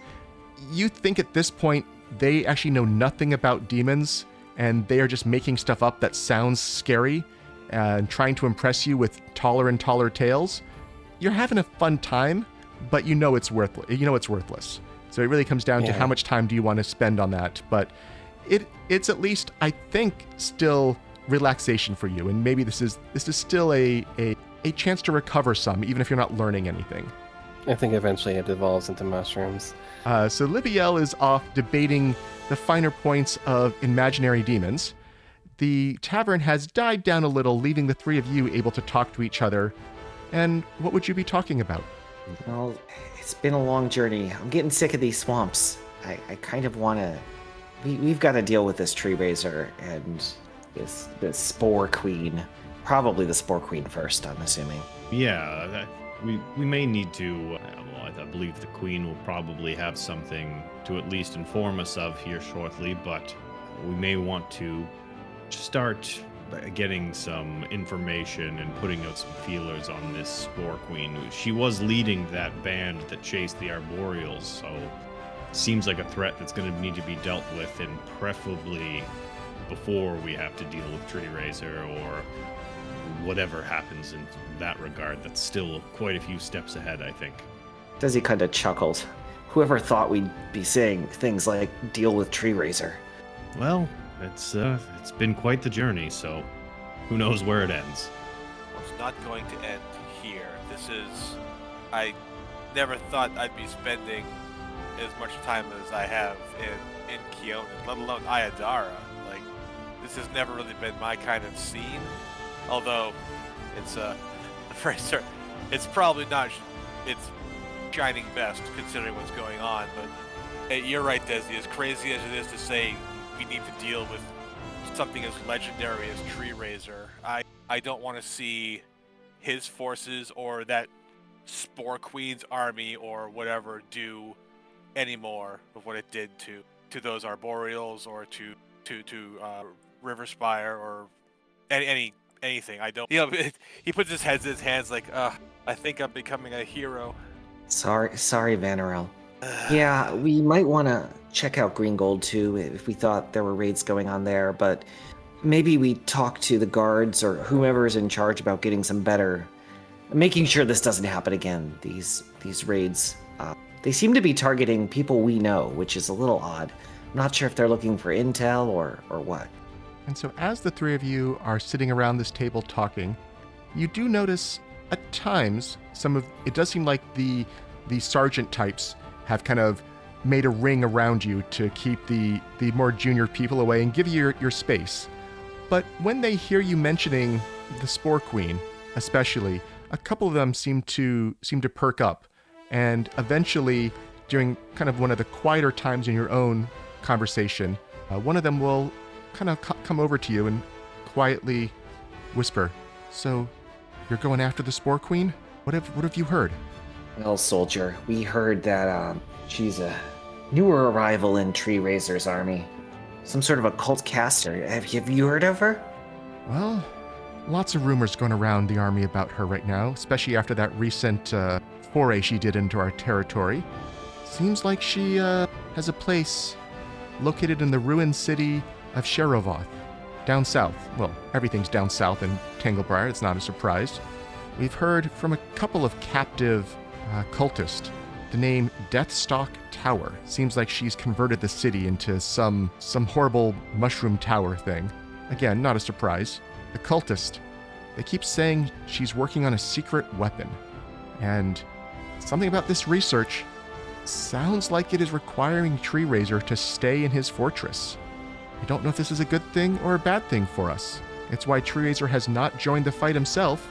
You think at this point they actually know nothing about demons, and they are just making stuff up that sounds scary and trying to impress you with taller and taller tales. You're having a fun time, but it's worthless. So it really comes down to how much time do you want to spend on that. But it's at least, I think, still relaxation for you, and maybe this is still a chance to recover some, even if you're not learning anything. I think eventually it evolves into mushrooms. So Libbiel is off debating the finer points of imaginary demons. The tavern has died down a little, leaving the three of you able to talk to each other. And what would you be talking about? Well, it's been a long journey. I'm getting sick of these swamps. I kind of want to... We've got to deal with this tree raiser and this Spore Queen. Probably the Spore Queen first, I'm assuming. Yeah, we may need to... I believe the Queen will probably have something to at least inform us of here shortly, but we may want to start getting some information and putting out some feelers on this Spore Queen. She was leading that band that chased the Arboreals, so seems like a threat that's going to need to be dealt with, and preferably before we have to deal with Tree Raiser or whatever happens in that regard. That's still quite a few steps ahead, I think. Dezi kind of chuckled. Whoever thought we'd be saying things like deal with Tree Raiser? Well, it's been quite the journey, so who knows where it ends. Well, it's not going to end here. I never thought I'd be spending as much time as I have in Keonan, let alone Ayadara. Like, this has never really been my kind of scene. Although, it's probably not its shining best considering what's going on. But you're right, Dezi. As crazy as it is to say we need to deal with something as legendary as Tree Raiser, I don't want to see his forces or that Spore Queen's army or whatever do any more of what it did to those Arboreals or to Riverspire or anything. I don't. He puts his head in his hands like, I think I'm becoming a hero. Sorry, Vanarel. Yeah, we might want to check out Green Gold too if we thought there were raids going on there, but maybe we talk to the guards or whomever is in charge about getting some better, making sure this doesn't happen again. These raids, they seem to be targeting people we know, which is a little odd. I'm not sure if they're looking for intel or what. And so as the three of you are sitting around this table talking, you do notice at times it does seem like the sergeant types have kind of made a ring around you to keep the more junior people away and give you your space. But when they hear you mentioning the Spore Queen, especially, a couple of them seem to perk up, and eventually, during kind of one of the quieter times in your own conversation, one of them will kind of come over to you and quietly whisper, "So, you're going after the Spore Queen? What have you heard?" Well, soldier, we heard that she's a newer arrival in Tree Raiser's army. Some sort of a cult caster. Have you heard of her? Well, lots of rumors going around the army about her right now, especially after that recent foray she did into our territory. Seems like she has a place located in the ruined city of Sherovoth, down south. Well, everything's down south in Tanglebriar, it's not a surprise. We've heard from a couple of captive cultists. The name Deathstalk Tower. Seems like she's converted the city into some horrible mushroom tower thing. Again, not a surprise. The cultist, they keep saying she's working on a secret weapon. And something about this research sounds like it is requiring Tree Razor to stay in his fortress. I don't know if this is a good thing or a bad thing for us. It's why Tree Razor has not joined the fight himself,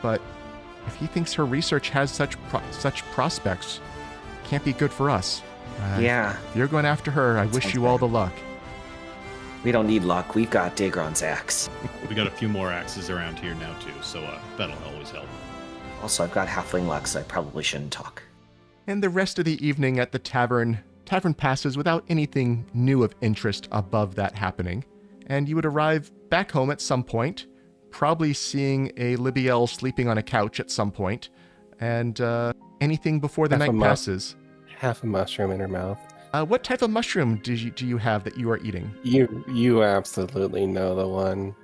but if he thinks her research has such prospects, can't be good for us. Yeah. If you're going after her, I wish you all the luck. We don't need luck. We've got Daegron's axe. We got a few more axes around here now too, so that'll always help. Also, I've got halfling luck, so I probably shouldn't talk. And the rest of the evening at the tavern passes without anything new of interest above that happening. And you would arrive back home at some point, probably seeing a Libbiel sleeping on a couch at some point, and anything before the night passes. Half a mushroom in her mouth. What type of mushroom do you have that you are eating? You absolutely know the one.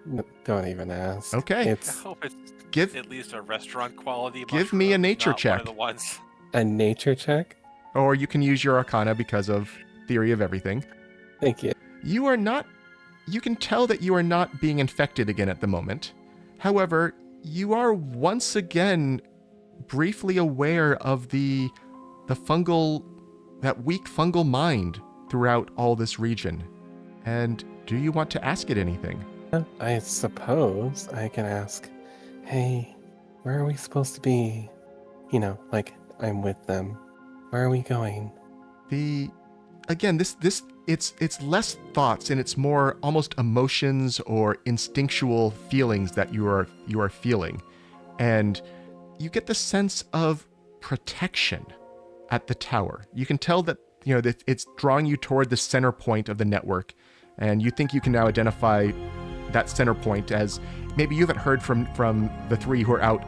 Don't even ask. Okay. I hope it's at least a restaurant quality. Give me a nature not check. One of the ones. A nature check? Or you can use your Arcana because of theory of everything. Thank you. You are not... You can tell that you are not being infected again at the moment. However, you are once again briefly aware of the fungal... that weak fungal mind throughout all this region. And do you want to ask it anything? I suppose I can ask, hey, where are we supposed to be? You know, like I'm with them. Where are we going? Again, it's less thoughts and it's more almost emotions or instinctual feelings that you are feeling. And you get the sense of protection at the tower. You can tell that, that it's drawing you toward the center point of the network, and you think you can now identify that center point as maybe you haven't heard from the three who are out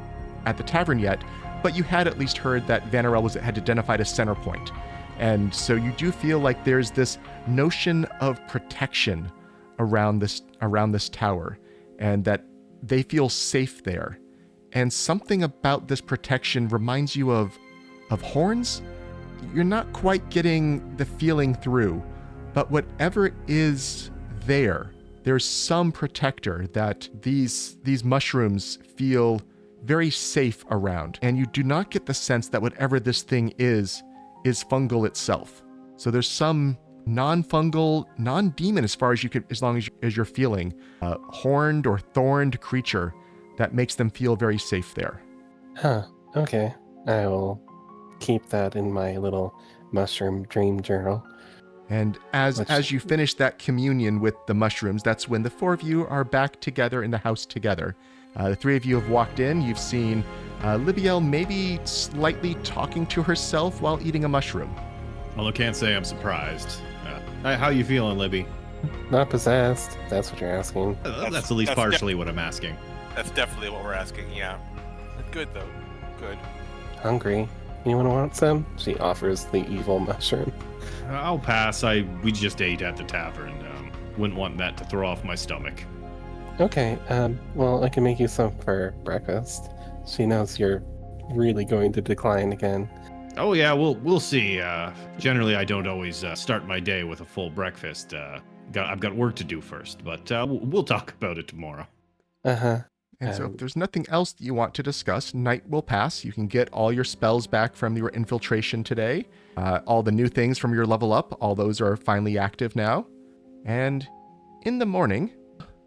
at the tavern yet, but you had at least heard that Vanarel had identified a center point. And so you do feel like there's this notion of protection around this tower, and that they feel safe there. And something about this protection reminds you of horns. You're not quite getting the feeling through, but whatever is there's some protector that these mushrooms feel very safe around. And you do not get the sense that whatever this thing is fungal itself. So there's some non-fungal, non-demon, as long as you're feeling, horned or thorned creature that makes them feel very safe there. Huh. Okay. I will keep that in my little mushroom dream journal. And as you finish that communion with the mushrooms, that's when the four of you are back together in the house together. The three of you have walked in. You've seen Libbiel maybe slightly talking to herself while eating a mushroom. Well, I can't say I'm surprised. How you feeling, Libby? Not possessed. That's what you're asking. That's at least partially what I'm asking. That's definitely what we're asking, yeah. Good, though. Good. Hungry. Anyone want some? She offers the evil mushroom. I'll pass. We just ate at the tavern. Wouldn't want that to throw off my stomach. Okay, well, I can make you some for breakfast. She knows you're really going to decline again. Oh yeah, we'll see. Generally, I don't always start my day with a full breakfast. I've got work to do first, but we'll talk about it tomorrow. Uh-huh. And so if there's nothing else that you want to discuss, night will pass. You can get all your spells back from your infiltration today. All the new things from your level up, all those are finally active now. And in the morning,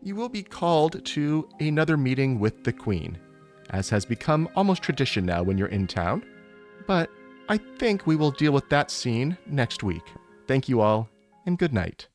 you will be called to another meeting with the Queen, as has become almost tradition now when you're in town. But I think we will deal with that scene next week. Thank you all, and good night.